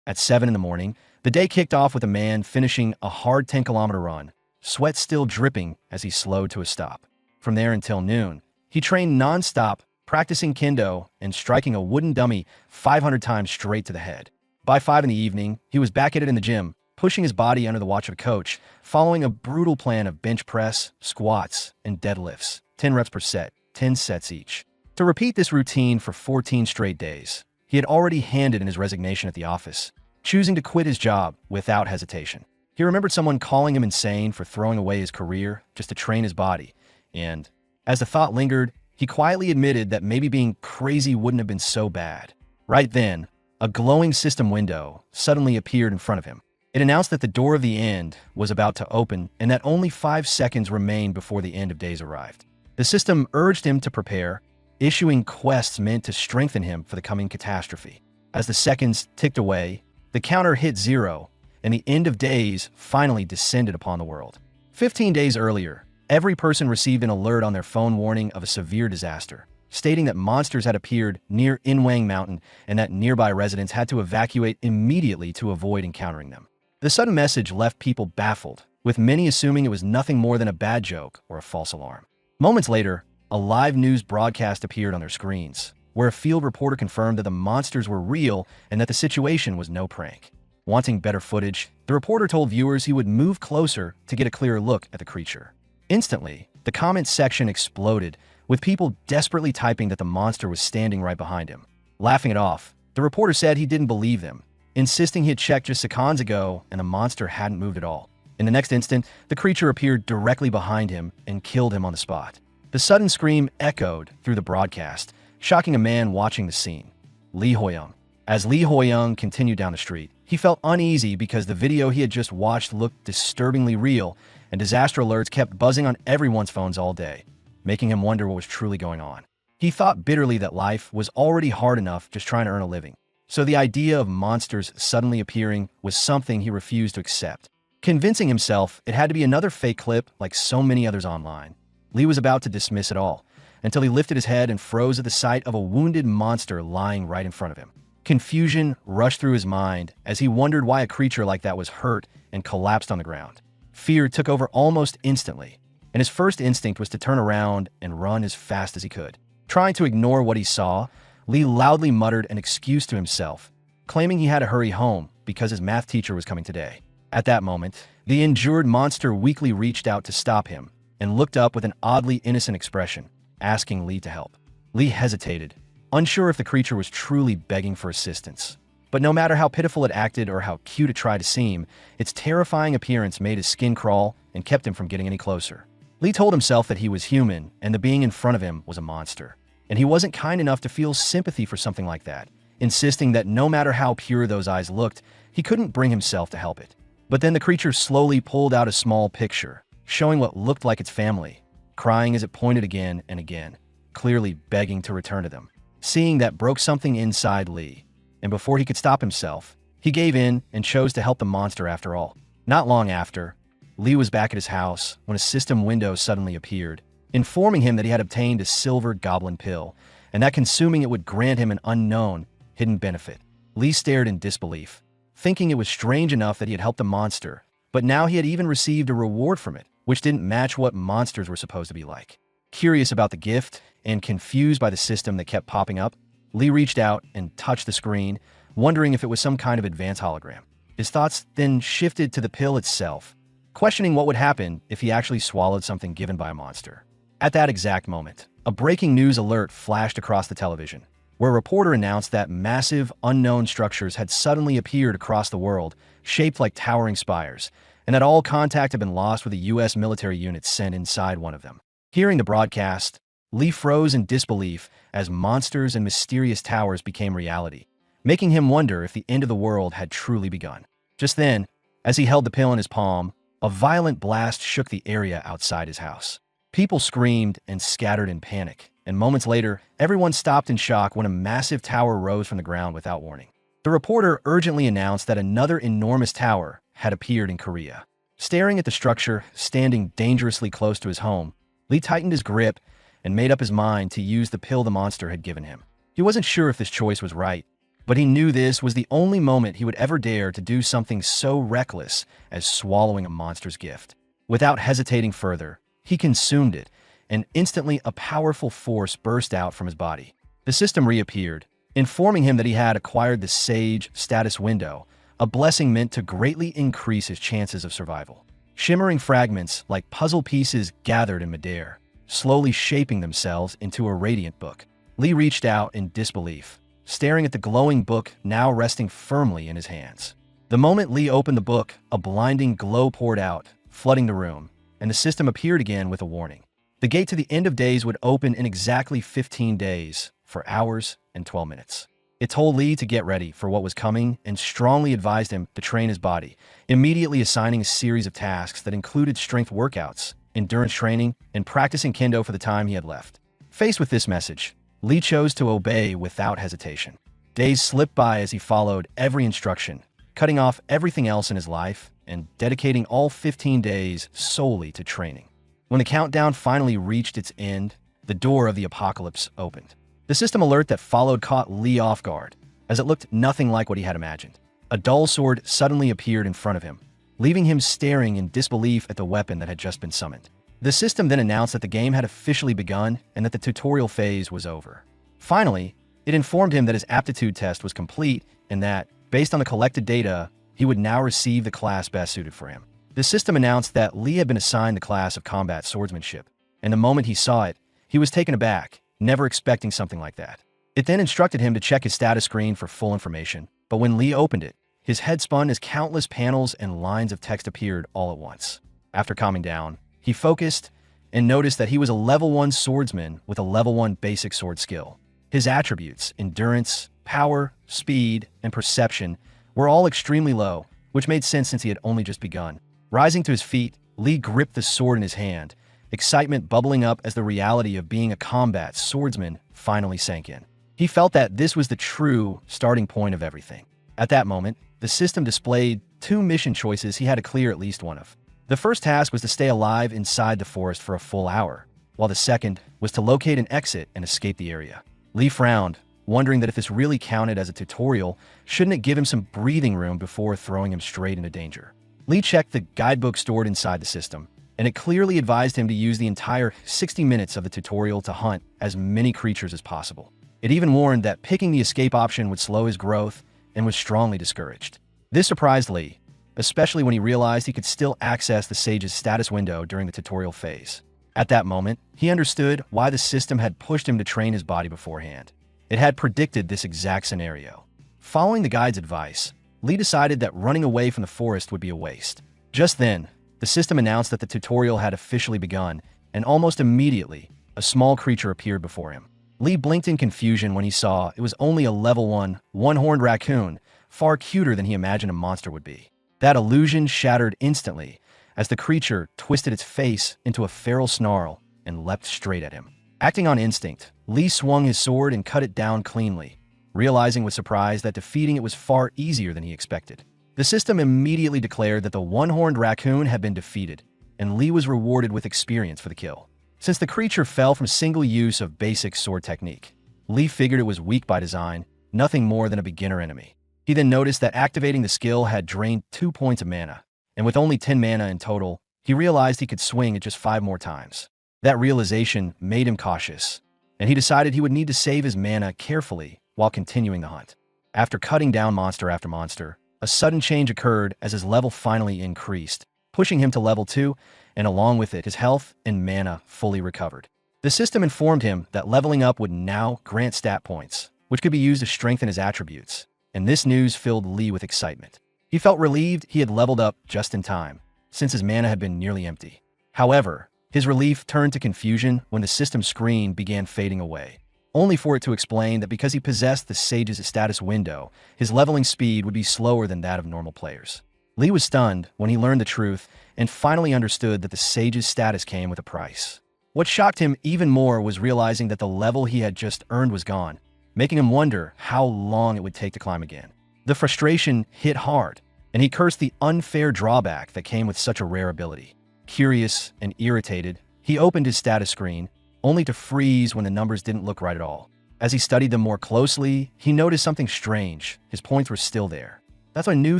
At 7 in the morning, the day kicked off with a man finishing a hard 10-kilometer run, sweat still dripping as he slowed to a stop. From there until noon, he trained non-stop, practicing kendo and striking a wooden dummy 500 times straight to the head. By 5 in the evening, he was back at it in the gym, pushing his body under the watch of a coach, following a brutal plan of bench press, squats, and deadlifts, 10 reps per set, 10 sets each. To repeat this routine for 14 straight days, he had already handed in his resignation at the office, choosing to quit his job without hesitation. He remembered someone calling him insane for throwing away his career just to train his body, and, as the thought lingered, he quietly admitted that maybe being crazy wouldn't have been so bad. Right then, a glowing system window suddenly appeared in front of him. It announced that the door of the end was about to open and that only 5 seconds remained before the end of days arrived. The system urged him to prepare, issuing quests meant to strengthen him for the coming catastrophe. As the seconds ticked away, the counter hit 0, and the end of days finally descended upon the world. 15 days earlier, every person received an alert on their phone warning of a severe disaster, stating that monsters had appeared near Inwang Mountain and that nearby residents had to evacuate immediately to avoid encountering them. The sudden message left people baffled, with many assuming it was nothing more than a bad joke or a false alarm. Moments later, a live news broadcast appeared on their screens, where a field reporter confirmed that the monsters were real and that the situation was no prank. Wanting better footage, the reporter told viewers he would move closer to get a clearer look at the creature. Instantly, the comments section exploded, with people desperately typing that the monster was standing right behind him. Laughing it off, the reporter said he didn't believe them, insisting he had checked just seconds ago and the monster hadn't moved at all. In the next instant, the creature appeared directly behind him and killed him on the spot. The sudden scream echoed through the broadcast, shocking a man watching the scene, Lee Hoyoung. As Lee Hoyoung continued down the street, he felt uneasy because the video he had just watched looked disturbingly real, and disaster alerts kept buzzing on everyone's phones all day, making him wonder what was truly going on. He thought bitterly that life was already hard enough just trying to earn a living, so the idea of monsters suddenly appearing was something he refused to accept. Convincing himself it had to be another fake clip like so many others online, Lee was about to dismiss it all, until he lifted his head and froze at the sight of a wounded monster lying right in front of him. Confusion rushed through his mind as he wondered why a creature like that was hurt and collapsed on the ground. Fear took over almost instantly, and his first instinct was to turn around and run as fast as he could. Trying to ignore what he saw, Lee loudly muttered an excuse to himself, claiming he had to hurry home because his math teacher was coming today. At that moment, the injured monster weakly reached out to stop him and looked up with an oddly innocent expression, asking Lee to help. Lee hesitated, unsure if the creature was truly begging for assistance. But no matter how pitiful it acted or how cute it tried to seem, its terrifying appearance made his skin crawl and kept him from getting any closer. Lee told himself that he was human and the being in front of him was a monster, and he wasn't kind enough to feel sympathy for something like that, insisting that no matter how pure those eyes looked, he couldn't bring himself to help it. But then the creature slowly pulled out a small picture, showing what looked like its family, crying as it pointed again and again, clearly begging to return to them. Seeing that broke something inside Lee, and before he could stop himself, he gave in and chose to help the monster after all. Not long after, Lee was back at his house when a system window suddenly appeared, informing him that he had obtained a silver goblin pill, and that consuming it would grant him an unknown, hidden benefit. Lee stared in disbelief, thinking it was strange enough that he had helped the monster, but now he had even received a reward from it, which didn't match what monsters were supposed to be like. Curious about the gift and confused by the system that kept popping up, Lee reached out and touched the screen, wondering if it was some kind of advanced hologram. His thoughts then shifted to the pill itself, questioning what would happen if he actually swallowed something given by a monster. At that exact moment, a breaking news alert flashed across the television, where a reporter announced that massive, unknown structures had suddenly appeared across the world, shaped like towering spires, and that all contact had been lost with the U.S. military units sent inside one of them. Hearing the broadcast, Lee froze in disbelief as monsters and mysterious towers became reality, making him wonder if the end of the world had truly begun. Just then, as he held the pill in his palm, a violent blast shook the area outside his house. People screamed and scattered in panic, and moments later, everyone stopped in shock when a massive tower rose from the ground without warning. The reporter urgently announced that another enormous tower had appeared in Korea. Staring at the structure, standing dangerously close to his home, Lee tightened his grip and made up his mind to use the pill the monster had given him. He wasn't sure if this choice was right, But he knew this was the only moment he would ever dare to do something so reckless as swallowing a monster's gift. Without hesitating further, he consumed it, and instantly a powerful force burst out from his body. The system reappeared, informing him that he had acquired the Sage status window, a blessing meant to greatly increase his chances of survival. Shimmering fragments like puzzle pieces gathered in midair, slowly shaping themselves into a radiant book. Lee reached out in disbelief, staring at the glowing book now resting firmly in his hands. The moment Lee opened the book, a blinding glow poured out, flooding the room, and the system appeared again with a warning. The gate to the end of days would open in exactly 15 days, for hours and 12 minutes. It told Lee to get ready for what was coming and strongly advised him to train his body, immediately assigning a series of tasks that included strength workouts, endurance training, and practicing kendo for the time he had left. Faced with this message, Lee chose to obey without hesitation. Days slipped by as he followed every instruction, cutting off everything else in his life and dedicating all 15 days solely to training. When the countdown finally reached its end, the door of the apocalypse opened. The system alert that followed caught Lee off guard, as it looked nothing like what he had imagined. A dull sword suddenly appeared in front of him, leaving him staring in disbelief at the weapon that had just been summoned. The system then announced that the game had officially begun and that the tutorial phase was over. Finally, it informed him that his aptitude test was complete and that, based on the collected data, he would now receive the class best suited for him. The system announced that Lee had been assigned the class of combat swordsmanship, and the moment he saw it, he was taken aback, never expecting something like that. It then instructed him to check his status screen for full information, but when Lee opened it, his head spun as countless panels and lines of text appeared all at once. After calming down, he focused and noticed that he was a level 1 swordsman with a level 1 basic sword skill. His attributes, endurance, power, speed, and perception, were all extremely low, which made sense since he had only just begun. Rising to his feet, Lee gripped the sword in his hand, excitement bubbling up as the reality of being a combat swordsman finally sank in. He felt that this was the true starting point of everything. At that moment, the system displayed 2 mission choices he had to clear at least one of. The first task was to stay alive inside the forest for a full hour, while the second was to locate an exit and escape the area. Lee frowned, wondering that if this really counted as a tutorial, shouldn't it give him some breathing room before throwing him straight into danger? Lee checked the guidebook stored inside the system, and it clearly advised him to use the entire 60 minutes of the tutorial to hunt as many creatures as possible. It even warned that picking the escape option would slow his growth and was strongly discouraged. This surprised Lee, especially when he realized he could still access the Sage's status window during the tutorial phase. At that moment, he understood why the system had pushed him to train his body beforehand. It had predicted this exact scenario. Following the guide's advice, Lee decided that running away from the forest would be a waste. Just then, the system announced that the tutorial had officially begun, and almost immediately, a small creature appeared before him. Lee blinked in confusion when he saw it was only a level 1, one-horned raccoon, far cuter than he imagined a monster would be. That illusion shattered instantly as the creature twisted its face into a feral snarl and leapt straight at him. Acting on instinct, Lee swung his sword and cut it down cleanly, realizing with surprise that defeating it was far easier than he expected. The system immediately declared that the one-horned raccoon had been defeated, and Lee was rewarded with experience for the kill. Since the creature fell from single use of basic sword technique, Lee figured it was weak by design, nothing more than a beginner enemy. He then noticed that activating the skill had drained 2 points of mana, and with only 10 mana in total, he realized he could swing it just 5 more times. That realization made him cautious, and he decided he would need to save his mana carefully while continuing the hunt. After cutting down monster after monster, a sudden change occurred as his level finally increased, pushing him to level 2, and along with it, his health and mana fully recovered. The system informed him that leveling up would now grant stat points, which could be used to strengthen his attributes, and this news filled Lee with excitement. He felt relieved he had leveled up just in time, since his mana had been nearly empty. However, his relief turned to confusion when the system screen began fading away, only for it to explain that because he possessed the Sage's status window, his leveling speed would be slower than that of normal players. Lee was stunned when he learned the truth and finally understood that the Sage's status came with a price. What shocked him even more was realizing that the level he had just earned was gone, making him wonder how long it would take to climb again. The frustration hit hard, and he cursed the unfair drawback that came with such a rare ability. Curious and irritated, he opened his status screen, only to freeze when the numbers didn't look right at all. As he studied them more closely, he noticed something strange. His points were still there. That's when a new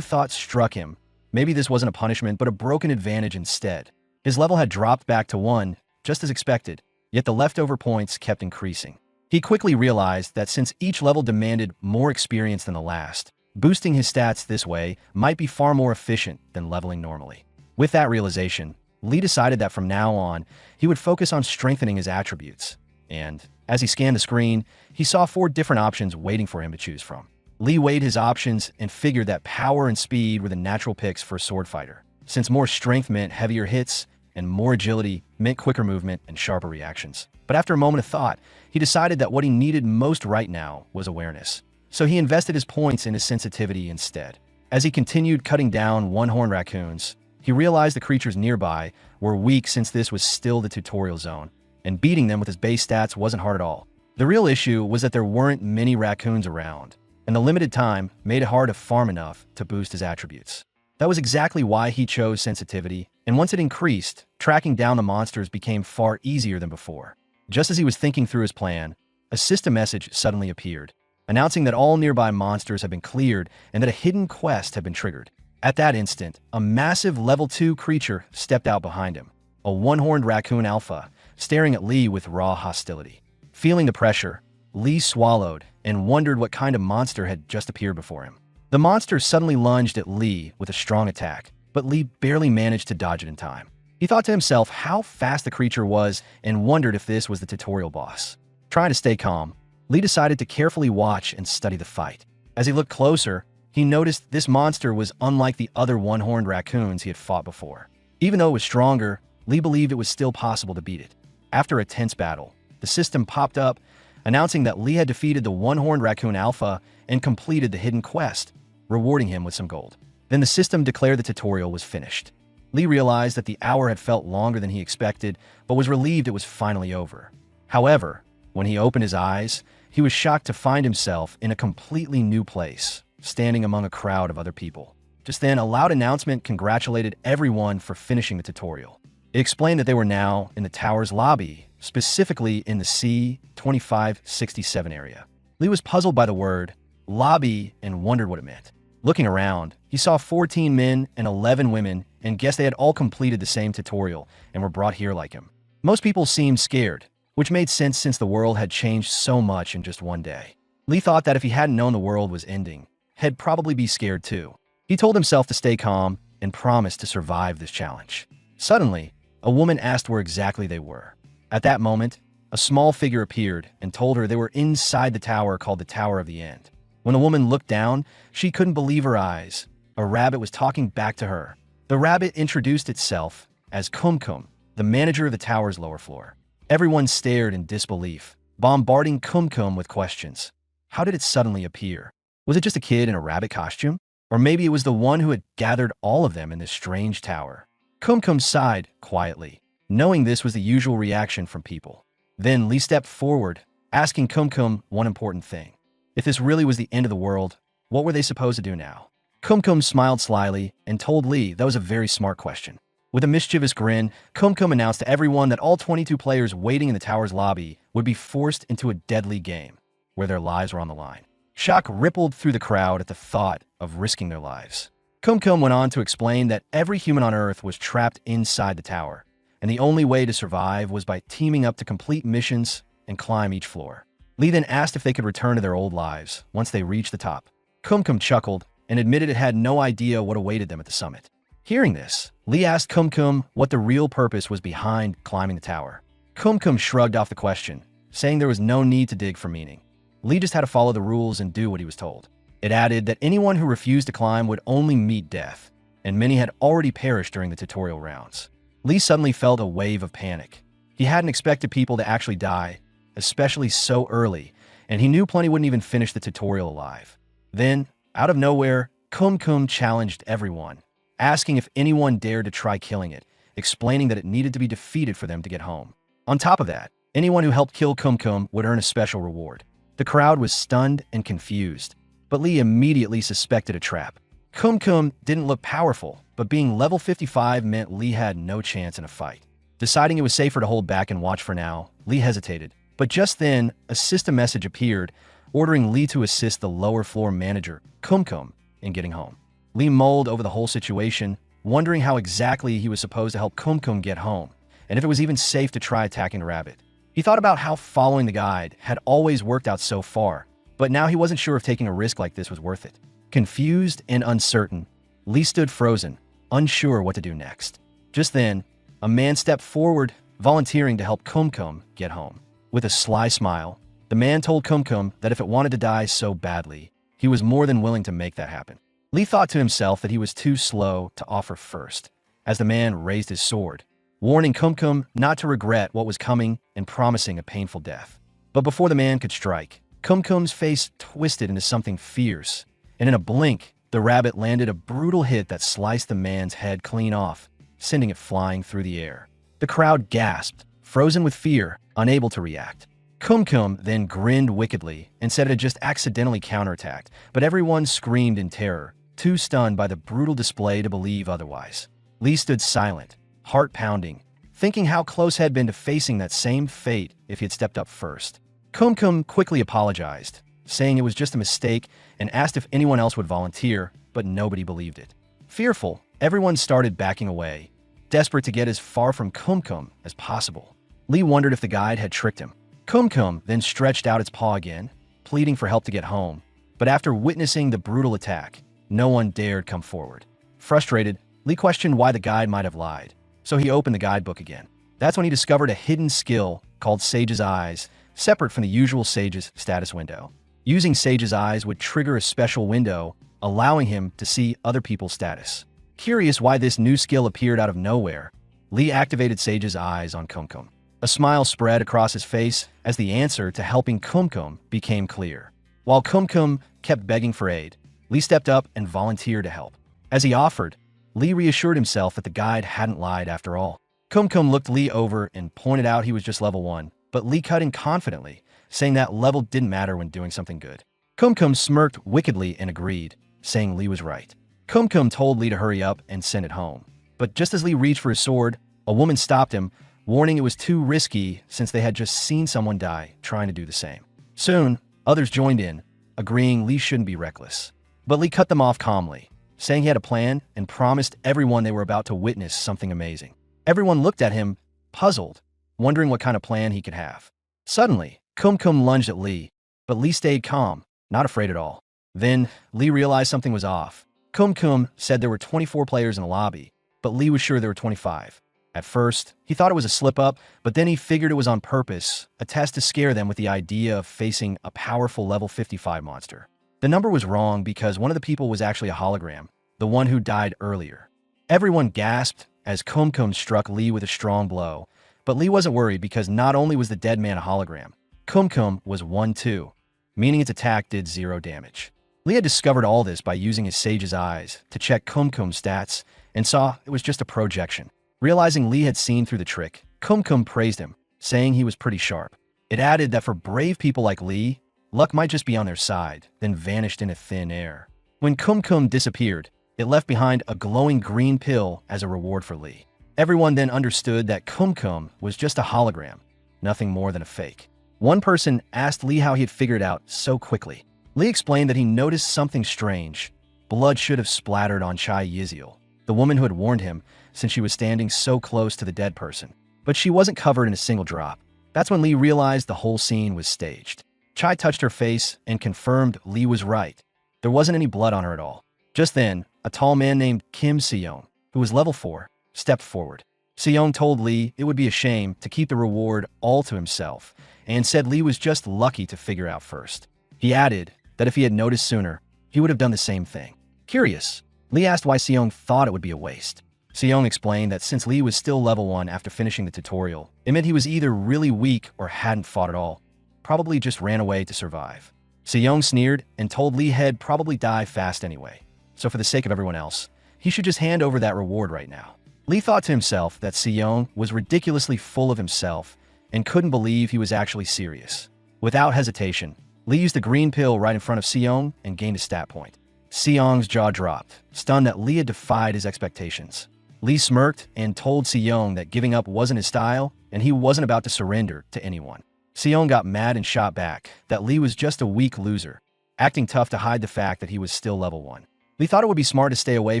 thought struck him. Maybe this wasn't a punishment, but a broken advantage instead. His level had dropped back to 1, just as expected, yet the leftover points kept increasing. He quickly realized that since each level demanded more experience than the last, boosting his stats this way might be far more efficient than leveling normally. With that realization, Lee decided that from now on, he would focus on strengthening his attributes. And as he scanned the screen, he saw 4 different options waiting for him to choose from. Lee weighed his options and figured that power and speed were the natural picks for a sword fighter, since more strength meant heavier hits and more agility meant quicker movement and sharper reactions. But after a moment of thought, he decided that what he needed most right now was awareness. So he invested his points in his sensitivity instead. As he continued cutting down one-horned raccoons, he realized the creatures nearby were weak since this was still the tutorial zone, and beating them with his base stats wasn't hard at all. The real issue was that there weren't many raccoons around, and the limited time made it hard to farm enough to boost his attributes. That was exactly why he chose sensitivity, and once it increased, tracking down the monsters became far easier than before. Just as he was thinking through his plan, a system message suddenly appeared, announcing that all nearby monsters had been cleared and that a hidden quest had been triggered. At that instant, a massive level 2 creature stepped out behind him, a one-horned raccoon alpha, staring at Lee with raw hostility. Feeling the pressure, Lee swallowed and wondered what kind of monster had just appeared before him. The monster suddenly lunged at Lee with a strong attack, but Lee barely managed to dodge it in time. He thought to himself how fast the creature was and wondered if this was the tutorial boss. Trying to stay calm, Lee decided to carefully watch and study the fight. As he looked closer, he noticed this monster was unlike the other one-horned raccoons he had fought before. Even though it was stronger, Lee believed it was still possible to beat it. After a tense battle, the system popped up, announcing that Lee had defeated the one-horned raccoon alpha and completed the hidden quest, rewarding him with some gold. Then the system declared the tutorial was finished. Lee realized that the hour had felt longer than he expected, but was relieved it was finally over. However, when he opened his eyes, he was shocked to find himself in a completely new place, standing among a crowd of other people. Just then, a loud announcement congratulated everyone for finishing the tutorial. It explained that they were now in the tower's lobby, specifically in the C-2567 area. Lee was puzzled by the word lobby and wondered what it meant. Looking around, he saw 14 men and 11 women and guessed they had all completed the same tutorial and were brought here like him. Most people seemed scared, which made sense since the world had changed so much in just one day. Lee thought that if he hadn't known the world was ending, he'd probably be scared too. He told himself to stay calm and promised to survive this challenge. Suddenly, a woman asked where exactly they were. At that moment, a small figure appeared and told her they were inside the tower called the Tower of the End. When the woman looked down, she couldn't believe her eyes. A rabbit was talking back to her. The rabbit introduced itself as Kumkum, the manager of the tower's lower floor. Everyone stared in disbelief, bombarding Kumkum with questions. How did it suddenly appear? Was it just a kid in a rabbit costume? Or maybe it was the one who had gathered all of them in this strange tower. Kumkum sighed quietly, knowing this was the usual reaction from people. Then Lee stepped forward, asking Kumkum one important thing. If this really was the end of the world, what were they supposed to do now? Kumkum smiled slyly and told Lee that was a very smart question. With a mischievous grin, Kumkum announced to everyone that all 22 players waiting in the tower's lobby would be forced into a deadly game, where their lives were on the line. Shock rippled through the crowd at the thought of risking their lives. Kumkum went on to explain that every human on Earth was trapped inside the tower, and the only way to survive was by teaming up to complete missions and climb each floor. Lee then asked if they could return to their old lives once they reached the top. Kumkum chuckled and admitted it had no idea what awaited them at the summit. Hearing this, Lee asked Kumkum what the real purpose was behind climbing the tower. Kumkum shrugged off the question, saying there was no need to dig for meaning. Lee just had to follow the rules and do what he was told. It added that anyone who refused to climb would only meet death, and many had already perished during the tutorial rounds. Lee suddenly felt a wave of panic. He hadn't expected people to actually die, especially so early, and he knew plenty wouldn't even finish the tutorial alive. Then, out of nowhere, Kumkum challenged everyone, asking if anyone dared to try killing it, explaining that it needed to be defeated for them to get home. On top of that, anyone who helped kill Kumkum would earn a special reward. The crowd was stunned and confused, but Lee immediately suspected a trap. Kumkum didn't look powerful, but being level 55 meant Lee had no chance in a fight. Deciding it was safer to hold back and watch for now, Lee hesitated, But just then, a system message appeared, ordering Lee to assist the lower floor manager, Kumkum, in getting home. Lee mulled over the whole situation, wondering how exactly he was supposed to help Kumkum get home, and if it was even safe to try attacking the rabbit. He thought about how following the guide had always worked out so far, but now he wasn't sure if taking a risk like this was worth it. Confused and uncertain, Lee stood frozen, unsure what to do next. Just then, a man stepped forward, volunteering to help Kumkum get home. With a sly smile, the man told Kumkum that if it wanted to die so badly, he was more than willing to make that happen. Lee thought to himself that he was too slow to offer first, as the man raised his sword, warning Kumkum not to regret what was coming and promising a painful death. But before the man could strike, Kumkum's face twisted into something fierce, and in a blink, the rabbit landed a brutal hit that sliced the man's head clean off, sending it flying through the air. The crowd gasped, frozen with fear, unable to react. Kumkum then grinned wickedly and said it had just accidentally counterattacked, but everyone screamed in terror, too stunned by the brutal display to believe otherwise. Lee stood silent, heart pounding, thinking how close he had been to facing that same fate if he had stepped up first. Kumkum quickly apologized, saying it was just a mistake and asked if anyone else would volunteer, but nobody believed it. Fearful, everyone started backing away, desperate to get as far from Kumkum as possible. Lee wondered if the guide had tricked him. Kumkum then stretched out its paw again, pleading for help to get home, but after witnessing the brutal attack, no one dared come forward. Frustrated, Lee questioned why the guide might have lied, so he opened the guidebook again. That's when he discovered a hidden skill called Sage's Eyes, separate from the usual Sage's status window. Using Sage's Eyes would trigger a special window, allowing him to see other people's status. Curious why this new skill appeared out of nowhere, Lee activated Sage's Eyes on Kumkum. A smile spread across his face as the answer to helping Kumkum became clear. While Kumkum kept begging for aid, Lee stepped up and volunteered to help. As he offered, Lee reassured himself that the guide hadn't lied after all. Kumkum looked Lee over and pointed out he was just level 1, but Lee cut in confidently, saying that level didn't matter when doing something good. Kumkum smirked wickedly and agreed, saying Lee was right. Kumkum told Lee to hurry up and send it home. But just as Lee reached for his sword, a woman stopped him, warning it was too risky since they had just seen someone die trying to do the same. Soon, others joined in, agreeing Lee shouldn't be reckless. But Lee cut them off calmly, saying he had a plan and promised everyone they were about to witness something amazing. Everyone looked at him, puzzled, wondering what kind of plan he could have. Suddenly, Kumkum lunged at Lee, but Lee stayed calm, not afraid at all. Then, Lee realized something was off. Kumkum said there were 24 players in the lobby, but Lee was sure there were 25. At first, he thought it was a slip-up, but then he figured it was on purpose, a test to scare them with the idea of facing a powerful level 55 monster. The number was wrong because one of the people was actually a hologram, the one who died earlier. Everyone gasped as Kumkum struck Lee with a strong blow, but Lee wasn't worried because not only was the dead man a hologram, Kumkum was 1-2, meaning its attack did 0 damage. Lee had discovered all this by using his Sage's Eyes to check Kumkum's stats and saw it was just a projection. Realizing Lee had seen through the trick, Kumkum praised him, saying he was pretty sharp. It added that for brave people like Lee, luck might just be on their side, then vanished into thin air. When Kumkum disappeared, it left behind a glowing green pill as a reward for Lee. Everyone then understood that Kumkum was just a hologram, nothing more than a fake. One person asked Lee how he had figured it out so quickly. Lee explained that he noticed something strange. Blood should have splattered on Chai Yiziel, the woman who had warned him, since she was standing so close to the dead person. But she wasn't covered in a single drop. That's when Lee realized the whole scene was staged. Chai touched her face and confirmed Lee was right. There wasn't any blood on her at all. Just then, a tall man named Kim Seong, who was level 4, stepped forward. Seong told Lee it would be a shame to keep the reward all to himself, and said Lee was just lucky to figure out first. He added that if he had noticed sooner, he would have done the same thing. Curious, Lee asked why Seong thought it would be a waste. Seong explained that since Lee was still level 1 after finishing the tutorial, it meant he was either really weak or hadn't fought at all, probably just ran away to survive. Seong sneered and told Lee he'd probably die fast anyway, so for the sake of everyone else, he should just hand over that reward right now. Lee thought to himself that Seong was ridiculously full of himself and couldn't believe he was actually serious. Without hesitation, Lee used the green pill right in front of Seong and gained a stat point. Seong's jaw dropped, stunned that Lee had defied his expectations. Lee smirked and told Seong that giving up wasn't his style and he wasn't about to surrender to anyone. Sion got mad and shot back that Lee was just a weak loser, acting tough to hide the fact that he was still level 1. Lee thought it would be smart to stay away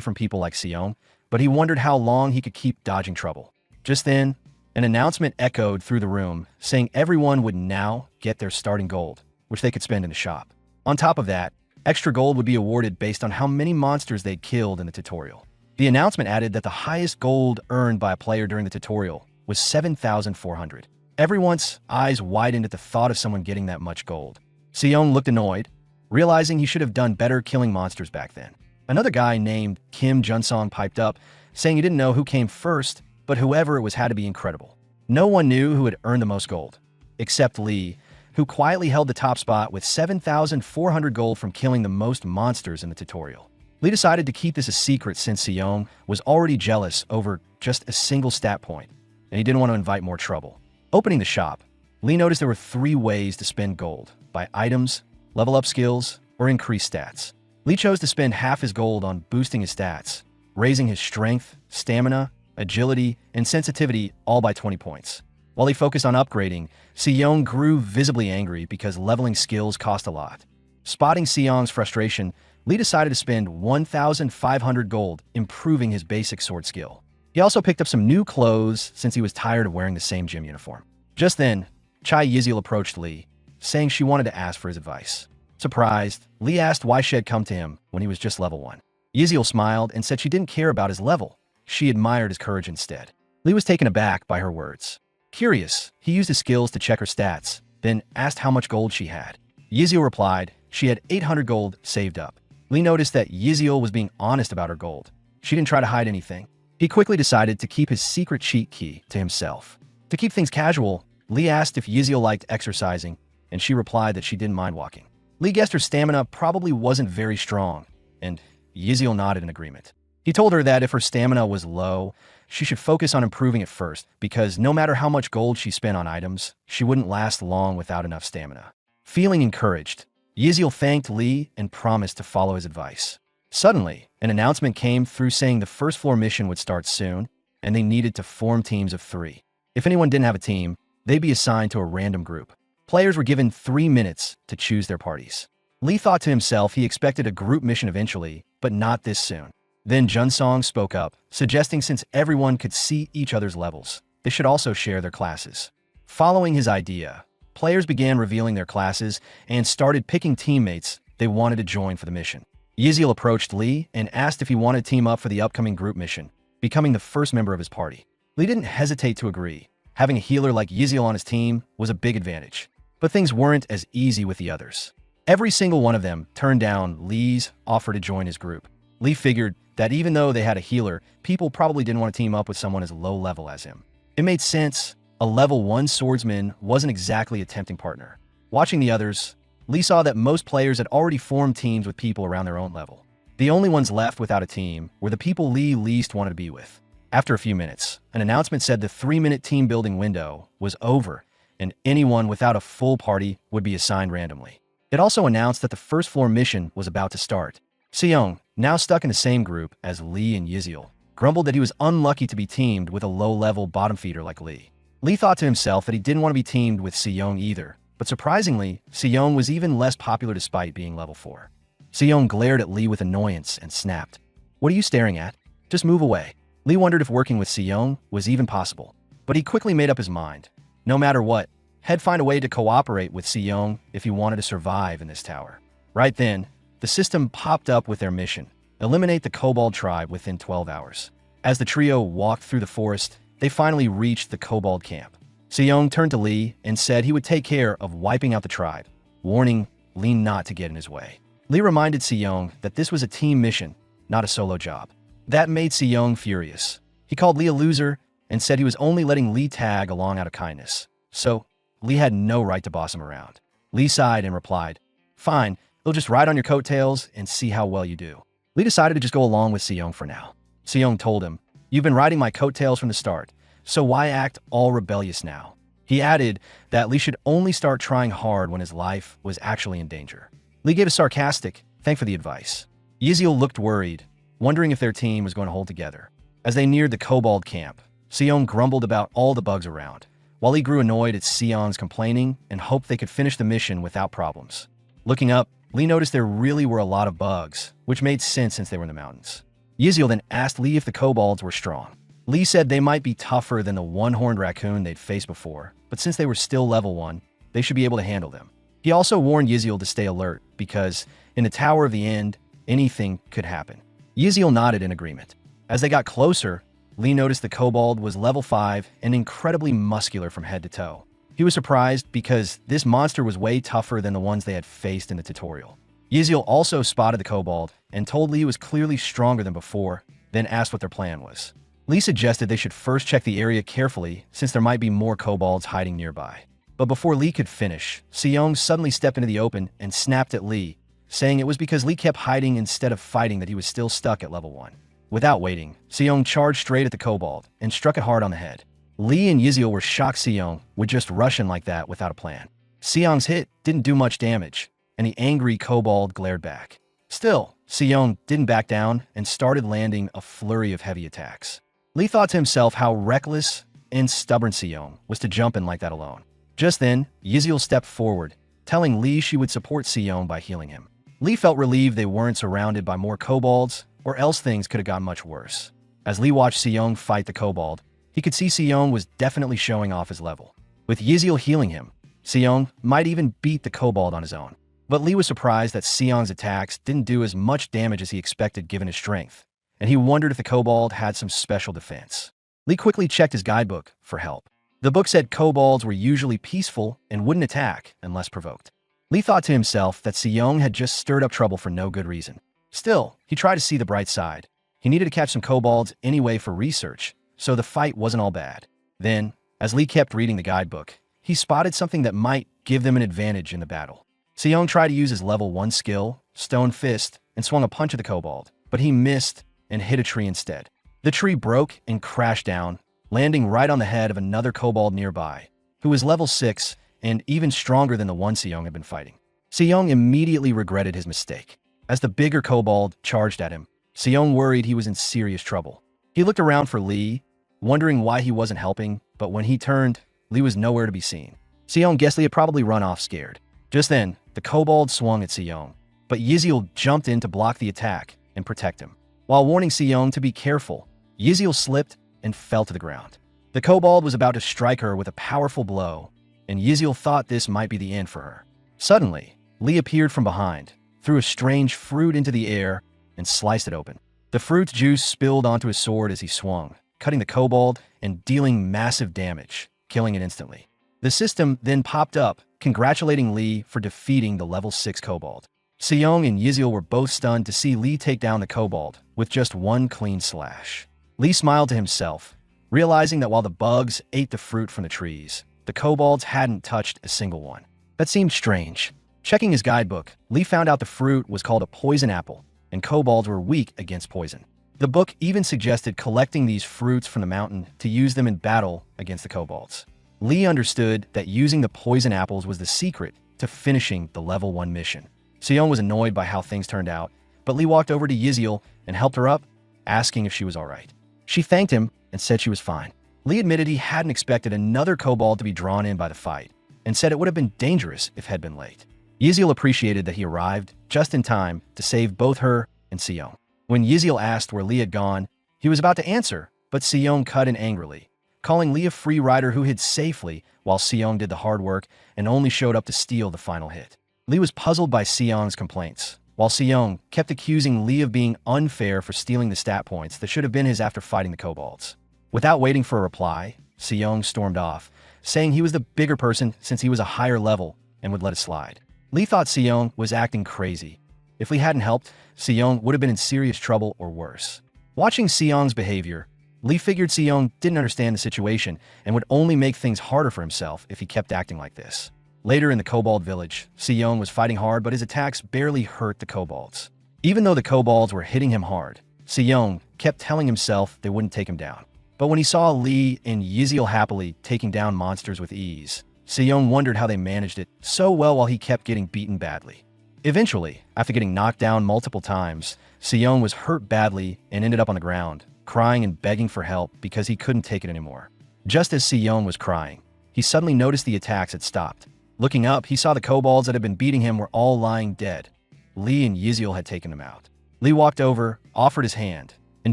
from people like Sion, but he wondered how long he could keep dodging trouble. Just then, an announcement echoed through the room, saying everyone would now get their starting gold, which they could spend in the shop. On top of that, extra gold would be awarded based on how many monsters they'd killed in the tutorial. The announcement added that the highest gold earned by a player during the tutorial was 7,400. Everyone's eyes widened at the thought of someone getting that much gold. Sion looked annoyed, realizing he should have done better killing monsters back then. Another guy named Kim Junsong piped up, saying he didn't know who came first, but whoever it was had to be incredible. No one knew who had earned the most gold, except Lee, who quietly held the top spot with 7,400 gold from killing the most monsters in the tutorial. Lee decided to keep this a secret since Sion was already jealous over just a single stat point, and he didn't want to invite more trouble. Opening the shop, Lee noticed there were 3 ways to spend gold: buy items, level up skills, or increase stats. Lee chose to spend half his gold on boosting his stats, raising his strength, stamina, agility, and sensitivity all by 20 points. While he focused on upgrading, Sion grew visibly angry because leveling skills cost a lot. Spotting Sion's frustration, Lee decided to spend 1,500 gold improving his basic sword skill. He also picked up some new clothes since he was tired of wearing the same gym uniform. Just then, Chai Yiziel approached Lee, saying she wanted to ask for his advice. Surprised, Lee asked why she had come to him when he was just level 1. Yiziel smiled and said she didn't care about his level. She admired his courage instead. Lee was taken aback by her words. Curious, he used his skills to check her stats, then asked how much gold she had. Yiziel replied she had 800 gold saved up. Lee noticed that Yiziel was being honest about her gold. She didn't try to hide anything. He quickly decided to keep his secret cheat key to himself. To keep things casual, Lee asked if Yiziel liked exercising, and she replied that she didn't mind walking. Lee guessed her stamina probably wasn't very strong, and Yiziel nodded in agreement. He told her that if her stamina was low, she should focus on improving it first, because no matter how much gold she spent on items, she wouldn't last long without enough stamina. Feeling encouraged, Yiziel thanked Lee and promised to follow his advice. Suddenly, an announcement came through saying the first floor mission would start soon, and they needed to form teams of 3. If anyone didn't have a team, they'd be assigned to a random group. Players were given 3 minutes to choose their parties. Lee thought to himself he expected a group mission eventually, but not this soon. Then Junsong spoke up, suggesting since everyone could see each other's levels, they should also share their classes. Following his idea, players began revealing their classes and started picking teammates they wanted to join for the mission. Yiziel approached Lee and asked if he wanted to team up for the upcoming group mission, becoming the first member of his party. Lee didn't hesitate to agree. Having a healer like Yiziel on his team was a big advantage, but things weren't as easy with the others. Every single one of them turned down Lee's offer to join his group. Lee figured that even though they had a healer, people probably didn't want to team up with someone as low level as him. It made sense. A level 1 swordsman wasn't exactly a tempting partner. Watching the others, Lee saw that most players had already formed teams with people around their own level. The only ones left without a team were the people Lee least wanted to be with. After a few minutes, an announcement said the 3-minute team building window was over, and anyone without a full party would be assigned randomly. It also announced that the first floor mission was about to start. Sion, now stuck in the same group as Lee and Yiziel, grumbled that he was unlucky to be teamed with a low-level bottom feeder like Lee. Lee thought to himself that he didn't want to be teamed with Sion either, but surprisingly, Sion was even less popular despite being level 4. Sion glared at Lee with annoyance and snapped, "What are you staring at? Just move away." Lee wondered if working with Sion was even possible, but he quickly made up his mind. No matter what, he'd find a way to cooperate with Sion if he wanted to survive in this tower. Right then, the system popped up with their mission: eliminate the Cobalt tribe within 12 hours. As the trio walked through the forest, they finally reached the Cobalt camp. Sion turned to Lee and said he would take care of wiping out the tribe, warning Lee not to get in his way. Lee reminded Sion that this was a team mission, not a solo job. That made Sion furious. He called Lee a loser and said he was only letting Lee tag along out of kindness. So, Lee had no right to boss him around. Lee sighed and replied, "Fine, he'll just ride on your coattails and see how well you do." Lee decided to just go along with Sion for now. Sion told him, "You've been riding my coattails from the start, so why act all rebellious now?" He added that Lee should only start trying hard when his life was actually in danger. Lee gave a sarcastic, "Thanks for the advice." Yiziel looked worried, wondering if their team was going to hold together. As they neared the Cobalt camp, Sion grumbled about all the bugs around, while Lee grew annoyed at Seong's complaining and hoped they could finish the mission without problems. Looking up, Lee noticed there really were a lot of bugs, which made sense since they were in the mountains. Yahello then asked Lee if the kobolds were strong. Lee said they might be tougher than the one-horned raccoon they'd faced before, but since they were still level 1, they should be able to handle them. He also warned Yahello to stay alert, because in the Tower of the End, anything could happen. Yahello nodded in agreement. As they got closer, Lee noticed the kobold was level 5 and incredibly muscular from head to toe. He was surprised because this monster was way tougher than the ones they had faced in the tutorial. Yahello also spotted the kobold and told Lee it was clearly stronger than before, then asked what their plan was. Lee suggested they should first check the area carefully since there might be more kobolds hiding nearby. But before Lee could finish, Seong suddenly stepped into the open and snapped at Lee, saying it was because Lee kept hiding instead of fighting that he was still stuck at level 1. Without waiting, Seong charged straight at the kobold and struck it hard on the head. Lee and Yahello were shocked Seong would just rush in like that without a plan. Seong's hit didn't do much damage, and the angry kobold glared back. Still, Seong didn't back down and started landing a flurry of heavy attacks. Lee thought to himself how reckless and stubborn Seong was to jump in like that alone. Just then, Yahello stepped forward, telling Lee she would support Seong by healing him. Lee felt relieved they weren't surrounded by more kobolds, or else things could have gotten much worse. As Lee watched Seong fight the kobold, he could see Seong was definitely showing off his level. With Yahello healing him, Seong might even beat the kobold on his own. But Lee was surprised that Seong's attacks didn't do as much damage as he expected given his strength, and he wondered if the kobold had some special defense. Lee quickly checked his guidebook for help. The book said kobolds were usually peaceful and wouldn't attack unless provoked. Lee thought to himself that Seong had just stirred up trouble for no good reason. Still, he tried to see the bright side. He needed to catch some kobolds anyway for research, so the fight wasn't all bad. Then, as Lee kept reading the guidebook, he spotted something that might give them an advantage in the battle. Seong tried to use his level 1 skill, Stone Fist, and swung a punch at the kobold, but he missed and hit a tree instead. The tree broke and crashed down, landing right on the head of another kobold nearby, who was level 6 and even stronger than the one Seong had been fighting. Seong immediately regretted his mistake. As the bigger kobold charged at him, Seong worried he was in serious trouble. He looked around for Lee, wondering why he wasn't helping, but when he turned, Lee was nowhere to be seen. Seong guessed Lee had probably run off scared. Just then, the kobold swung at Seong, but Yahello jumped in to block the attack and protect him. While warning Seong to be careful, Yahello slipped and fell to the ground. The kobold was about to strike her with a powerful blow, and Yahello thought this might be the end for her. Suddenly, Lee appeared from behind, threw a strange fruit into the air, and sliced it open. The fruit's juice spilled onto his sword as he swung, cutting the kobold and dealing massive damage, killing it instantly. The system then popped up, congratulating Lee for defeating the level 6 kobold. Seong and Yahello were both stunned to see Lee take down the kobold with just one clean slash. Lee smiled to himself, realizing that while the bugs ate the fruit from the trees, the kobolds hadn't touched a single one. That seemed strange. Checking his guidebook, Lee found out the fruit was called a poison apple, and kobolds were weak against poison. The book even suggested collecting these fruits from the mountain to use them in battle against the kobolds. Lee understood that using the poison apples was the secret to finishing the level 1 mission. Seong was annoyed by how things turned out, but Lee walked over to Yahello and helped her up, asking if she was alright. She thanked him and said she was fine. Lee admitted he hadn't expected another kobold to be drawn in by the fight, and said it would have been dangerous if had been late. Yahello appreciated that he arrived just in time to save both her and Seong. When Yahello asked where Lee had gone, he was about to answer, but Seong cut in angrily, calling Lee a free rider who hid safely while Seong did the hard work and only showed up to steal the final hit. Lee was puzzled by Seong's complaints, while Seong kept accusing Lee of being unfair for stealing the stat points that should have been his after fighting the kobolds. Without waiting for a reply, Seong stormed off, saying he was the bigger person since he was a higher level and would let it slide. Lee thought Seong was acting crazy. If Lee hadn't helped, Seong would have been in serious trouble or worse. Watching Seong's behavior, Lee figured Seong didn't understand the situation and would only make things harder for himself if he kept acting like this. Later in the kobold village, Seong was fighting hard, but his attacks barely hurt the kobolds. Even though the kobolds were hitting him hard, Seong kept telling himself they wouldn't take him down. But when he saw Lee and Yahello happily taking down monsters with ease, Seong wondered how they managed it so well while he kept getting beaten badly. Eventually, after getting knocked down multiple times, Seong was hurt badly and ended up on the ground, crying and begging for help because he couldn't take it anymore. Just as Seong was crying, he suddenly noticed the attacks had stopped. Looking up, he saw the kobolds that had been beating him were all lying dead. Lee and Yiziel had taken him out. Lee walked over, offered his hand, and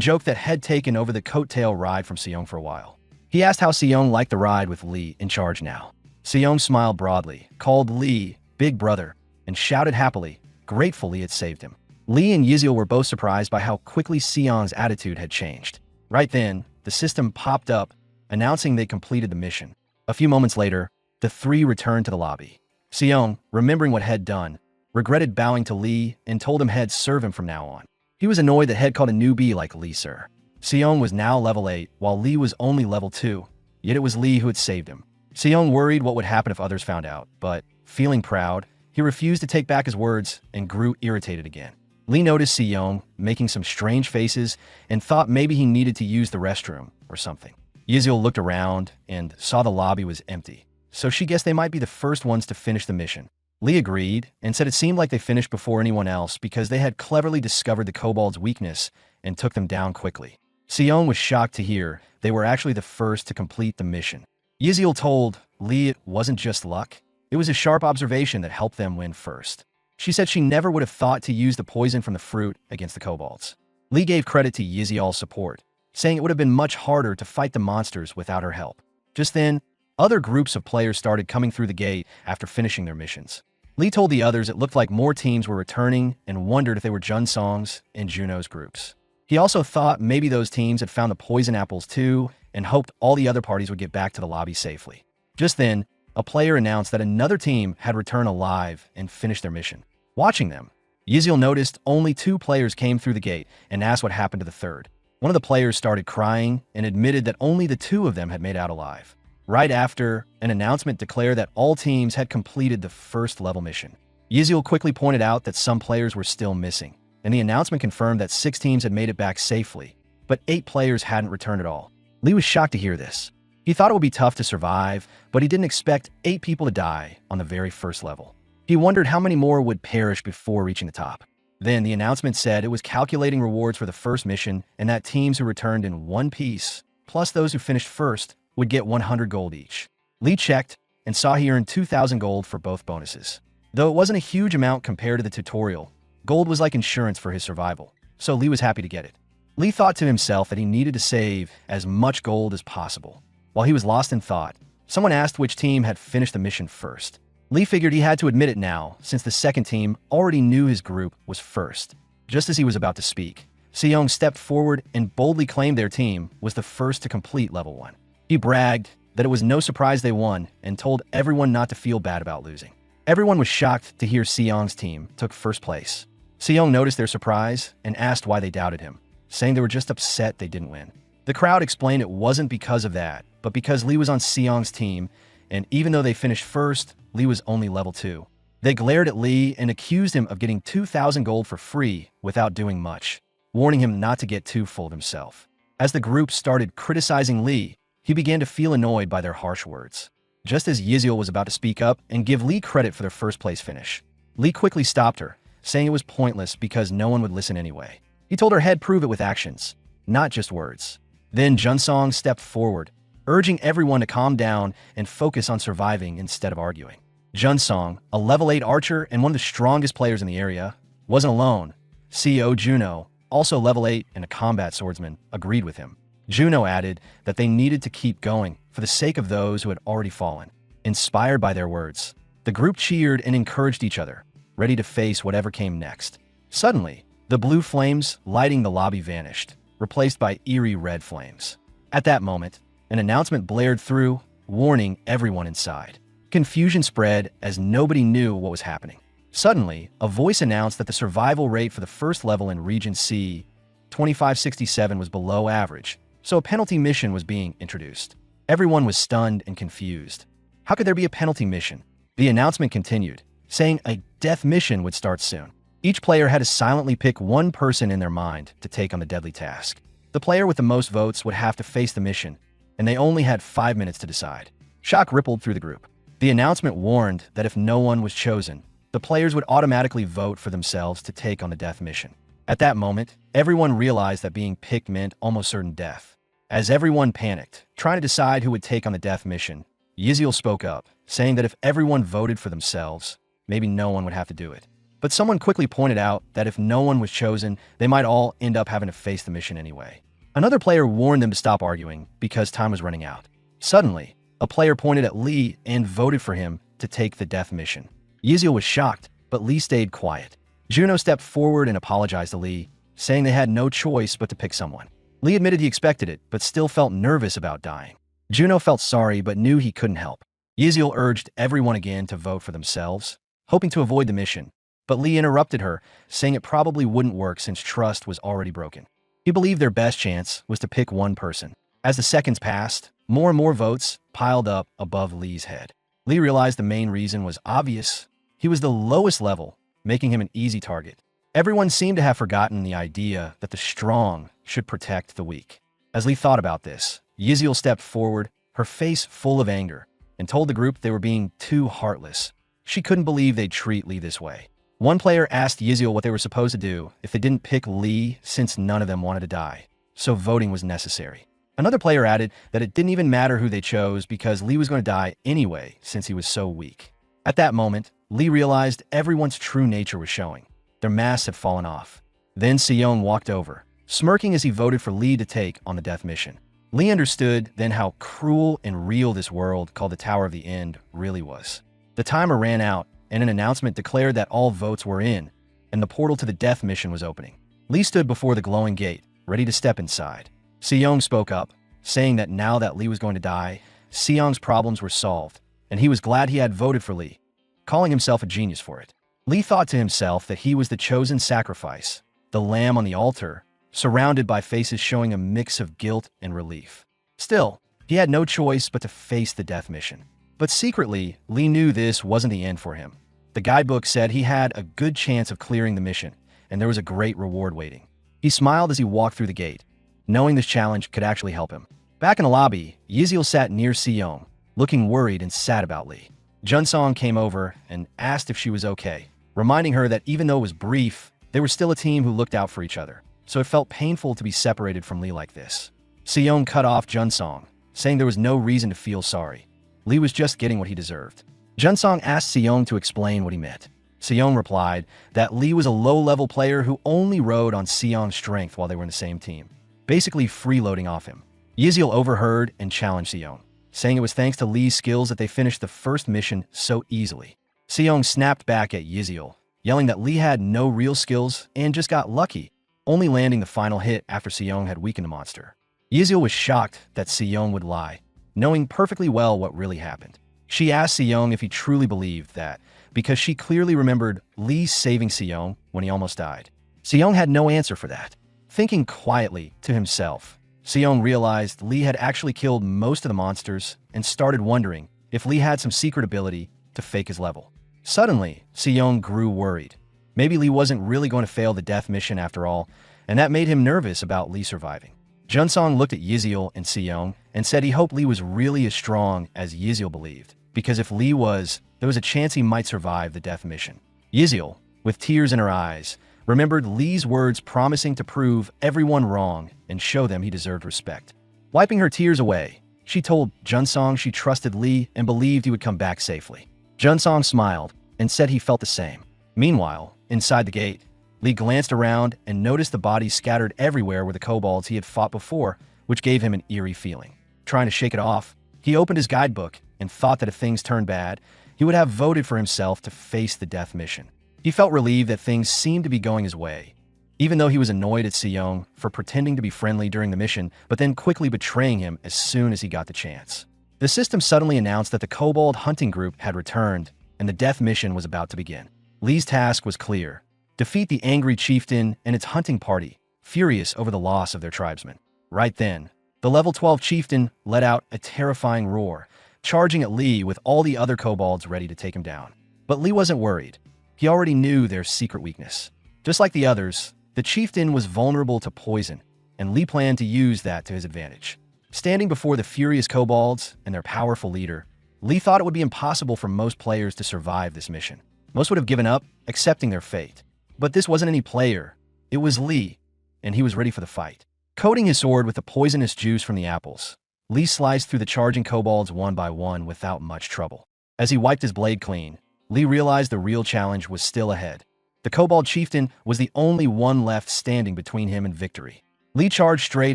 joked that had taken over the coattail ride from Seong for a while. He asked how Seong liked the ride with Lee in charge now. Seong smiled broadly, called Lee Big Brother, and shouted happily, grateful Lee had saved him. Lee and Yiziel were both surprised by how quickly Seong's attitude had changed. Right then, the system popped up, announcing they completed the mission. A few moments later, the three returned to the lobby. Seong, remembering what Head done, regretted bowing to Lee and told him Head serve him from now on. He was annoyed that Head called a newbie like Lee sir. Seong was now level 8, while Lee was only level 2, yet it was Lee who had saved him. Seong worried what would happen if others found out, but, feeling proud, he refused to take back his words and grew irritated again. Lee noticed Seong making some strange faces and thought maybe he needed to use the restroom or something. Yiziel looked around and saw the lobby was empty, so she guessed they might be the first ones to finish the mission. Lee agreed and said it seemed like they finished before anyone else because they had cleverly discovered the kobold's weakness and took them down quickly. Seong was shocked to hear they were actually the first to complete the mission. Yiziel told Lee it wasn't just luck, it was a sharp observation that helped them win first. She said she never would have thought to use the poison from the fruit against the kobolds. Lee gave credit to Yiziel's support, saying it would have been much harder to fight the monsters without her help. Just then, other groups of players started coming through the gate after finishing their missions. Lee told the others it looked like more teams were returning and wondered if they were Junsong's and Juno's groups. He also thought maybe those teams had found the poison apples too and hoped all the other parties would get back to the lobby safely. Just then, a player announced that another team had returned alive and finished their mission. Watching them, Yiziel noticed only 2 players came through the gate and asked what happened to the third. One of the players started crying and admitted that only the 2 of them had made out alive. Right after, an announcement declared that all teams had completed the first level mission. Yiziel quickly pointed out that some players were still missing, and the announcement confirmed that 6 teams had made it back safely, but 8 players hadn't returned at all. Lee was shocked to hear this. He thought it would be tough to survive, but he didn't expect 8 people to die on the very first level. He wondered how many more would perish before reaching the top. Then the announcement said it was calculating rewards for the first mission and that teams who returned in one piece, plus those who finished first, would get 100 gold each. Lee checked and saw he earned 2,000 gold for both bonuses. Though it wasn't a huge amount compared to the tutorial, gold was like insurance for his survival, so Lee was happy to get it. Lee thought to himself that he needed to save as much gold as possible. While he was lost in thought, someone asked which team had finished the mission first. Lee figured he had to admit it now, since the second team already knew his group was first. Just as he was about to speak, Seong stepped forward and boldly claimed their team was the first to complete level 1. He bragged that it was no surprise they won and told everyone not to feel bad about losing. Everyone was shocked to hear Seong's team took first place. Seong noticed their surprise and asked why they doubted him, saying they were just upset they didn't win. The crowd explained it wasn't because of that, but because Lee was on Seong's team, and even though they finished first, Lee was only level 2. They glared at Lee and accused him of getting 2,000 gold for free without doing much, warning him not to get too full of himself. As the group started criticizing Lee, he began to feel annoyed by their harsh words. Just as Yiziel was about to speak up and give Lee credit for their first place finish, Lee quickly stopped her, saying it was pointless because no one would listen anyway. He told her head prove it with actions, not just words. Then Junsong stepped forward, urging everyone to calm down and focus on surviving instead of arguing. Junsong, a level 8 archer and one of the strongest players in the area, wasn't alone. CEO Juno, also level 8 and a combat swordsman, agreed with him. Juno added that they needed to keep going for the sake of those who had already fallen. Inspired by their words, the group cheered and encouraged each other, ready to face whatever came next. Suddenly, the blue flames lighting the lobby vanished, replaced by eerie red flames. At that moment, an announcement blared through, warning everyone inside. Confusion spread as nobody knew what was happening. Suddenly, a voice announced that the survival rate for the first level in Region C, 2567, was below average, so a penalty mission was being introduced. Everyone was stunned and confused. How could there be a penalty mission? The announcement continued, saying a death mission would start soon. Each player had to silently pick one person in their mind to take on the deadly task. The player with the most votes would have to face the mission, and they only had 5 minutes to decide. Shock rippled through the group. The announcement warned that if no one was chosen, the players would automatically vote for themselves to take on the death mission. At that moment, everyone realized that being picked meant almost certain death. As everyone panicked, trying to decide who would take on the death mission, Yiziel spoke up, saying that if everyone voted for themselves, maybe no one would have to do it. But someone quickly pointed out that if no one was chosen, they might all end up having to face the mission anyway. Another player warned them to stop arguing because time was running out. Suddenly, a player pointed at Lee and voted for him to take the death mission. Yiziel was shocked, but Lee stayed quiet. Juno stepped forward and apologized to Lee, saying they had no choice but to pick someone. Lee admitted he expected it, but still felt nervous about dying. Juno felt sorry but knew he couldn't help. Yiziel urged everyone again to vote for themselves, hoping to avoid the mission. But Lee interrupted her, saying it probably wouldn't work since trust was already broken. He believed their best chance was to pick one person. As the seconds passed, more and more votes piled up above Lee's head. Lee realized the main reason was obvious. He was the lowest level, making him an easy target. Everyone seemed to have forgotten the idea that the strong should protect the weak. As Lee thought about this, Yiziel stepped forward, her face full of anger, and told the group they were being too heartless. She couldn't believe they'd treat Lee this way. One player asked Yiziel what they were supposed to do if they didn't pick Lee since none of them wanted to die, so voting was necessary. Another player added that it didn't even matter who they chose because Lee was going to die anyway since he was so weak. At that moment, Lee realized everyone's true nature was showing. Their masks had fallen off. Then Seong walked over, smirking as he voted for Lee to take on the death mission. Lee understood then how cruel and real this world called the Tower of the End really was. The timer ran out, and an announcement declared that all votes were in, and the portal to the death mission was opening. Lee stood before the glowing gate, ready to step inside. Seong spoke up, saying that now that Lee was going to die, Seong's problems were solved, and he was glad he had voted for Lee, calling himself a genius for it. Lee thought to himself that he was the chosen sacrifice, the lamb on the altar, surrounded by faces showing a mix of guilt and relief. Still, he had no choice but to face the death mission. But secretly, Lee knew this wasn't the end for him. The guidebook said he had a good chance of clearing the mission, and there was a great reward waiting. He smiled as he walked through the gate, knowing this challenge could actually help him. Back in the lobby, Yiziel sat near Seong, looking worried and sad about Lee. Junsong came over and asked if she was okay, reminding her that even though it was brief, they were still a team who looked out for each other, so it felt painful to be separated from Lee like this. Seong cut off Junsong, saying there was no reason to feel sorry. Lee was just getting what he deserved. Junsong asked Seong to explain what he meant. Seong replied that Lee was a low-level player who only rode on Seong's strength while they were in the same team, basically freeloading off him. Yiziel overheard and challenged Seong, saying it was thanks to Lee's skills that they finished the first mission so easily. Seong snapped back at Yiziel, yelling that Lee had no real skills and just got lucky, only landing the final hit after Seong had weakened the monster. Yiziel was shocked that Seong would lie, knowing perfectly well what really happened. She asked Seong if he truly believed that, because she clearly remembered Lee saving Seong when he almost died. Seong had no answer for that. Thinking quietly to himself, Seong realized Lee had actually killed most of the monsters and started wondering if Lee had some secret ability to fake his level. Suddenly, Seong grew worried. Maybe Lee wasn't really going to fail the death mission after all, and that made him nervous about Lee surviving. Junsong looked at Yiziel and Seong and said he hoped Lee was really as strong as Yiziel believed, because if Lee was, there was a chance he might survive the death mission. Yiziel, with tears in her eyes, remembered Lee's words promising to prove everyone wrong and show them he deserved respect. Wiping her tears away, she told Junsong she trusted Lee and believed he would come back safely. Junsong smiled and said he felt the same. Meanwhile, inside the gate, Lee glanced around and noticed the bodies scattered everywhere were the kobolds he had fought before, which gave him an eerie feeling. Trying to shake it off, he opened his guidebook and thought that if things turned bad, he would have voted for himself to face the death mission. He felt relieved that things seemed to be going his way, even though he was annoyed at Seong for pretending to be friendly during the mission, but then quickly betraying him as soon as he got the chance. The system suddenly announced that the kobold hunting group had returned, and the death mission was about to begin. Lee's task was clear: defeat the angry chieftain and its hunting party, furious over the loss of their tribesmen. Right then, the level 12 chieftain let out a terrifying roar, charging at Lee with all the other kobolds ready to take him down. But Lee wasn't worried. He already knew their secret weakness. Just like the others, the chieftain was vulnerable to poison, and Lee planned to use that to his advantage. Standing before the furious kobolds and their powerful leader, Lee thought it would be impossible for most players to survive this mission. Most would have given up, accepting their fate. But this wasn't any player. It was Lee, and he was ready for the fight. Coating his sword with the poisonous juice from the apples, Lee sliced through the charging kobolds one by one without much trouble. As he wiped his blade clean, Lee realized the real challenge was still ahead. The kobold chieftain was the only one left standing between him and victory. Lee charged straight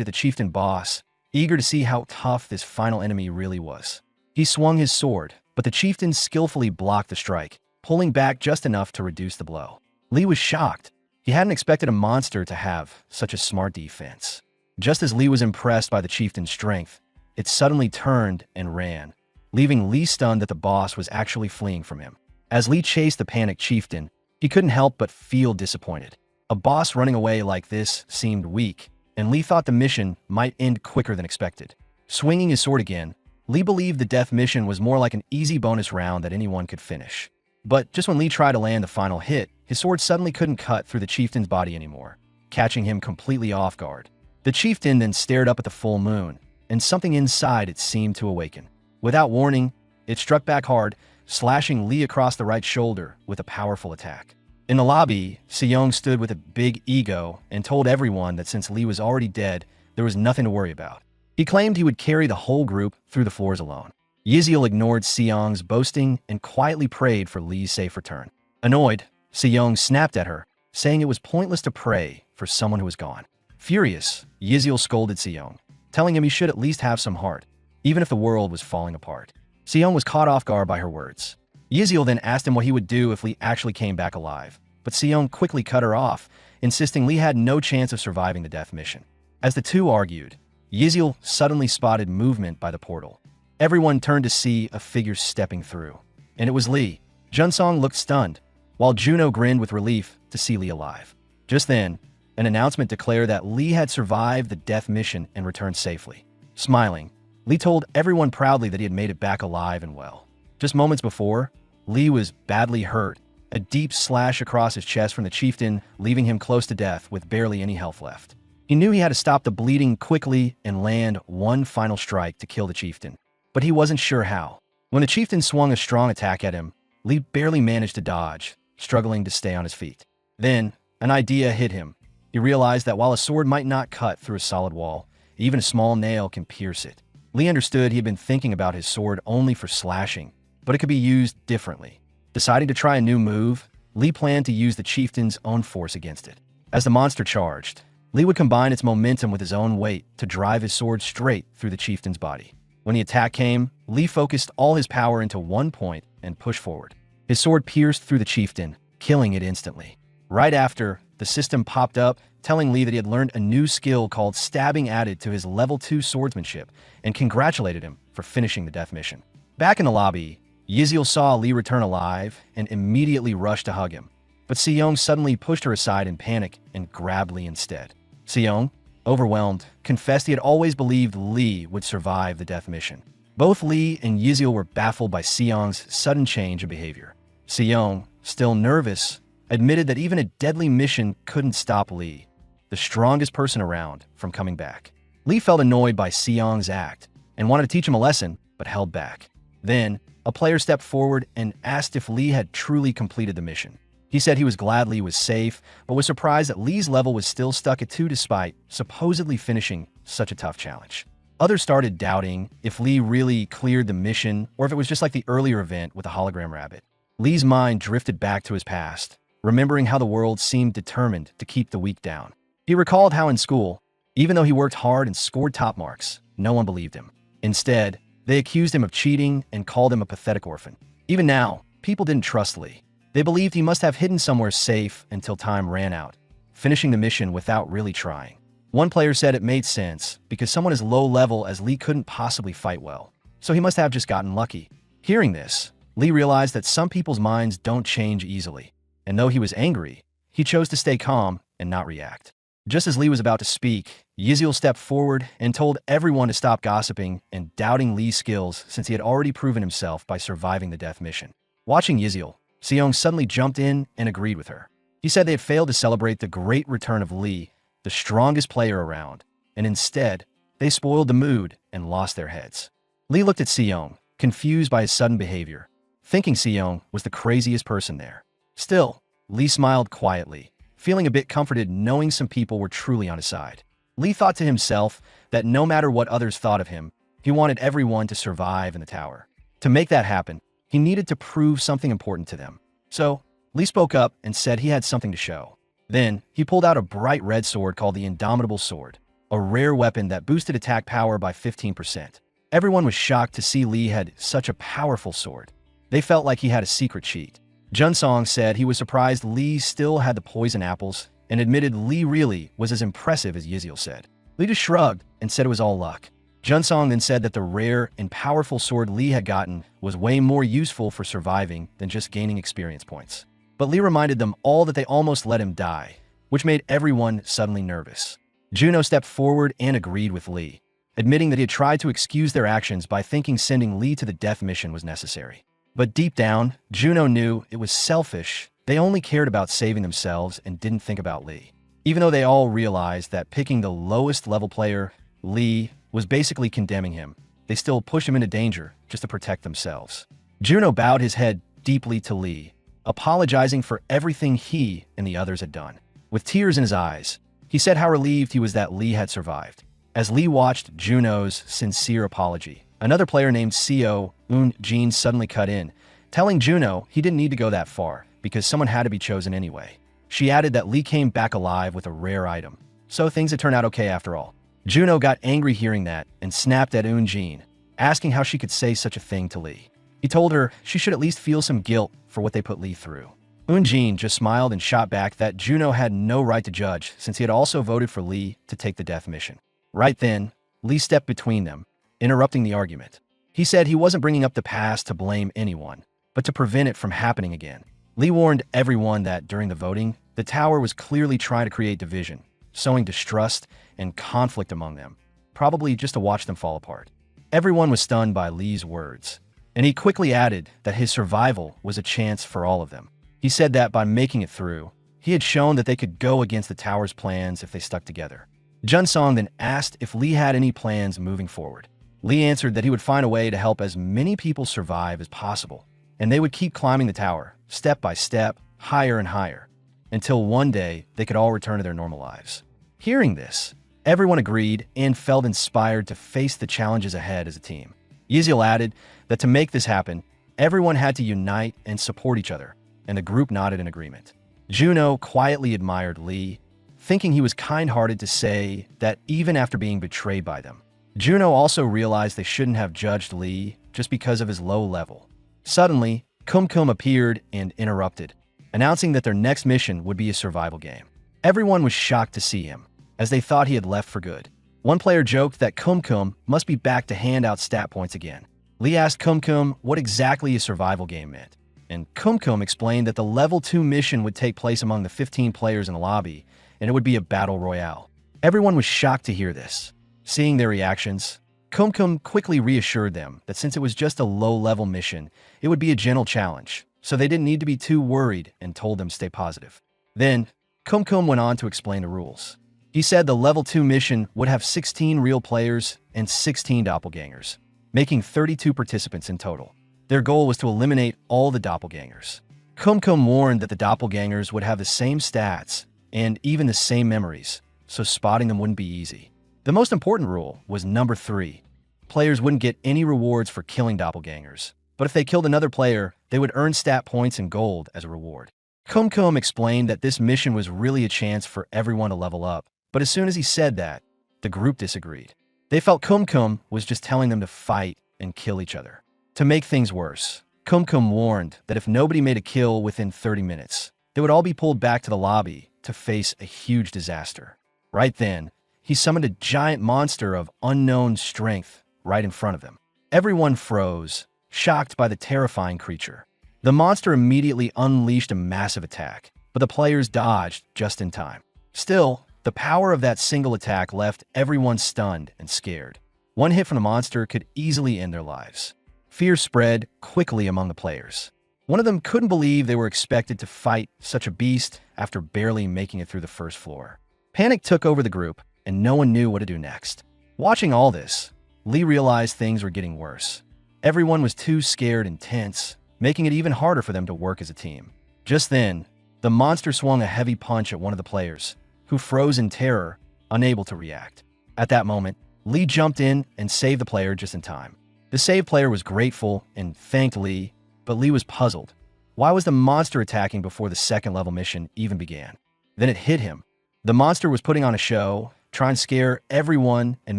at the chieftain boss, eager to see how tough this final enemy really was. He swung his sword, but the chieftain skillfully blocked the strike, pulling back just enough to reduce the blow. Lee was shocked. He hadn't expected a monster to have such a smart defense. Just as Lee was impressed by the chieftain's strength, it suddenly turned and ran, leaving Lee stunned that the boss was actually fleeing from him. As Lee chased the panicked chieftain, he couldn't help but feel disappointed. A boss running away like this seemed weak, and Lee thought the mission might end quicker than expected. Swinging his sword again, Lee believed the death mission was more like an easy bonus round that anyone could finish. But just when Lee tried to land the final hit, his sword suddenly couldn't cut through the chieftain's body anymore, catching him completely off guard. The chieftain then stared up at the full moon, and something inside it seemed to awaken. Without warning, it struck back hard, slashing Lee across the right shoulder with a powerful attack. In the lobby, Seong stood with a big ego and told everyone that since Lee was already dead, there was nothing to worry about. He claimed he would carry the whole group through the floors alone. Yeziel ignored Seong's boasting and quietly prayed for Lee's safe return. Annoyed, Seong snapped at her, saying it was pointless to pray for someone who was gone. Furious, Yeziel scolded Seong, telling him he should at least have some heart, even if the world was falling apart. Seong was caught off guard by her words. Yeziel then asked him what he would do if Lee actually came back alive, but Seong quickly cut her off, insisting Lee had no chance of surviving the death mission. As the two argued, Yeziel suddenly spotted movement by the portal. Everyone turned to see a figure stepping through, and it was Lee. Junsong looked stunned, while Juno grinned with relief to see Lee alive. Just then, an announcement declared that Lee had survived the death mission and returned safely. Smiling, Lee told everyone proudly that he had made it back alive and well. Just moments before, Lee was badly hurt, a deep slash across his chest from the chieftain, leaving him close to death with barely any health left. He knew he had to stop the bleeding quickly and land one final strike to kill the chieftain, but he wasn't sure how. When the chieftain swung a strong attack at him, Lee barely managed to dodge, struggling to stay on his feet. Then, an idea hit him. He realized that while a sword might not cut through a solid wall, even a small nail can pierce it. Lee understood he had been thinking about his sword only for slashing, but it could be used differently. Deciding to try a new move, Lee planned to use the chieftain's own force against it. As the monster charged, Lee would combine its momentum with his own weight to drive his sword straight through the chieftain's body. When the attack came, Lee focused all his power into one point and pushed forward. His sword pierced through the chieftain, killing it instantly. Right after, the system popped up, telling Lee that he had learned a new skill called stabbing added to his level 2 swordsmanship, and congratulated him for finishing the death mission. Back in the lobby, Yeziel saw Lee return alive and immediately rushed to hug him. But Seong suddenly pushed her aside in panic and grabbed Lee instead. Seong, overwhelmed, confessed he had always believed Lee would survive the death mission. Both Lee and Yeziel were baffled by Seong's sudden change of behavior. Seong, still nervous, admitted that even a deadly mission couldn't stop Lee, the strongest person around, from coming back. Lee felt annoyed by Seong's act and wanted to teach him a lesson, but held back. Then, a player stepped forward and asked if Lee had truly completed the mission. He said he was glad Lee was safe, but was surprised that Lee's level was still stuck at 2 despite supposedly finishing such a tough challenge. Others started doubting if Lee really cleared the mission or if it was just like the earlier event with the hologram rabbit. Lee's mind drifted back to his past, remembering how the world seemed determined to keep the weak down. He recalled how in school, even though he worked hard and scored top marks, no one believed him. Instead, they accused him of cheating and called him a pathetic orphan. Even now, people didn't trust Lee. They believed he must have hidden somewhere safe until time ran out, finishing the mission without really trying. One player said it made sense because someone as low level as Lee couldn't possibly fight well, so he must have just gotten lucky. Hearing this, Lee realized that some people's minds don't change easily, and though he was angry, he chose to stay calm and not react. Just as Lee was about to speak, Yeziel stepped forward and told everyone to stop gossiping and doubting Lee's skills since he had already proven himself by surviving the death mission. Watching Yeziel, Seong suddenly jumped in and agreed with her. He said they had failed to celebrate the great return of Lee, the strongest player around, and instead, they spoiled the mood and lost their heads. Lee looked at Seong, confused by his sudden behavior, thinking Seong was the craziest person there. Still, Lee smiled quietly, feeling a bit comforted knowing some people were truly on his side. Lee thought to himself that no matter what others thought of him, He wanted everyone to survive in the tower. To make that happen, he needed to prove something important to them. So, Lee spoke up and said he had something to show. Then, he pulled out a bright red sword called the Indomitable Sword, a rare weapon that boosted attack power by 15%. Everyone was shocked to see Lee had such a powerful sword. They felt like he had a secret cheat. Junsong said he was surprised Lee still had the poison apples and admitted Lee really was as impressive as Yziel said. Lee just shrugged and said it was all luck. Junsong then said that the rare and powerful sword Lee had gotten was way more useful for surviving than just gaining experience points. But Lee reminded them all that they almost let him die, which made everyone suddenly nervous. Juno stepped forward and agreed with Lee, admitting that he had tried to excuse their actions by thinking sending Lee to the death mission was necessary. But deep down, Juno knew it was selfish. They only cared about saving themselves and didn't think about Lee. Even though they all realized that picking the lowest level player, Lee, was basically condemning him, they still pushed him into danger just to protect themselves. Juno bowed his head deeply to Lee, apologizing for everything he and the others had done. With tears in his eyes, he said how relieved he was that Lee had survived. As Lee watched Juno's sincere apology, another player named Seo Eun-jin suddenly cut in, telling Juno he didn't need to go that far because someone had to be chosen anyway. She added that Lee came back alive with a rare item, so things had turned out okay after all. Juno got angry hearing that and snapped at Eun-jin, asking how she could say such a thing to Lee. He told her she should at least feel some guilt for what they put Lee through. Eun-jin just smiled and shot back that Juno had no right to judge since he had also voted for Lee to take the death mission. Right then, Lee stepped between them, interrupting the argument. He said he wasn't bringing up the past to blame anyone, but to prevent it from happening again. Lee warned everyone that during the voting, the tower was clearly trying to create division, sowing distrust and conflict among them, probably just to watch them fall apart. Everyone was stunned by Lee's words, and he quickly added that his survival was a chance for all of them. He said that by making it through, he had shown that they could go against the tower's plans if they stuck together. Junsong then asked if Lee had any plans moving forward. Lee answered that he would find a way to help as many people survive as possible, and they would keep climbing the tower, step by step, higher and higher, until one day they could all return to their normal lives. Hearing this, everyone agreed and felt inspired to face the challenges ahead as a team. Yziel added that to make this happen, everyone had to unite and support each other, and the group nodded in agreement. Juno quietly admired Lee, thinking he was kind-hearted to say that even after being betrayed by them. Juno also realized they shouldn't have judged Lee just because of his low level. Suddenly, Kum appeared and interrupted, announcing that their next mission would be a survival game. Everyone was shocked to see him, as they thought he had left for good. One player joked that Kum must be back to hand out stat points again. Lee asked Kum what exactly a survival game meant, and Kum explained that the level 2 mission would take place among the 15 players in the lobby, and it would be a battle royale. Everyone was shocked to hear this. Seeing their reactions, Kum quickly reassured them that since it was just a low-level mission, it would be a gentle challenge, so they didn't need to be too worried and told them to stay positive. Then, Kum went on to explain the rules. He said the level 2 mission would have 16 real players and 16 doppelgangers, making 32 participants in total. Their goal was to eliminate all the doppelgangers. Kum warned that the doppelgangers would have the same stats and even the same memories, so spotting them wouldn't be easy. The most important rule was number 3. Players wouldn't get any rewards for killing doppelgangers, but if they killed another player, they would earn stat points and gold as a reward. Kum explained that this mission was really a chance for everyone to level up, but as soon as he said that, the group disagreed. They felt Kum was just telling them to fight and kill each other. To make things worse, Kum warned that if nobody made a kill within 30 minutes, they would all be pulled back to the lobby to face a huge disaster. Right then, he summoned a giant monster of unknown strength right in front of them. Everyone froze, shocked by the terrifying creature. The monster immediately unleashed a massive attack, but the players dodged just in time. Still, the power of that single attack left everyone stunned and scared. One hit from the monster could easily end their lives. Fear spread quickly among the players. One of them couldn't believe they were expected to fight such a beast after barely making it through the first floor. Panic took over the group, and no one knew what to do next. Watching all this, Lee realized things were getting worse. Everyone was too scared and tense, making it even harder for them to work as a team. Just then, the monster swung a heavy punch at one of the players, who froze in terror, unable to react. At that moment, Lee jumped in and saved the player just in time. The saved player was grateful and thanked Lee, but Lee was puzzled. Why was the monster attacking before the second level mission even began? Then it hit him. The monster was putting on a show, trying to scare everyone and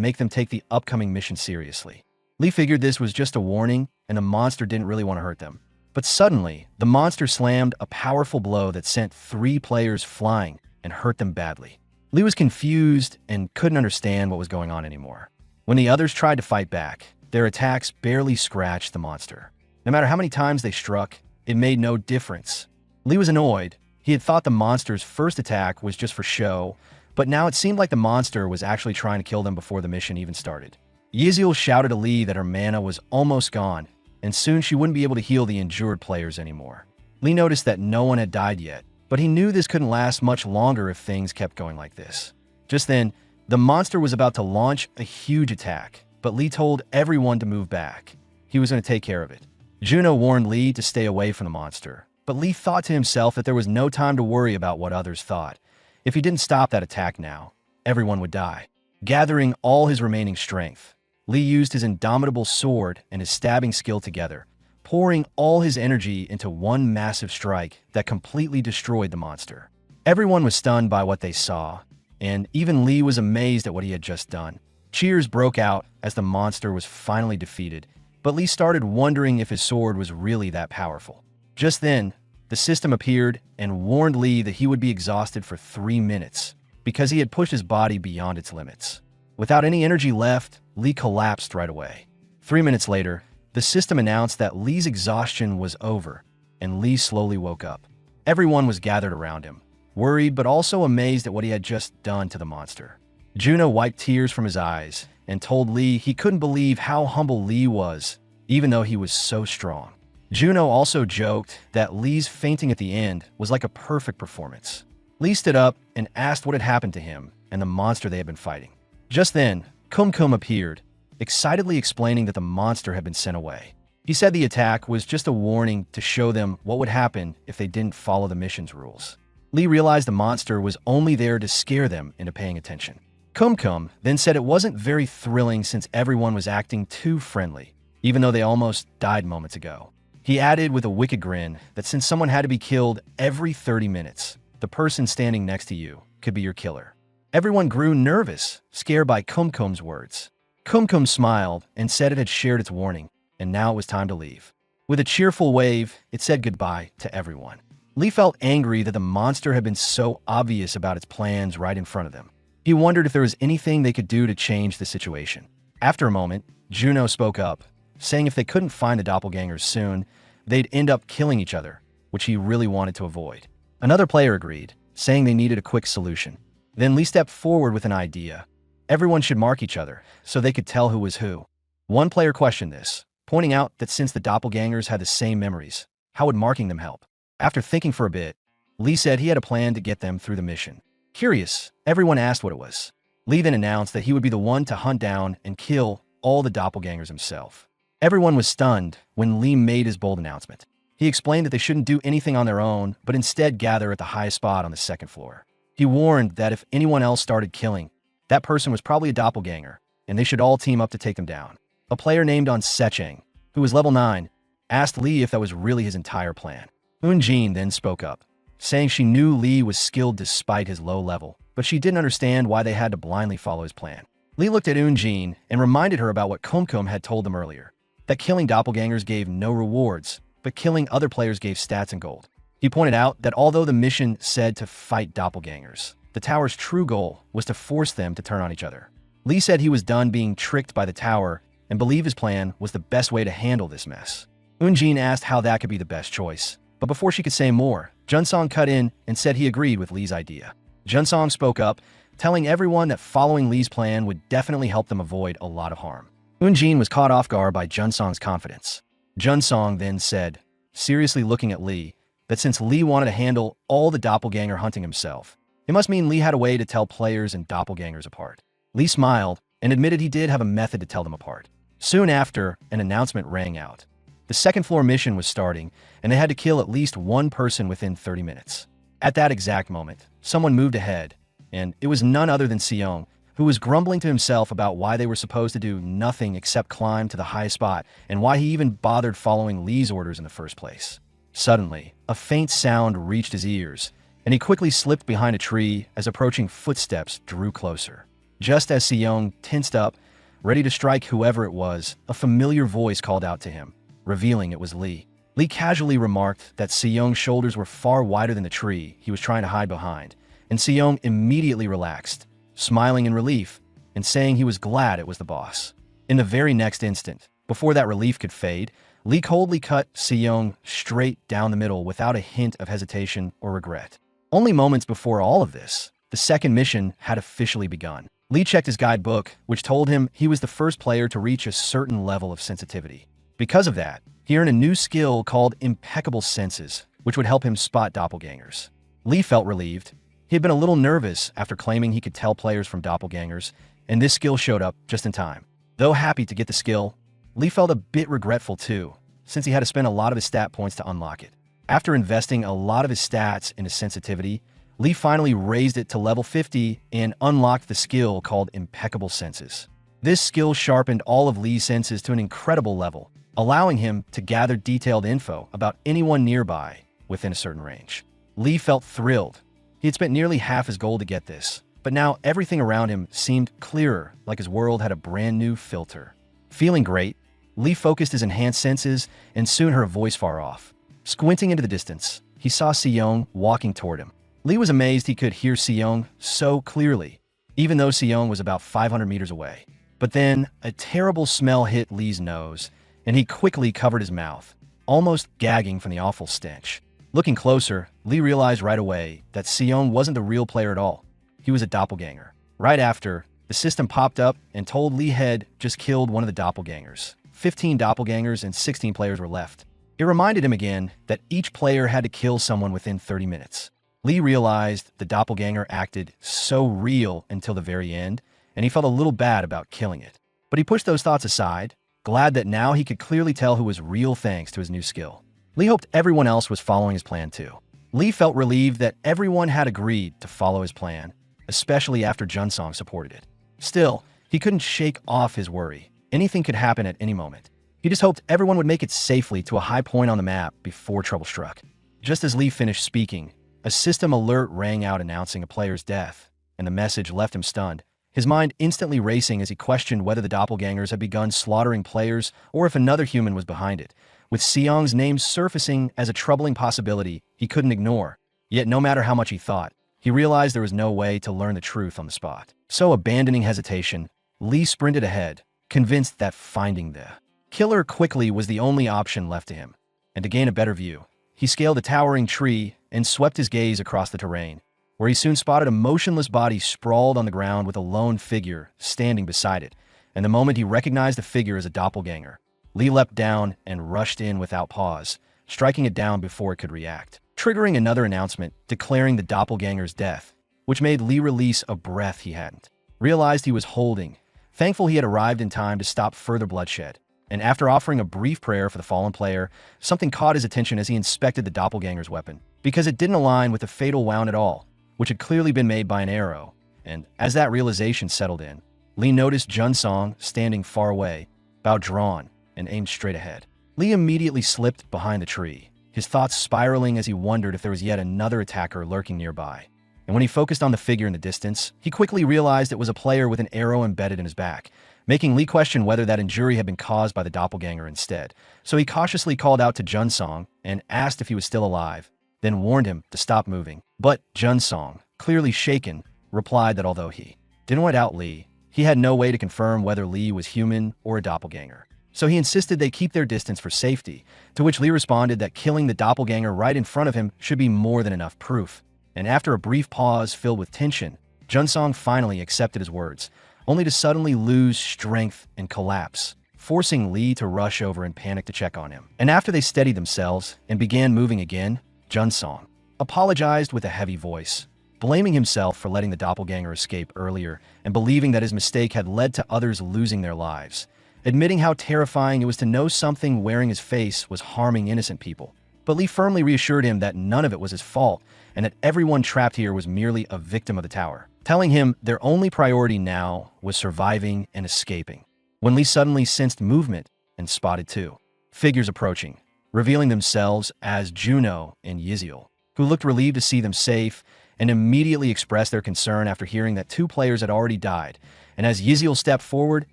make them take the upcoming mission seriously. Lee figured this was just a warning and the monster didn't really want to hurt them. But suddenly, the monster slammed a powerful blow that sent 3 players flying and hurt them badly. Lee was confused and couldn't understand what was going on anymore. When the others tried to fight back, their attacks barely scratched the monster. No matter how many times they struck, it made no difference. Lee was annoyed. He had thought the monster's first attack was just for show, but now it seemed like the monster was actually trying to kill them before the mission even started. Yahello shouted to Lee that her mana was almost gone, and soon she wouldn't be able to heal the injured players anymore. Lee noticed that no one had died yet, but he knew this couldn't last much longer if things kept going like this. Just then, the monster was about to launch a huge attack, but Lee told everyone to move back. He was going to take care of it. Juno warned Lee to stay away from the monster, but Lee thought to himself that there was no time to worry about what others thought. If he didn't stop that attack now, everyone would die. Gathering all his remaining strength, Lee used his indomitable sword and his stabbing skill together, pouring all his energy into one massive strike that completely destroyed the monster. Everyone was stunned by what they saw, and even Lee was amazed at what he had just done. Cheers broke out as the monster was finally defeated, but Lee started wondering if his sword was really that powerful. Just then, the system appeared and warned Lee that he would be exhausted for 3 minutes because he had pushed his body beyond its limits. Without any energy left, Lee collapsed right away. 3 minutes later, the system announced that Lee's exhaustion was over, and Lee slowly woke up. Everyone was gathered around him, worried but also amazed at what he had just done to the monster. Juno wiped tears from his eyes and told Lee he couldn't believe how humble Lee was, even though he was so strong. Juno also joked that Lee's fainting at the end was like a perfect performance. Lee stood up and asked what had happened to him and the monster they had been fighting. Just then, Kum appeared, excitedly explaining that the monster had been sent away. He said the attack was just a warning to show them what would happen if they didn't follow the mission's rules. Lee realized the monster was only there to scare them into paying attention. Kum then said it wasn't very thrilling since everyone was acting too friendly, even though they almost died moments ago. He added with a wicked grin that since someone had to be killed every 30 minutes, the person standing next to you could be your killer. Everyone grew nervous, scared by Kum's words. Kum smiled and said it had shared its warning, and now it was time to leave. With a cheerful wave, it said goodbye to everyone. Lee felt angry that the monster had been so obvious about its plans right in front of them. He wondered if there was anything they could do to change the situation. After a moment, Juno spoke up, saying if they couldn't find the doppelgangers soon, they'd end up killing each other, which he really wanted to avoid. Another player agreed, saying they needed a quick solution. Then Lee stepped forward with an idea. Everyone should mark each other, so they could tell who was who. One player questioned this, pointing out that since the doppelgangers had the same memories, how would marking them help? After thinking for a bit, Lee said he had a plan to get them through the mission. Curious, everyone asked what it was. Lee then announced that he would be the one to hunt down and kill all the doppelgangers himself. Everyone was stunned when Lee made his bold announcement. He explained that they shouldn't do anything on their own, but instead gather at the highest spot on the second floor. He warned that if anyone else started killing, that person was probably a doppelganger, and they should all team up to take them down. A player named on Secheng, who was level 9, asked Lee if that was really his entire plan. Eunjin then spoke up, saying she knew Lee was skilled despite his low level, but she didn't understand why they had to blindly follow his plan. Lee looked at Eunjin and reminded her about what Kum had told them earlier, that killing doppelgangers gave no rewards, but killing other players gave stats and gold. He pointed out that although the mission said to fight doppelgangers, the tower's true goal was to force them to turn on each other. Lee said he was done being tricked by the tower and believed his plan was the best way to handle this mess. Eunjin asked how that could be the best choice, but before she could say more, Junsong cut in and said he agreed with Lee's idea. Junsong spoke up, telling everyone that following Lee's plan would definitely help them avoid a lot of harm. Eunjin was caught off guard by Junsong's confidence. Junsong then said, seriously looking at Lee, that since Lee wanted to handle all the doppelganger hunting himself, it must mean Lee had a way to tell players and doppelgangers apart. Lee smiled and admitted he did have a method to tell them apart. Soon after, an announcement rang out. The second floor mission was starting, and they had to kill at least one person within 30 minutes. At that exact moment, someone moved ahead, and it was none other than Seong, who was grumbling to himself about why they were supposed to do nothing except climb to the highest spot and why he even bothered following Lee's orders in the first place. Suddenly, a faint sound reached his ears, and he quickly slipped behind a tree as approaching footsteps drew closer. Just as Seong tensed up, ready to strike whoever it was, a familiar voice called out to him, revealing it was Lee. Lee casually remarked that Seong's shoulders were far wider than the tree he was trying to hide behind, and Seong immediately relaxed, smiling in relief and saying he was glad it was the boss. In the very next instant, before that relief could fade, Lee coldly cut Seong straight down the middle without a hint of hesitation or regret. Only moments before all of this, the second mission had officially begun. Lee checked his guidebook, which told him he was the first player to reach a certain level of sensitivity. Because of that, he earned a new skill called Impeccable Senses, which would help him spot doppelgangers. Lee felt relieved. He had been a little nervous after claiming he could tell players from doppelgangers, and this skill showed up just in time. Though happy to get the skill, Lee felt a bit regretful too, since he had to spend a lot of his stat points to unlock it. After investing a lot of his stats into sensitivity, Lee finally raised it to level 50 and unlocked the skill called Impeccable Senses. This skill sharpened all of Lee's senses to an incredible level, allowing him to gather detailed info about anyone nearby within a certain range. Lee felt thrilled. He had spent nearly half his gold to get this, but now everything around him seemed clearer, like his world had a brand new filter. Feeling great, Lee focused his enhanced senses and soon heard a voice far off. Squinting into the distance, he saw Seong walking toward him. Lee was amazed he could hear Seong so clearly, even though Seong was about 500 meters away. But then, a terrible smell hit Lee's nose, and he quickly covered his mouth, almost gagging from the awful stench. Looking closer, Lee realized right away that Seong wasn't the real player at all. He was a doppelganger. Right after, the system popped up and told Lee had just killed one of the doppelgangers. 15 doppelgangers and 16 players were left. It reminded him again that each player had to kill someone within 30 minutes. Lee realized the doppelganger acted so real until the very end, and he felt a little bad about killing it. But he pushed those thoughts aside, glad that now he could clearly tell who was real thanks to his new skill. Lee hoped everyone else was following his plan too. Lee felt relieved that everyone had agreed to follow his plan, especially after Junsong supported it. Still, he couldn't shake off his worry. Anything could happen at any moment. He just hoped everyone would make it safely to a high point on the map before trouble struck. Just as Lee finished speaking, a system alert rang out announcing a player's death, and the message left him stunned, his mind instantly racing as he questioned whether the doppelgangers had begun slaughtering players or if another human was behind it. With Seong's name surfacing as a troubling possibility he couldn't ignore, yet no matter how much he thought, he realized there was no way to learn the truth on the spot. So abandoning hesitation, Lee sprinted ahead, convinced that finding the killer quickly was the only option left to him. And to gain a better view, he scaled a towering tree and swept his gaze across the terrain, where he soon spotted a motionless body sprawled on the ground with a lone figure standing beside it. And the moment he recognized the figure as a doppelganger, Lee leapt down and rushed in without pause, striking it down before it could react, triggering another announcement declaring the doppelganger's death, which made Lee release a breath he hadn't realized he was holding, thankful he had arrived in time to stop further bloodshed. And after offering a brief prayer for the fallen player, something caught his attention as he inspected the doppelganger's weapon, because it didn't align with the fatal wound at all, which had clearly been made by an arrow. And as that realization settled in, Lee noticed Junsong standing far away, bow drawn, and aimed straight ahead. Lee immediately slipped behind the tree, his thoughts spiraling as he wondered if there was yet another attacker lurking nearby. And when he focused on the figure in the distance, he quickly realized it was a player with an arrow embedded in his back, making Lee question whether that injury had been caused by the doppelganger instead. So he cautiously called out to Junsong and asked if he was still alive, then warned him to stop moving. But Junsong, clearly shaken, replied that although he didn't want out Lee, he had no way to confirm whether Lee was human or a doppelganger. So he insisted they keep their distance for safety, to which Lee responded that killing the doppelganger right in front of him should be more than enough proof. And after a brief pause filled with tension, Junsong finally accepted his words, only to suddenly lose strength and collapse, forcing Lee to rush over in panic to check on him. And after they steadied themselves and began moving again, Junsong apologized with a heavy voice, blaming himself for letting the doppelganger escape earlier and believing that his mistake had led to others losing their lives, admitting how terrifying it was to know something wearing his face was harming innocent people. But Lee firmly reassured him that none of it was his fault and that everyone trapped here was merely a victim of the tower. telling him their only priority now was surviving and escaping. When Lee suddenly sensed movement and spotted two figures approaching, revealing themselves as Juno and Yiziel, who looked relieved to see them safe and immediately expressed their concern after hearing that two players had already died. And as Yiziel stepped forward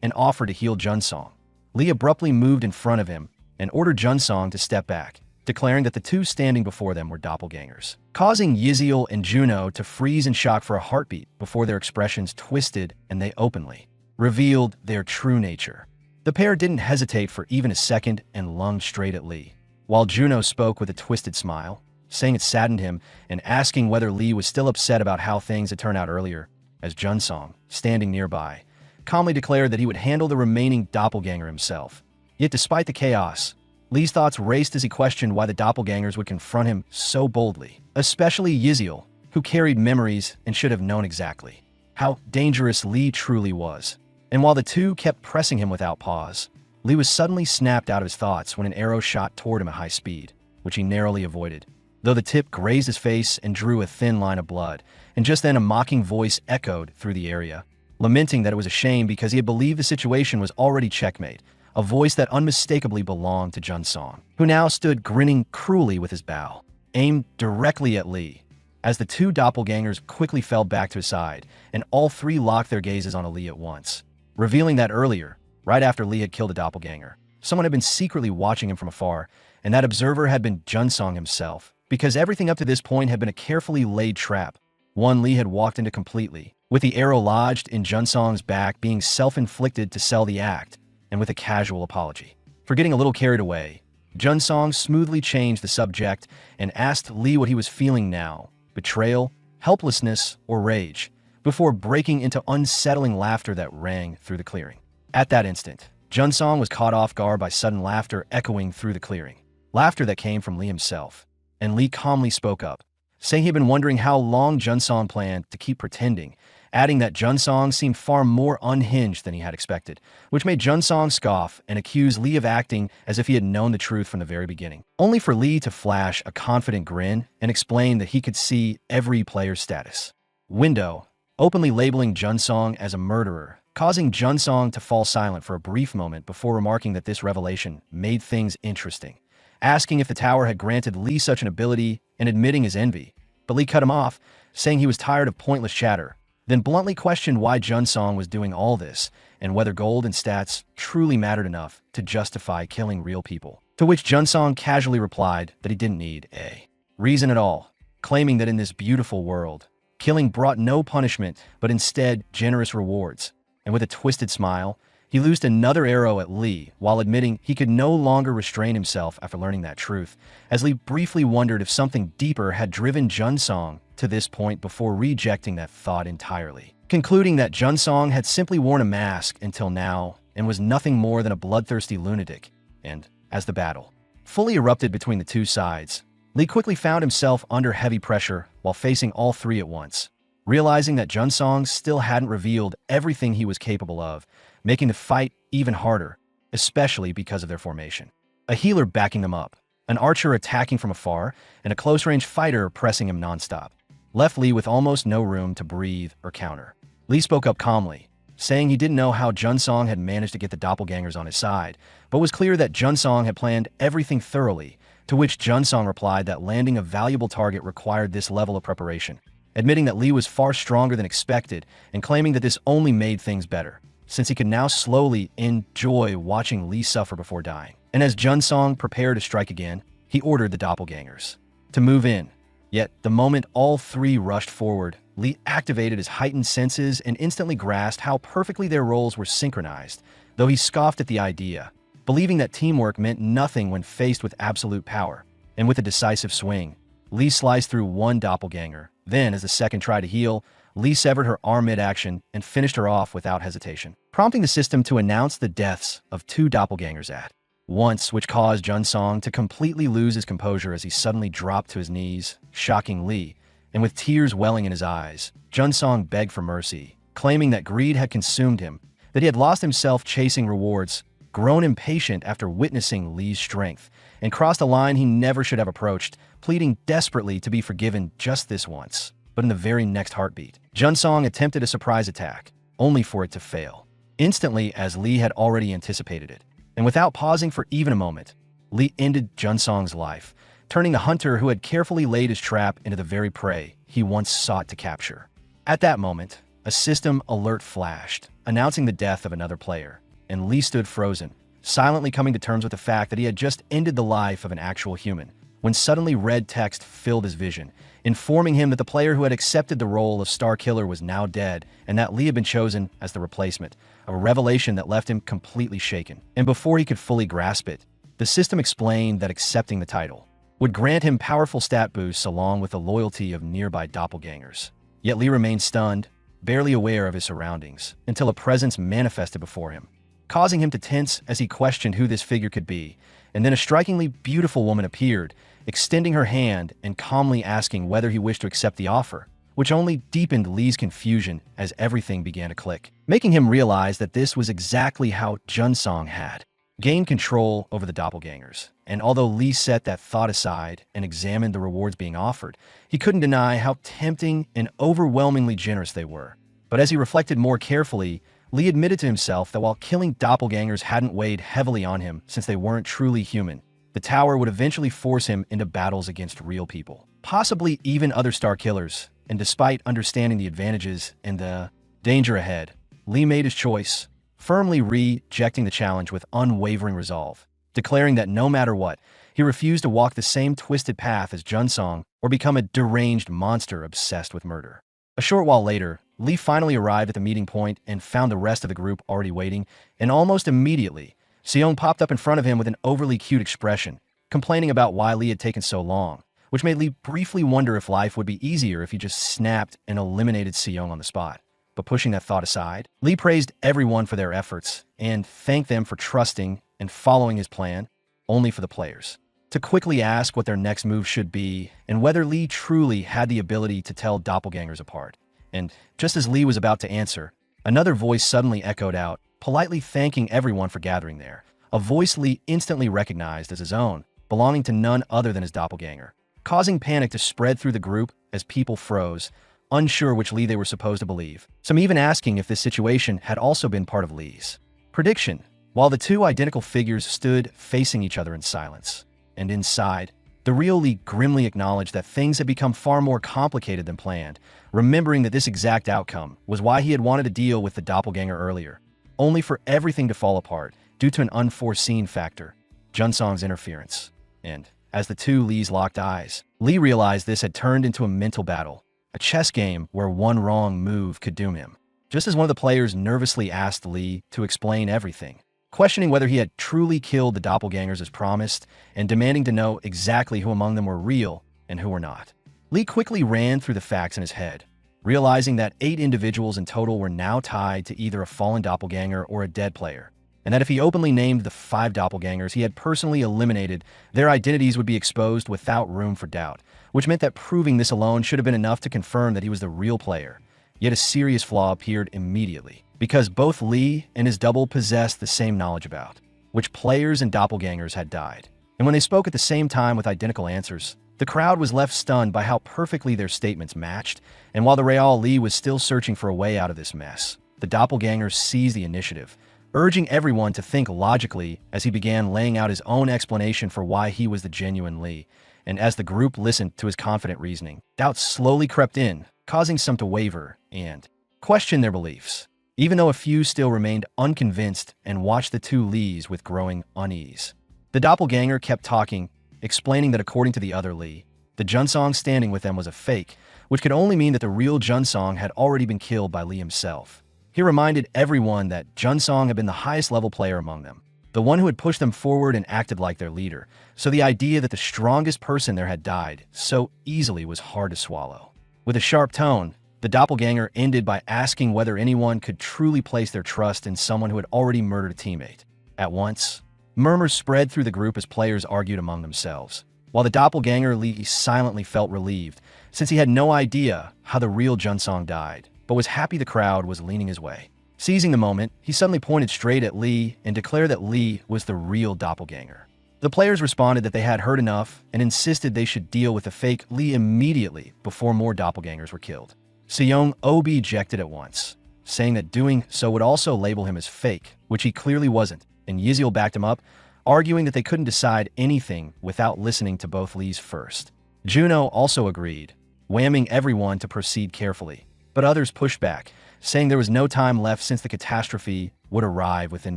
and offered to heal Junsong, Lee abruptly moved in front of him and ordered Junsong to step back, declaring that the two standing before them were doppelgangers, causing Yiziel and Juno to freeze in shock for a heartbeat before their expressions twisted and they openly revealed their true nature. The pair didn't hesitate for even a second and lunged straight at Lee, while Juno spoke with a twisted smile, saying it saddened him and asking whether Lee was still upset about how things had turned out earlier, as Junsong, standing nearby, calmly declared that he would handle the remaining doppelganger himself. Yet despite the chaos, Lee's thoughts raced as he questioned why the doppelgangers would confront him so boldly, especially Yiziel, who carried memories and should have known exactly how dangerous Lee truly was. And while the two kept pressing him without pause, Lee was suddenly snapped out of his thoughts when an arrow shot toward him at high speed, which he narrowly avoided, though the tip grazed his face and drew a thin line of blood. And just then a mocking voice echoed through the area, lamenting that it was a shame because he had believed the situation was already checkmate, a voice that unmistakably belonged to Junsong, who now stood grinning cruelly with his bow aimed directly at Lee. As the two doppelgangers quickly fell back to his side, and all three locked their gazes on Lee at once, revealing that earlier, right after Lee had killed a doppelganger, someone had been secretly watching him from afar, and that observer had been Junsong himself, because everything up to this point had been a carefully laid trap, one Lee had walked into completely, with the arrow lodged in Junsong's back being self-inflicted to sell the act, and with a casual apology for getting a little carried away. Junsong smoothly changed the subject and asked Lee what he was feeling now, betrayal, helplessness, or rage, before breaking into unsettling laughter that rang through the clearing. At that instant, Junsong was caught off guard by sudden laughter echoing through the clearing, laughter that came from Lee himself, and Lee calmly spoke up, saying he'd been wondering how long Junsong planned to keep pretending, adding that Junsong seemed far more unhinged than he had expected, which made Junsong scoff and accuse Lee of acting as if he had known the truth from the very beginning, only for Lee to flash a confident grin and explain that he could see every player's status window, openly labeling Junsong as a murderer, causing Junsong to fall silent for a brief moment before remarking that this revelation made things interesting, asking if the tower had granted Lee such an ability and admitting his envy. But Lee cut him off, saying he was tired of pointless chatter, then bluntly questioned why Junsong was doing all this and whether gold and stats truly mattered enough to justify killing real people. To which Junsong casually replied that he didn't need a reason at all, claiming that in this beautiful world, killing brought no punishment but instead generous rewards. And with a twisted smile, he loosed another arrow at Lee while admitting he could no longer restrain himself after learning that truth, as Lee briefly wondered if something deeper had driven Junsong to this point before rejecting that thought entirely, concluding that Junsong had simply worn a mask until now and was nothing more than a bloodthirsty lunatic. And as the battle fully erupted between the two sides, Lee quickly found himself under heavy pressure while facing all three at once, realizing that Junsong still hadn't revealed everything he was capable of, making the fight even harder, especially because of their formation. A healer backing them up, an archer attacking from afar, and a close-range fighter pressing him nonstop, left Lee with almost no room to breathe or counter. Lee spoke up calmly, saying he didn't know how Junsong had managed to get the doppelgangers on his side, but was clear that Junsong had planned everything thoroughly, to which Junsong replied that landing a valuable target required this level of preparation, admitting that Lee was far stronger than expected and claiming that this only made things better, since he could now slowly enjoy watching Lee suffer before dying. And as Junsong prepared to strike again, he ordered the doppelgangers to move in. Yet, the moment all three rushed forward, Lee activated his heightened senses and instantly grasped how perfectly their roles were synchronized, though he scoffed at the idea, believing that teamwork meant nothing when faced with absolute power. And with a decisive swing, Lee sliced through one doppelganger. Then, as the second tried to heal, Lee severed her arm mid-action and finished her off without hesitation, prompting the system to announce the deaths of two doppelgangers at once, which caused Junsong to completely lose his composure as he suddenly dropped to his knees, shocking Lee, and with tears welling in his eyes, Junsong begged for mercy, claiming that greed had consumed him, that he had lost himself chasing rewards, grown impatient after witnessing Lee's strength, and crossed a line he never should have approached, pleading desperately to be forgiven just this once. but in the very next heartbeat, Junsong attempted a surprise attack, only for it to fail. Instantly, as Lee had already anticipated it, and without pausing for even a moment, Lee ended Junsong's life, turning the hunter who had carefully laid his trap into the very prey he once sought to capture. At that moment, a system alert flashed, announcing the death of another player, and Lee stood frozen, silently coming to terms with the fact that he had just ended the life of an actual human, when suddenly red text filled his vision, informing him that the player who had accepted the role of Star Killer was now dead, and that Lee had been chosen as the replacement, a revelation that left him completely shaken. And before he could fully grasp it, the system explained that accepting the title would grant him powerful stat boosts along with the loyalty of nearby doppelgangers. Yet Lee remained stunned, barely aware of his surroundings, until a presence manifested before him, causing him to tense as he questioned who this figure could be. And then a strikingly beautiful woman appeared, extending her hand and calmly asking whether he wished to accept the offer, which only deepened Lee's confusion as everything began to click, making him realize that this was exactly how Junsong had gained control over the doppelgangers. And although Lee set that thought aside and examined the rewards being offered, he couldn't deny how tempting and overwhelmingly generous they were. But as he reflected more carefully, Lee admitted to himself that while killing doppelgangers hadn't weighed heavily on him since they weren't truly human, the tower would eventually force him into battles against real people, possibly even other Star Killers. And despite understanding the advantages and the danger ahead, Lee made his choice, firmly rejecting the challenge with unwavering resolve, declaring that no matter what, he refused to walk the same twisted path as Junsong or become a deranged monster obsessed with murder. A short while later, Lee finally arrived at the meeting point and found the rest of the group already waiting, and almost immediately, Seong popped up in front of him with an overly cute expression, complaining about why Lee had taken so long, which made Lee briefly wonder if life would be easier if he just snapped and eliminated Seong on the spot. But pushing that thought aside, Lee praised everyone for their efforts and thanked them for trusting and following his plan, only for the players to quickly ask what their next move should be and whether Lee truly had the ability to tell doppelgangers apart. And just as Lee was about to answer, another voice suddenly echoed out, politely thanking everyone for gathering there, a voice Lee instantly recognized as his own, belonging to none other than his doppelganger, causing panic to spread through the group as people froze, unsure which Lee they were supposed to believe, some even asking if this situation had also been part of Lee's prediction, while the two identical figures stood facing each other in silence. And inside, the real Lee grimly acknowledged that things had become far more complicated than planned, remembering that this exact outcome was why he had wanted to deal with the doppelganger earlier, only for everything to fall apart due to an unforeseen factor, Junsong's interference. And as the two Lees locked eyes, Lee realized this had turned into a mental battle, a chess game where one wrong move could doom him. Just as one of the players nervously asked Lee to explain everything, questioning whether he had truly killed the doppelgangers as promised, and demanding to know exactly who among them were real and who were not. Lee quickly ran through the facts in his head, realizing that 8 individuals in total were now tied to either a fallen doppelganger or a dead player, and that if he openly named the 5 doppelgangers he had personally eliminated, their identities would be exposed without room for doubt, which meant that proving this alone should have been enough to confirm that he was the real player. Yet a serious flaw appeared immediately, because both Lee and his double possessed the same knowledge about which players and doppelgangers had died. And when they spoke at the same time with identical answers, the crowd was left stunned by how perfectly their statements matched, and while the real Lee was still searching for a way out of this mess, the doppelgangers seized the initiative, urging everyone to think logically as he began laying out his own explanation for why he was the genuine Lee. And as the group listened to his confident reasoning, doubts slowly crept in, causing some to waver and question their beliefs, even though a few still remained unconvinced and watched the two Lees with growing unease. The doppelganger kept talking, explaining that according to the other Lee, the Junsong standing with them was a fake, which could only mean that the real Junsong had already been killed by Lee himself. He reminded everyone that Junsong had been the highest level player among them, the one who had pushed them forward and acted like their leader, so the idea that the strongest person there had died so easily was hard to swallow. With a sharp tone, the doppelganger ended by asking whether anyone could truly place their trust in someone who had already murdered a teammate. At once, murmurs spread through the group as players argued among themselves, while the doppelganger Lee silently felt relieved, since he had no idea how the real Junsong died, but was happy the crowd was leaning his way. Seizing the moment, he suddenly pointed straight at Lee and declared that Lee was the real doppelganger. The players responded that they had heard enough and insisted they should deal with the fake Lee immediately before more doppelgangers were killed. Seong Obi ejected at once, saying that doing so would also label him as fake, which he clearly wasn't, and Yziel backed him up, arguing that they couldn't decide anything without listening to both Lees first. Juno also agreed, whamming everyone to proceed carefully, but others pushed back, saying there was no time left since the catastrophe would arrive within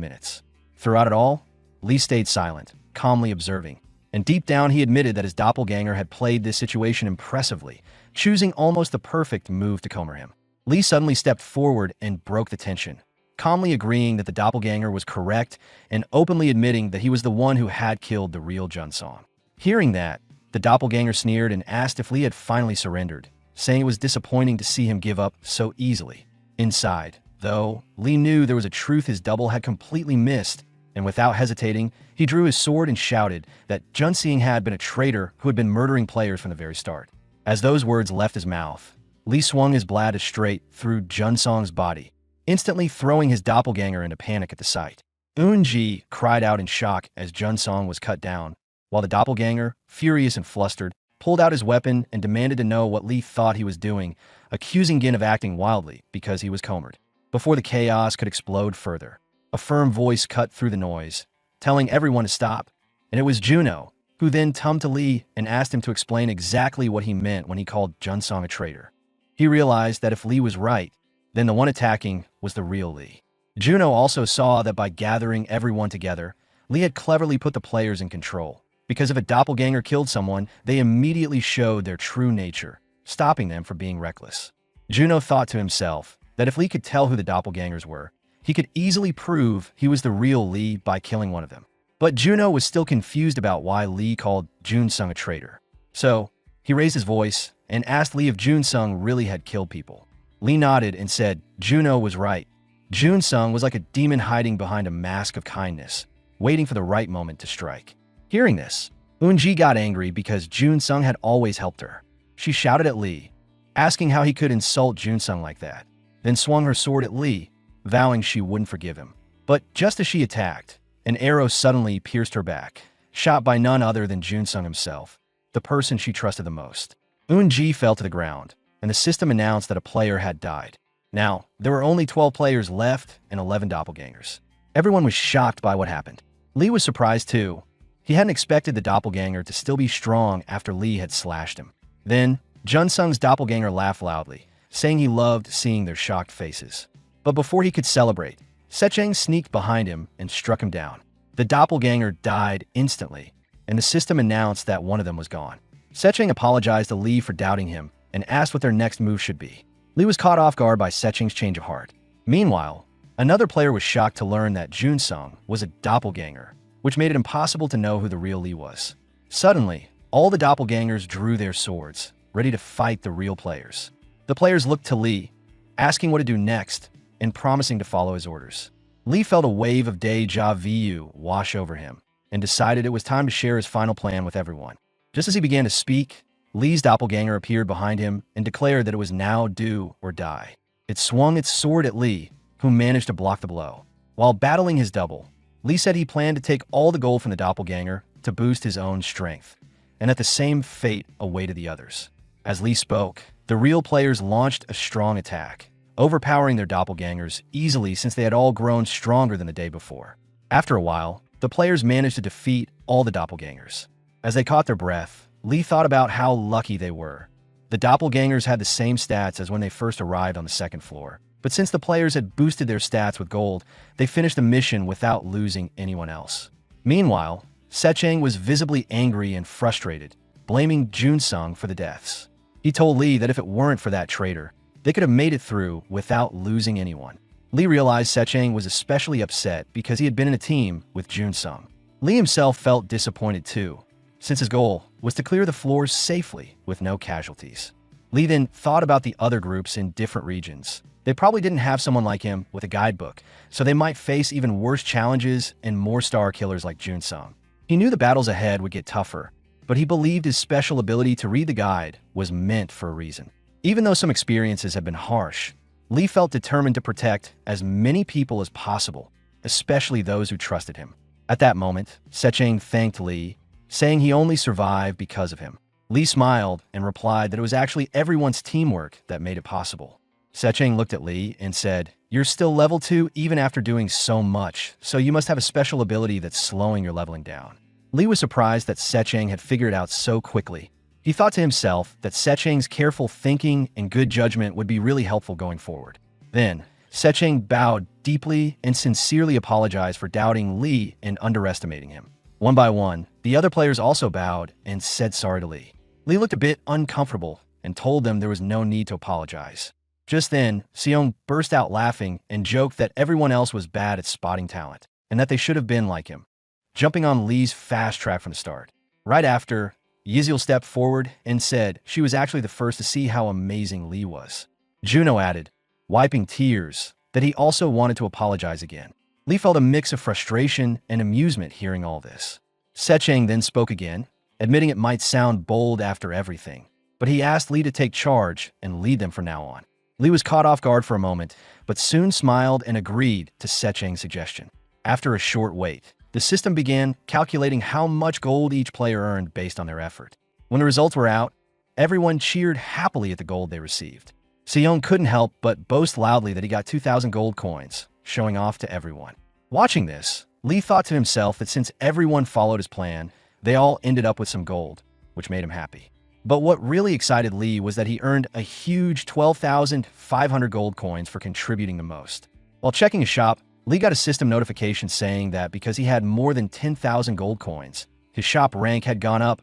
minutes. Throughout it all, Lee stayed silent, calmly observing, and deep down he admitted that his doppelganger had played this situation impressively, choosing almost the perfect move to corner him. Lee suddenly stepped forward and broke the tension, calmly agreeing that the doppelganger was correct and openly admitting that he was the one who had killed the real Junsong. Hearing that, the doppelganger sneered and asked if Lee had finally surrendered, saying it was disappointing to see him give up so easily. Inside, though, Lee knew there was a truth his double had completely missed, and without hesitating, he drew his sword and shouted that Junsong had been a traitor who had been murdering players from the very start. As those words left his mouth, Lee swung his blade straight through Junsong's body, instantly throwing his doppelganger into panic at the sight. Eunji cried out in shock as Junsong was cut down, while the doppelganger, furious and flustered, pulled out his weapon and demanded to know what Lee thought he was doing, accusing Gin of acting wildly because he was cornered. Before the chaos could explode further, a firm voice cut through the noise, telling everyone to stop, and it was Juno, who then turned to Lee and asked him to explain exactly what he meant when he called Junsong a traitor. He realized that if Lee was right, then the one attacking was the real Lee. Juno also saw that by gathering everyone together, Lee had cleverly put the players in control, because if a doppelganger killed someone, they immediately showed their true nature, stopping them from being reckless. Juno thought to himself that if Lee could tell who the doppelgangers were, he could easily prove he was the real Lee by killing one of them. But Juno was still confused about why Lee called Junsong a traitor. So, he raised his voice and asked Lee if Junsong really had killed people. Lee nodded and said Juno was right. Junsong was like a demon hiding behind a mask of kindness, waiting for the right moment to strike. Hearing this, Eunji got angry because Junsong had always helped her. She shouted at Lee, asking how he could insult Junsong like that, then swung her sword at Lee, vowing she wouldn't forgive him. But just as she attacked, an arrow suddenly pierced her back, shot by none other than Junsong himself, the person she trusted the most. Eunji fell to the ground, and the system announced that a player had died. Now, there were only 12 players left and 11 doppelgangers. Everyone was shocked by what happened. Lee was surprised too. He hadn't expected the doppelganger to still be strong after Lee had slashed him. Then, Junsong's doppelganger laughed loudly, saying he loved seeing their shocked faces. But before he could celebrate, Secheng sneaked behind him and struck him down. The doppelganger died instantly, and the system announced that one of them was gone. Secheng apologized to Lee for doubting him and asked what their next move should be. Lee was caught off guard by Secheng's change of heart. Meanwhile, another player was shocked to learn that Junsong was a doppelganger, which made it impossible to know who the real Lee was. Suddenly, all the doppelgangers drew their swords, ready to fight the real players. The players looked to Lee, asking what to do next, and promising to follow his orders. Lee felt a wave of deja vu wash over him, and decided it was time to share his final plan with everyone. Just as he began to speak, Lee's doppelganger appeared behind him and declared that it was now do or die. It swung its sword at Lee, who managed to block the blow. While battling his double, Lee said he planned to take all the gold from the doppelganger to boost his own strength, and that the same fate awaited the others. As Lee spoke, the real players launched a strong attack, overpowering their doppelgangers easily since they had all grown stronger than the day before. After a while, the players managed to defeat all the doppelgangers. As they caught their breath, Lee thought about how lucky they were. The doppelgangers had the same stats as when they first arrived on the second floor, but since the players had boosted their stats with gold, they finished the mission without losing anyone else. Meanwhile, Secheng was visibly angry and frustrated, blaming Junsong for the deaths. He told Lee that if it weren't for that traitor, they could have made it through without losing anyone. Lee realized Secheng was especially upset because he had been in a team with Junsong. Lee himself felt disappointed too, since his goal was to clear the floors safely with no casualties. Lee then thought about the other groups in different regions. They probably didn't have someone like him with a guidebook, so they might face even worse challenges and more star killers like Junsong. He knew the battles ahead would get tougher, but he believed his special ability to read the guide was meant for a reason. Even though some experiences had been harsh, Lee felt determined to protect as many people as possible, especially those who trusted him. At that moment, Secheng thanked Li, saying he only survived because of him. Li smiled and replied that it was actually everyone's teamwork that made it possible. Secheng looked at Li and said, "You're still level 2 even after doing so much, so you must have a special ability that's slowing your leveling down." Li was surprised that Secheng had figured it out so quickly. He thought to himself that Secheng's careful thinking and good judgment would be really helpful going forward. Then, Secheng bowed deeply and sincerely apologized for doubting Li and underestimating him. One by one, the other players also bowed and said sorry to Li. Li looked a bit uncomfortable and told them there was no need to apologize. Just then, Seong burst out laughing and joked that everyone else was bad at spotting talent, and that they should have been like him, jumping on Li's fast track from the start. Right after, Yizil stepped forward and said she was actually the first to see how amazing Li was. Juno added, wiping tears, that he also wanted to apologize again. Li felt a mix of frustration and amusement hearing all this. Secheng then spoke again, admitting it might sound bold after everything, but he asked Li to take charge and lead them from now on. Li was caught off guard for a moment, but soon smiled and agreed to Secheng's suggestion. After a short wait, the system began calculating how much gold each player earned based on their effort. When the results were out, everyone cheered happily at the gold they received. Seong couldn't help but boast loudly that he got 2,000 gold coins, showing off to everyone. Watching this, Li thought to himself that since everyone followed his plan, they all ended up with some gold, which made him happy. But what really excited Li was that he earned a huge 12,500 gold coins for contributing the most. While checking his shop, Li got a system notification saying that because he had more than 10,000 gold coins, his shop rank had gone up,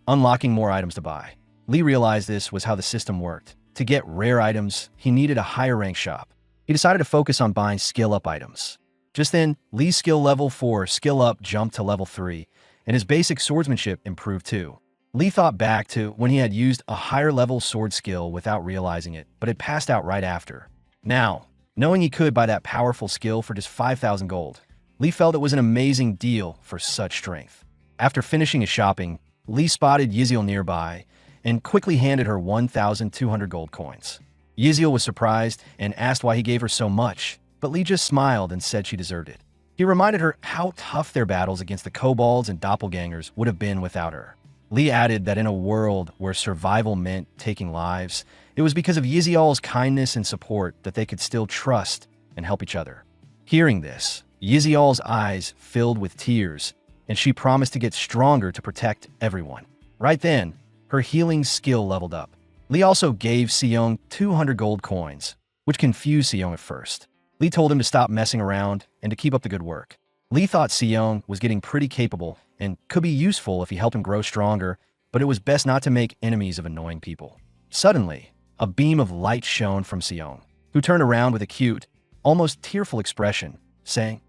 unlocking more items to buy. Li realized this was how the system worked. To get rare items, he needed a higher rank shop. He decided to focus on buying skill-up items. Just then, Li's skill level for skill up jumped to level 3, and his basic swordsmanship improved too. Li thought back to when he had used a higher level sword skill without realizing it, but had passed out right after. Now, knowing he could buy that powerful skill for just 5,000 gold, Li felt it was an amazing deal for such strength. After finishing his shopping, Li spotted Yizil nearby and quickly handed her 1,200 gold coins. Yizil was surprised and asked why he gave her so much, but Li just smiled and said she deserved it. He reminded her how tough their battles against the kobolds and doppelgangers would have been without her. Li added that in a world where survival meant taking lives, it was because of Yizil's kindness and support that they could still trust and help each other. Hearing this, Yizil's eyes filled with tears, and she promised to get stronger to protect everyone. Right then, her healing skill leveled up. Li also gave Seong 200 gold coins, which confused Seong at first. Li told him to stop messing around and to keep up the good work. Li thought Seong was getting pretty capable and could be useful if he helped him grow stronger, but it was best not to make enemies of annoying people. Suddenly, a beam of light shone from Seong, who turned around with a cute, almost tearful expression, saying,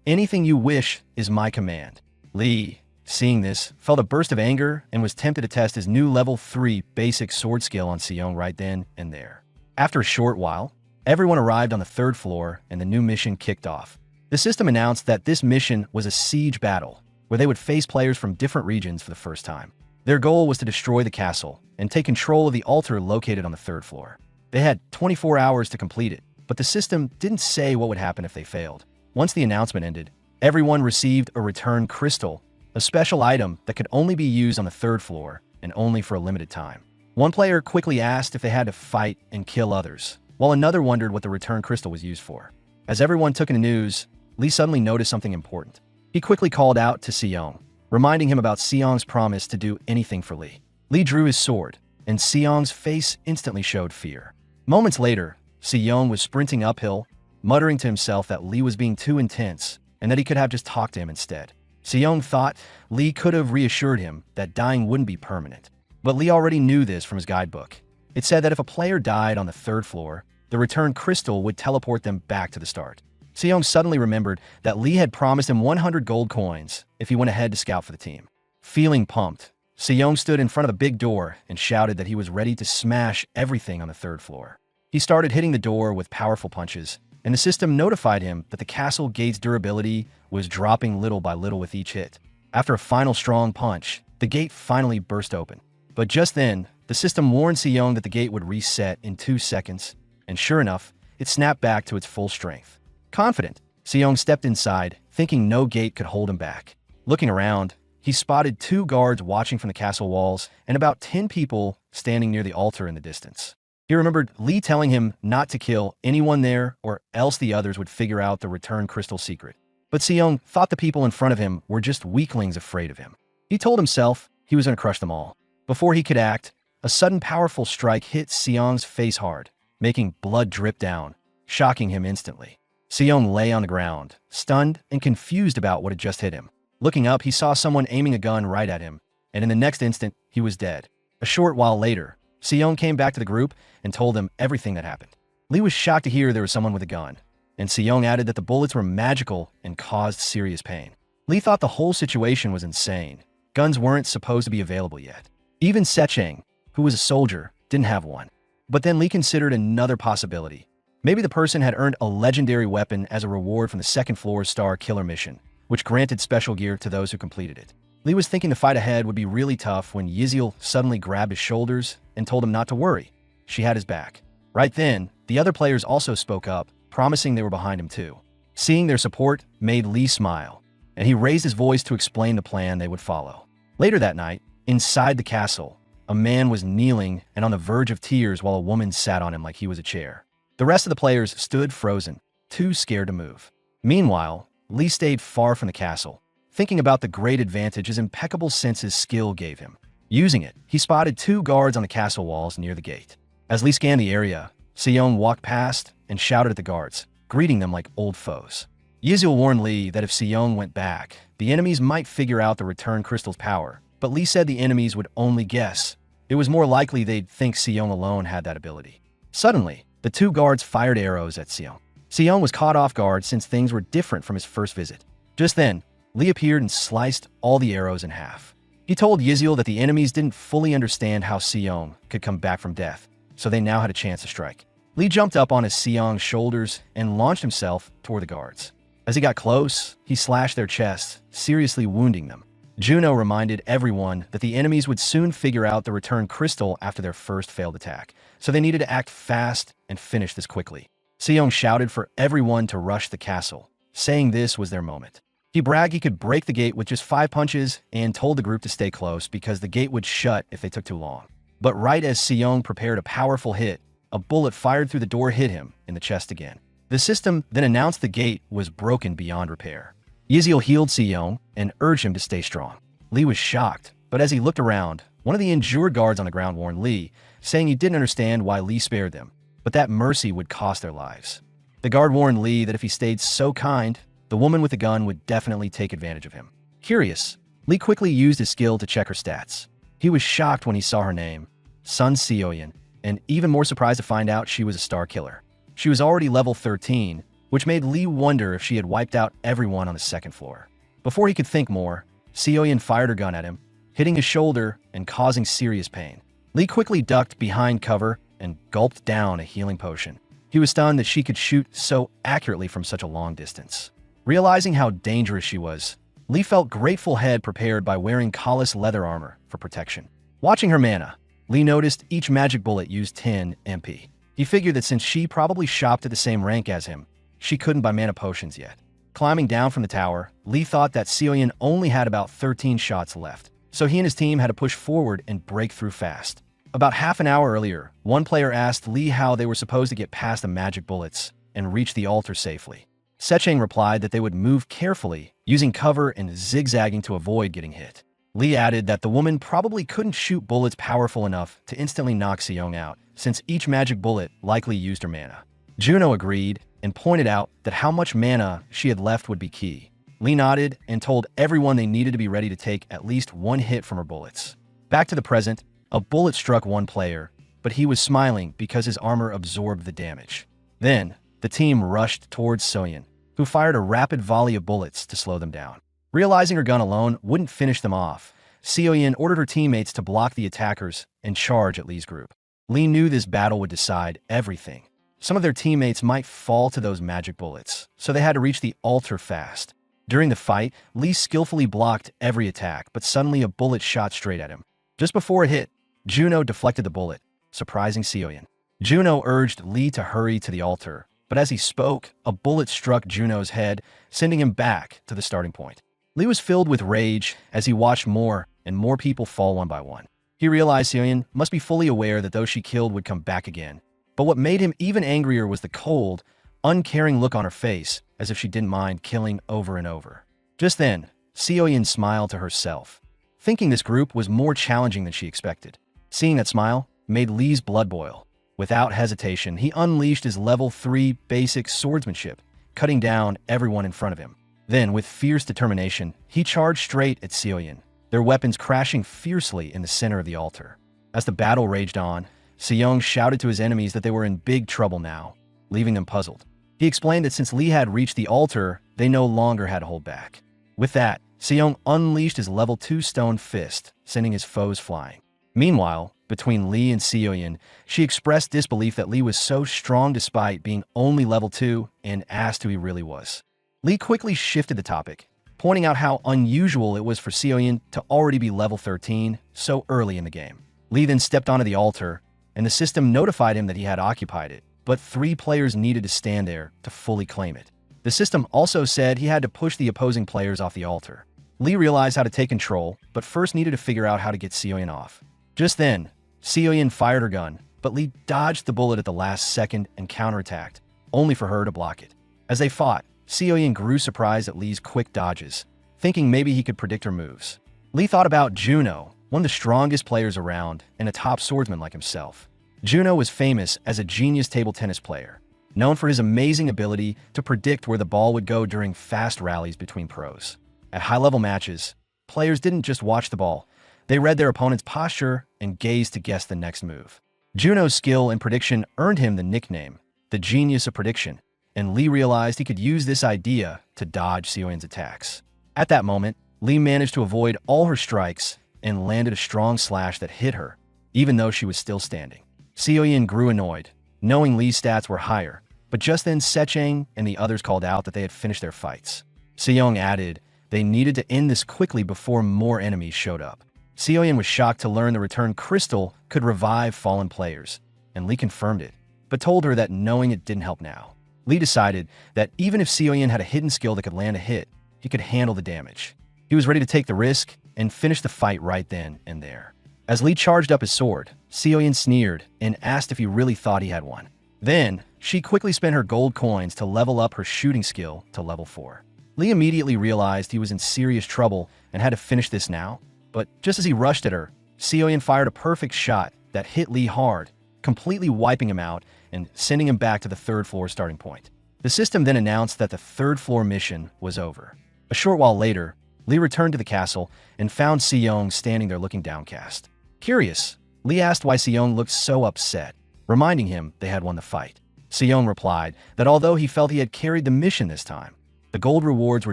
"Anything you wish is my command." Li, seeing this, felt a burst of anger and was tempted to test his new level 3 basic sword skill on Seong right then and there. After a short while, everyone arrived on the 3rd floor and the new mission kicked off. The system announced that this mission was a siege battle, where they would face players from different regions for the first time. Their goal was to destroy the castle and take control of the altar located on the 3rd floor. They had 24 hours to complete it, but the system didn't say what would happen if they failed. Once the announcement ended, everyone received a return crystal, a special item that could only be used on the 3rd floor and only for a limited time. One player quickly asked if they had to fight and kill others, while another wondered what the return crystal was used for. As everyone took in the news, Li suddenly noticed something important. He quickly called out to Seong, reminding him about Seong's promise to do anything for Li. Li drew his sword, and Seong's face instantly showed fear. Moments later, Seong was sprinting uphill, muttering to himself that Li was being too intense and that he could have just talked to him instead. Seong thought Li could have reassured him that dying wouldn't be permanent. But Li already knew this from his guidebook. It said that if a player died on the 3rd floor, the return crystal would teleport them back to the start. Seong suddenly remembered that Li had promised him 100 gold coins if he went ahead to scout for the team. Feeling pumped, Seong stood in front of the big door and shouted that he was ready to smash everything on the 3rd floor. He started hitting the door with powerful punches, and the system notified him that the castle gate's durability was dropping little by little with each hit. After a final strong punch, the gate finally burst open. But just then, the system warned Seong that the gate would reset in 2 seconds, and sure enough, it snapped back to its full strength. Confident, Seong stepped inside, thinking no gate could hold him back. Looking around, he spotted 2 guards watching from the castle walls and about 10 people standing near the altar in the distance. He remembered Lee telling him not to kill anyone there or else the others would figure out the return crystal secret. But Seong thought the people in front of him were just weaklings afraid of him. He told himself he was going to crush them all. Before he could act, a sudden powerful strike hit Seong's face hard, making blood drip down, shocking him instantly. Seong lay on the ground, stunned and confused about what had just hit him. Looking up, he saw someone aiming a gun right at him, and in the next instant, he was dead. A short while later, Seong came back to the group and told them everything that happened. Lee was shocked to hear there was someone with a gun, and Seong added that the bullets were magical and caused serious pain. Lee thought the whole situation was insane. Guns weren't supposed to be available yet. Even Secheng, who was a soldier, didn't have one. But then Lee considered another possibility. Maybe the person had earned a legendary weapon as a reward from the second floor's Star Killer mission, which granted special gear to those who completed it. Lee was thinking the fight ahead would be really tough when Yziel suddenly grabbed his shoulders and told him not to worry. She had his back. Right then, the other players also spoke up, promising they were behind him too. Seeing their support made Lee smile, and he raised his voice to explain the plan they would follow. Later that night, inside the castle, a man was kneeling and on the verge of tears while a woman sat on him like he was a chair. The rest of the players stood frozen, too scared to move. Meanwhile, Lee stayed far from the castle, thinking about the great advantage his impeccable senses skill gave him. Using it, he spotted 2 guards on the castle walls near the gate. As Lee scanned the area, Seong walked past and shouted at the guards, greeting them like old foes. Yziel warned Lee that if Seong went back, the enemies might figure out the return crystal's power, but Lee said the enemies would only guess. It was more likely they'd think Seong alone had that ability. Suddenly, the 2 guards fired arrows at Seong. Seong was caught off guard since things were different from his first visit. Just then, Lee appeared and sliced all the arrows in half. He told Yziel that the enemies didn't fully understand how Seong could come back from death, so they now had a chance to strike. Lee jumped up on his Seong's shoulders and launched himself toward the guards. As he got close, he slashed their chests, seriously wounding them. Juno reminded everyone that the enemies would soon figure out the return crystal after their first failed attack, so they needed to act fast and finish this quickly. Seong shouted for everyone to rush the castle, saying this was their moment. He bragged he could break the gate with just 5 punches and told the group to stay close because the gate would shut if they took too long. But right as Seong prepared a powerful hit, a bullet fired through the door hit him in the chest again. The system then announced the gate was broken beyond repair. Yziel healed Seong and urged him to stay strong. Lee was shocked, but as he looked around, one of the injured guards on the ground warned Lee, saying he didn't understand why Lee spared them, but that mercy would cost their lives. The guard warned Lee that if he stayed so kind, the woman with the gun would definitely take advantage of him. Curious, Lee quickly used his skill to check her stats. He was shocked when he saw her name, Sun Seoyeon, and even more surprised to find out she was a star killer. She was already level 13, which made Lee wonder if she had wiped out everyone on the second floor. Before he could think more, Seoyeon fired her gun at him, hitting his shoulder and causing serious pain. Lee quickly ducked behind cover and gulped down a healing potion. He was stunned that she could shoot so accurately from such a long distance. Realizing how dangerous she was, Lee felt grateful head prepared by wearing Kala's leather armor for protection. Watching her mana, Lee noticed each magic bullet used 10 MP. He figured that since she probably shopped at the same rank as him, she couldn't buy mana potions yet. Climbing down from the tower, Lee thought that Seoyeon only had about 13 shots left, so he and his team had to push forward and break through fast. About half an hour earlier, one player asked Lee how they were supposed to get past the magic bullets and reach the altar safely. Secheng replied that they would move carefully, using cover and zigzagging to avoid getting hit. Lee added that the woman probably couldn't shoot bullets powerful enough to instantly knock Seong out, since each magic bullet likely used her mana. Juno agreed and pointed out that how much mana she had left would be key. Lee nodded and told everyone they needed to be ready to take at least 1 hit from her bullets. Back to the present, a bullet struck one player, but he was smiling because his armor absorbed the damage. Then, the team rushed towards Seoyeon, who fired a rapid volley of bullets to slow them down. Realizing her gun alone wouldn't finish them off, Seoyeon ordered her teammates to block the attackers and charge at Lee's group. Lee knew this battle would decide everything. Some of their teammates might fall to those magic bullets, so they had to reach the altar fast. During the fight, Lee skillfully blocked every attack, but suddenly a bullet shot straight at him. Just before it hit, Juno deflected the bullet, surprising Seoyeon. Juno urged Lee to hurry to the altar, But as he spoke, a bullet struck Juno's head, sending him back to the starting point. Lee was filled with rage as he watched more and more people fall one by one. He realized Seoyeon must be fully aware that those she killed would come back again. But what made him even angrier was the cold, uncaring look on her face, as if she didn't mind killing over and over. Just then, Seoyeon smiled to herself, thinking this group was more challenging than she expected. Seeing that smile made Lee's blood boil. Without hesitation, he unleashed his level 3 basic swordsmanship, cutting down everyone in front of him. Then, with fierce determination, he charged straight at Seoyeon, their weapons crashing fiercely in the center of the altar. As the battle raged on, Seoyeon shouted to his enemies that they were in big trouble now, leaving them puzzled. He explained that since Lee had reached the altar, they no longer had to hold back. With that, Seoyeon unleashed his level 2 stone fist, sending his foes flying. Meanwhile, between Lee and Seoyeon, she expressed disbelief that Lee was so strong despite being only level 2 and asked who he really was. Lee quickly shifted the topic, pointing out how unusual it was for Seoyeon to already be level 13 so early in the game. Lee then stepped onto the altar, and the system notified him that he had occupied it, but 3 players needed to stand there to fully claim it. The system also said he had to push the opposing players off the altar. Lee realized how to take control, but first needed to figure out how to get Seoyeon off. Just then, Seoyeon fired her gun, but Lee dodged the bullet at the last second and counterattacked, only for her to block it. As they fought, Seoyeon grew surprised at Lee's quick dodges, thinking maybe he could predict her moves. Lee thought about Juno, one of the strongest players around and a top swordsman like himself. Juno was famous as a genius table tennis player, known for his amazing ability to predict where the ball would go during fast rallies between pros. At high-level matches, players didn't just watch the ball, they read their opponent's posture and gazed to guess the next move. Juno's skill in prediction earned him the nickname, the Genius of Prediction, and Lee realized he could use this idea to dodge Seoyeon's attacks. At that moment, Lee managed to avoid all her strikes and landed a strong slash that hit her, even though she was still standing. Seoyeon grew annoyed, knowing Lee's stats were higher, but just then Sechang and the others called out that they had finished their fights. Seoyeon added they needed to end this quickly before more enemies showed up. Seoyeon was shocked to learn the return crystal could revive fallen players, and Lee confirmed it, but told her that knowing it didn't help now. Lee decided that even if Seoyeon had a hidden skill that could land a hit, he could handle the damage. He was ready to take the risk and finish the fight right then and there. As Lee charged up his sword, Seoyeon sneered and asked if he really thought he had one. Then, she quickly spent her gold coins to level up her shooting skill to level 4. Lee immediately realized he was in serious trouble and had to finish this now. But just as he rushed at her, Seoyeon fired a perfect shot that hit Lee hard, completely wiping him out and sending him back to the 3rd floor starting point. The system then announced that the 3rd floor mission was over. A short while later, Lee returned to the castle and found Seoyeon standing there looking downcast. Curious, Lee asked why Seoyeon looked so upset, reminding him they had won the fight. Seoyeon replied that although he felt he had carried the mission this time, the gold rewards were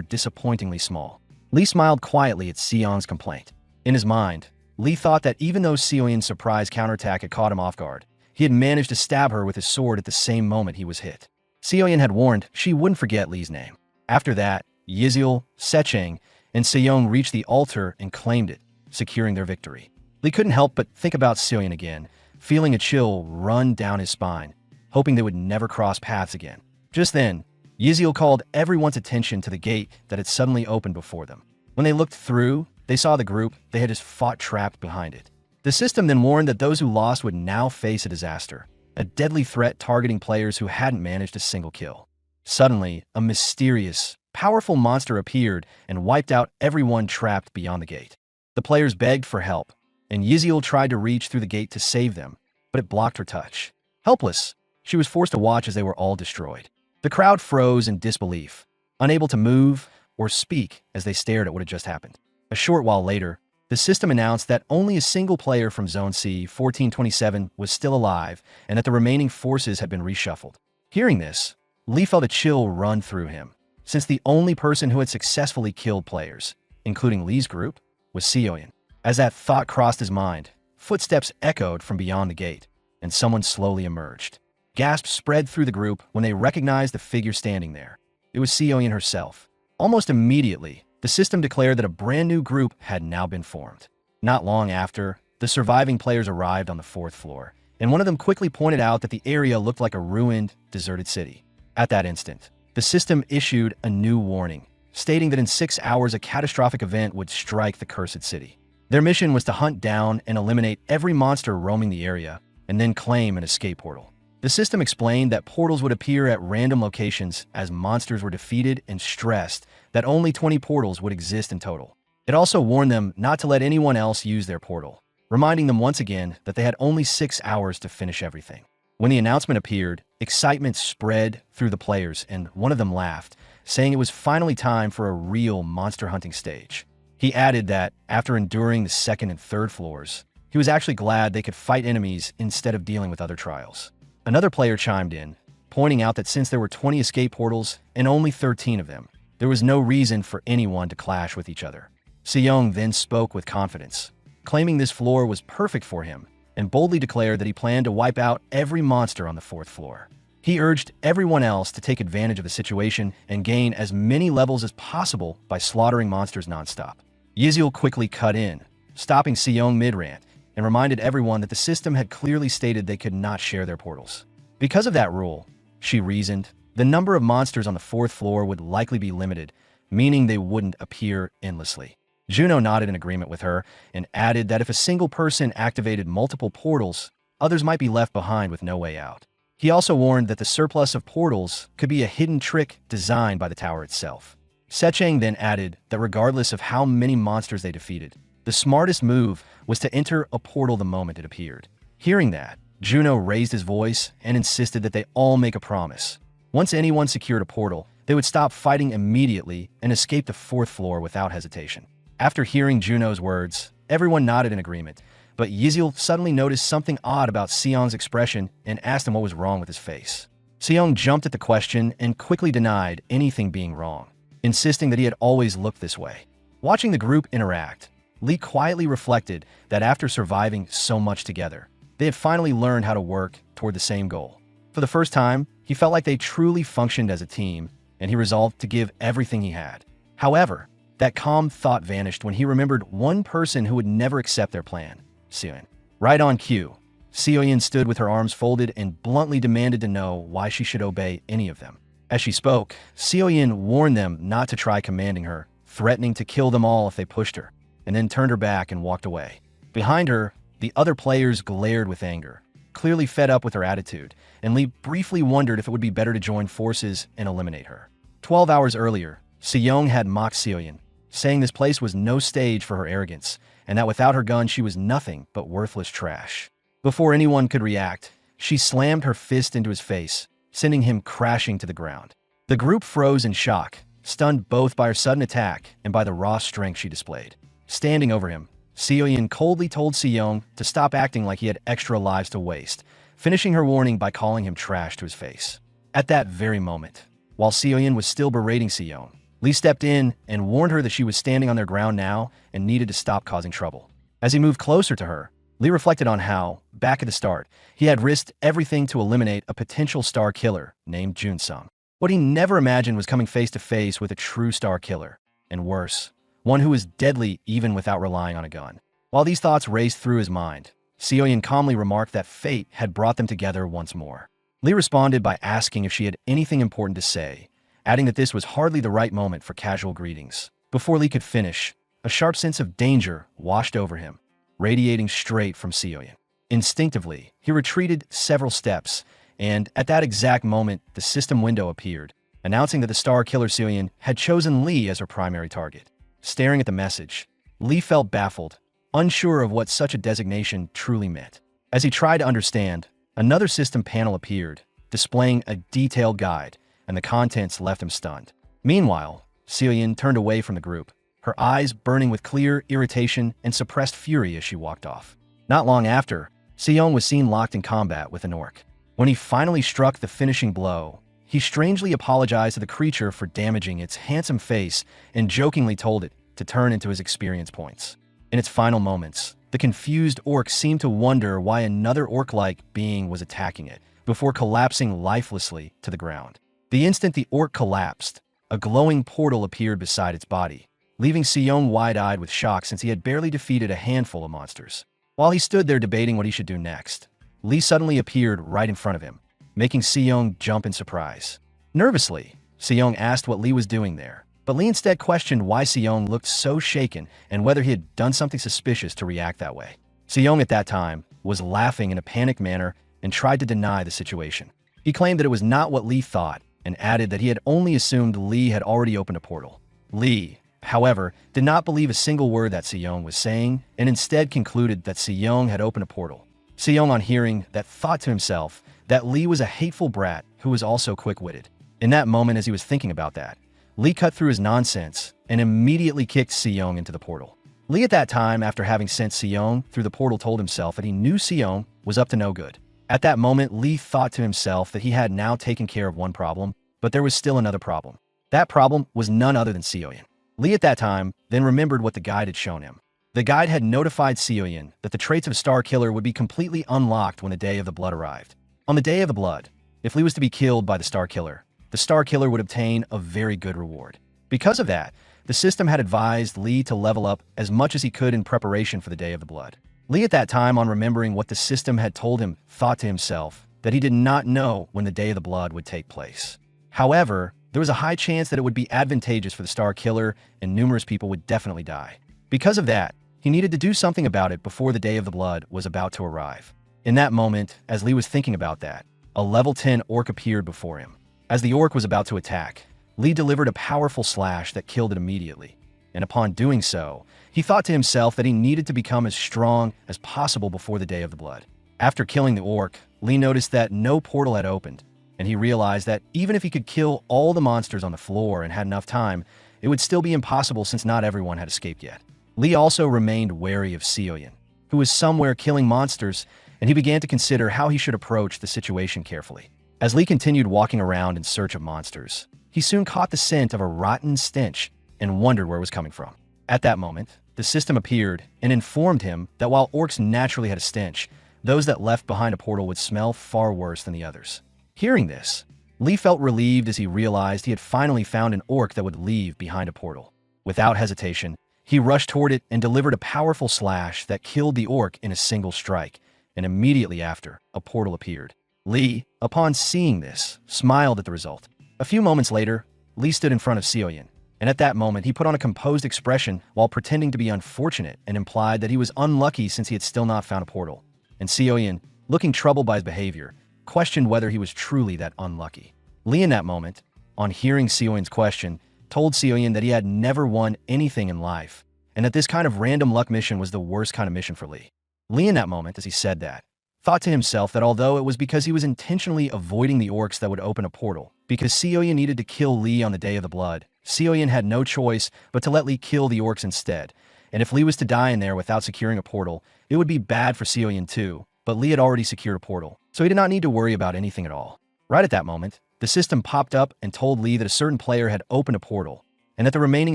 disappointingly small. Lee smiled quietly at Seoyeon's complaint. In his mind, Lee thought that even though Seoyeon's surprise counterattack had caught him off guard, he had managed to stab her with his sword at the same moment he was hit. Seoyeon had warned she wouldn't forget Lee's name. After that, Yizil, Sechang, and Seoyeon reached the altar and claimed it, securing their victory. Lee couldn't help but think about Seoyeon again, feeling a chill run down his spine, hoping they would never cross paths again. Just then, Yizil called everyone's attention to the gate that had suddenly opened before them. When they looked through, they saw the group they had just fought trapped behind it. The system then warned that those who lost would now face a disaster, a deadly threat targeting players who hadn't managed a single kill. Suddenly, a mysterious, powerful monster appeared and wiped out everyone trapped beyond the gate. The players begged for help, and Yizil tried to reach through the gate to save them, but it blocked her touch. Helpless, she was forced to watch as they were all destroyed. The crowd froze in disbelief, unable to move or speak as they stared at what had just happened. A short while later, the system announced that only a single player from Zone C 1427 was still alive and that the remaining forces had been reshuffled. Hearing this, Lee felt a chill run through him, since the only person who had successfully killed players, including Lee's group, was Seoyeon. As that thought crossed his mind, footsteps echoed from beyond the gate, and someone slowly emerged. Gasps spread through the group when they recognized the figure standing there. It was Seoyeon herself. Almost immediately, the system declared that a brand new group had now been formed. Not long after, the surviving players arrived on the 4th floor, and one of them quickly pointed out that the area looked like a ruined, deserted city. At that instant, the system issued a new warning, stating that in 6 hours a catastrophic event would strike the cursed city. Their mission was to hunt down and eliminate every monster roaming the area, and then claim an escape portal. The system explained that portals would appear at random locations as monsters were defeated and stressed that only 20 portals would exist in total. It also warned them not to let anyone else use their portal, reminding them once again that they had only 6 hours to finish everything. When the announcement appeared, excitement spread through the players, and one of them laughed, saying it was finally time for a real monster hunting stage. He added that, after enduring the second and third floors, he was actually glad they could fight enemies instead of dealing with other trials. Another player chimed in, pointing out that since there were 20 escape portals and only 13 of them, there was no reason for anyone to clash with each other. Seong then spoke with confidence, claiming this floor was perfect for him, and boldly declared that he planned to wipe out every monster on the 4th floor. He urged everyone else to take advantage of the situation and gain as many levels as possible by slaughtering monsters nonstop. Yizil quickly cut in, stopping Seong mid-rant, and reminded everyone that the system had clearly stated they could not share their portals. Because of that rule, she reasoned, the number of monsters on the 4th floor would likely be limited, meaning they wouldn't appear endlessly. Juno nodded in agreement with her and added that if a single person activated multiple portals, others might be left behind with no way out. He also warned that the surplus of portals could be a hidden trick designed by the tower itself. Sechang then added that regardless of how many monsters they defeated, the smartest move was to enter a portal the moment it appeared. Hearing that, Juno raised his voice and insisted that they all make a promise. Once anyone secured a portal, they would stop fighting immediately and escape the 4th floor without hesitation. After hearing Juno's words, everyone nodded in agreement, but Yizil suddenly noticed something odd about Seong's expression and asked him what was wrong with his face. Seong jumped at the question and quickly denied anything being wrong, insisting that he had always looked this way. Watching the group interact, Lee quietly reflected that after surviving so much together, they had finally learned how to work toward the same goal. For the first time, he felt like they truly functioned as a team, and he resolved to give everything he had. However, that calm thought vanished when he remembered one person who would never accept their plan, Seoyin. Right on cue, Seoyin stood with her arms folded and bluntly demanded to know why she should obey any of them. As she spoke, Seoyin warned them not to try commanding her, threatening to kill them all if they pushed her, and then turned her back and walked away. Behind her, the other players glared with anger, clearly fed up with her attitude, and Lee briefly wondered if it would be better to join forces and eliminate her. 12 hours earlier, Seong had mocked Seoyin, saying this place was no stage for her arrogance, and that without her gun she was nothing but worthless trash. Before anyone could react, she slammed her fist into his face, sending him crashing to the ground. The group froze in shock, stunned both by her sudden attack and by the raw strength she displayed. Standing over him, Seoyin coldly told Seong to stop acting like he had extra lives to waste, finishing her warning by calling him trash to his face. At that very moment, while Seoyin was still berating Seong, Lee stepped in and warned her that she was standing on their ground now and needed to stop causing trouble. As he moved closer to her, Lee reflected on how, back at the start, he had risked everything to eliminate a potential star killer named Junsung. What he never imagined was coming face to face with a true star killer, and worse, one who was deadly even without relying on a gun. While these thoughts raced through his mind, Seoyin calmly remarked that fate had brought them together once more. Lee responded by asking if she had anything important to say, adding that this was hardly the right moment for casual greetings. Before Lee could finish, a sharp sense of danger washed over him, radiating straight from Seoyin. Instinctively, he retreated several steps, and at that exact moment, the system window appeared, announcing that the star killer Seoyin had chosen Lee as her primary target. Staring at the message, Lee felt baffled, unsure of what such a designation truly meant. As he tried to understand, another system panel appeared, displaying a detailed guide, and the contents left him stunned. Meanwhile, Seoyin turned away from the group, her eyes burning with clear irritation and suppressed fury as she walked off. Not long after, Seong was seen locked in combat with an orc. When he finally struck the finishing blow, he strangely apologized to the creature for damaging its handsome face and jokingly told it to turn into his experience points. In its final moments, the confused orc seemed to wonder why another orc-like being was attacking it, before collapsing lifelessly to the ground. The instant the orc collapsed, a glowing portal appeared beside its body, leaving Seong wide-eyed with shock since he had barely defeated a handful of monsters. While he stood there debating what he should do next, Lee suddenly appeared right in front of him, making Seong jump in surprise. Nervously, Seong asked what Lee was doing there, but Lee instead questioned why Seong looked so shaken and whether he had done something suspicious to react that way. Seong at that time was laughing in a panicked manner and tried to deny the situation. He claimed that it was not what Lee thought and added that he had only assumed Lee had already opened a portal. Lee, however, did not believe a single word that Seong was saying and instead concluded that Seong had opened a portal. Seong, on hearing that, thought to himself that Lee was a hateful brat who was also quick-witted. In that moment, as he was thinking about that, Lee cut through his nonsense and immediately kicked Seong into the portal. Lee at that time, after having sent Seong through the portal, told himself that he knew Seong was up to no good. At that moment, Lee thought to himself that he had now taken care of one problem, but there was still another problem. That problem was none other than Seoyin. Lee at that time then remembered what the guide had shown him. The guide had notified Seoyin that the traits of a Star Killer would be completely unlocked when the Day of the Blood arrived. On the Day of the Blood, if Lee was to be killed by the Star Killer would obtain a very good reward. Because of that, the system had advised Lee to level up as much as he could in preparation for the Day of the Blood. Lee at that time, on remembering what the system had told him, thought to himself that he did not know when the Day of the Blood would take place. However, there was a high chance that it would be advantageous for the Star Killer and numerous people would definitely die. Because of that, he needed to do something about it before the Day of the Blood was about to arrive. In that moment, as Lee was thinking about that, a level 10 orc appeared before him. As the orc was about to attack, Lee delivered a powerful slash that killed it immediately. And upon doing so, he thought to himself that he needed to become as strong as possible before the Day of the Blood. After killing the orc, Lee noticed that no portal had opened, and he realized that even if he could kill all the monsters on the floor and had enough time, it would still be impossible since not everyone had escaped yet. Lee also remained wary of Seoyin, who was somewhere killing monsters, and he began to consider how he should approach the situation carefully. As Lee continued walking around in search of monsters, he soon caught the scent of a rotten stench and wondered where it was coming from. At that moment, the system appeared and informed him that while orcs naturally had a stench, those that left behind a portal would smell far worse than the others. Hearing this, Lee felt relieved as he realized he had finally found an orc that would leave behind a portal. Without hesitation, he rushed toward it and delivered a powerful slash that killed the orc in a single strike, and immediately after, a portal appeared. Lee, upon seeing this, smiled at the result. A few moments later, Lee stood in front of Seoyin, and at that moment he put on a composed expression while pretending to be unfortunate and implied that he was unlucky since he had still not found a portal. And Seoyin, looking troubled by his behavior, questioned whether he was truly that unlucky. Lee in that moment, on hearing Seoyin's question, told Seoyin that he had never won anything in life, and that this kind of random luck mission was the worst kind of mission for Lee. Lee in that moment, as he said that, thought to himself that although it was because he was intentionally avoiding the orcs that would open a portal, because Seoyin needed to kill Lee on the Day of the Blood, Seoyin had no choice but to let Lee kill the orcs instead. And if Lee was to die in there without securing a portal, it would be bad for Seoyin too, but Lee had already secured a portal, so he did not need to worry about anything at all. Right at that moment, the system popped up and told Lee that a certain player had opened a portal, and that the remaining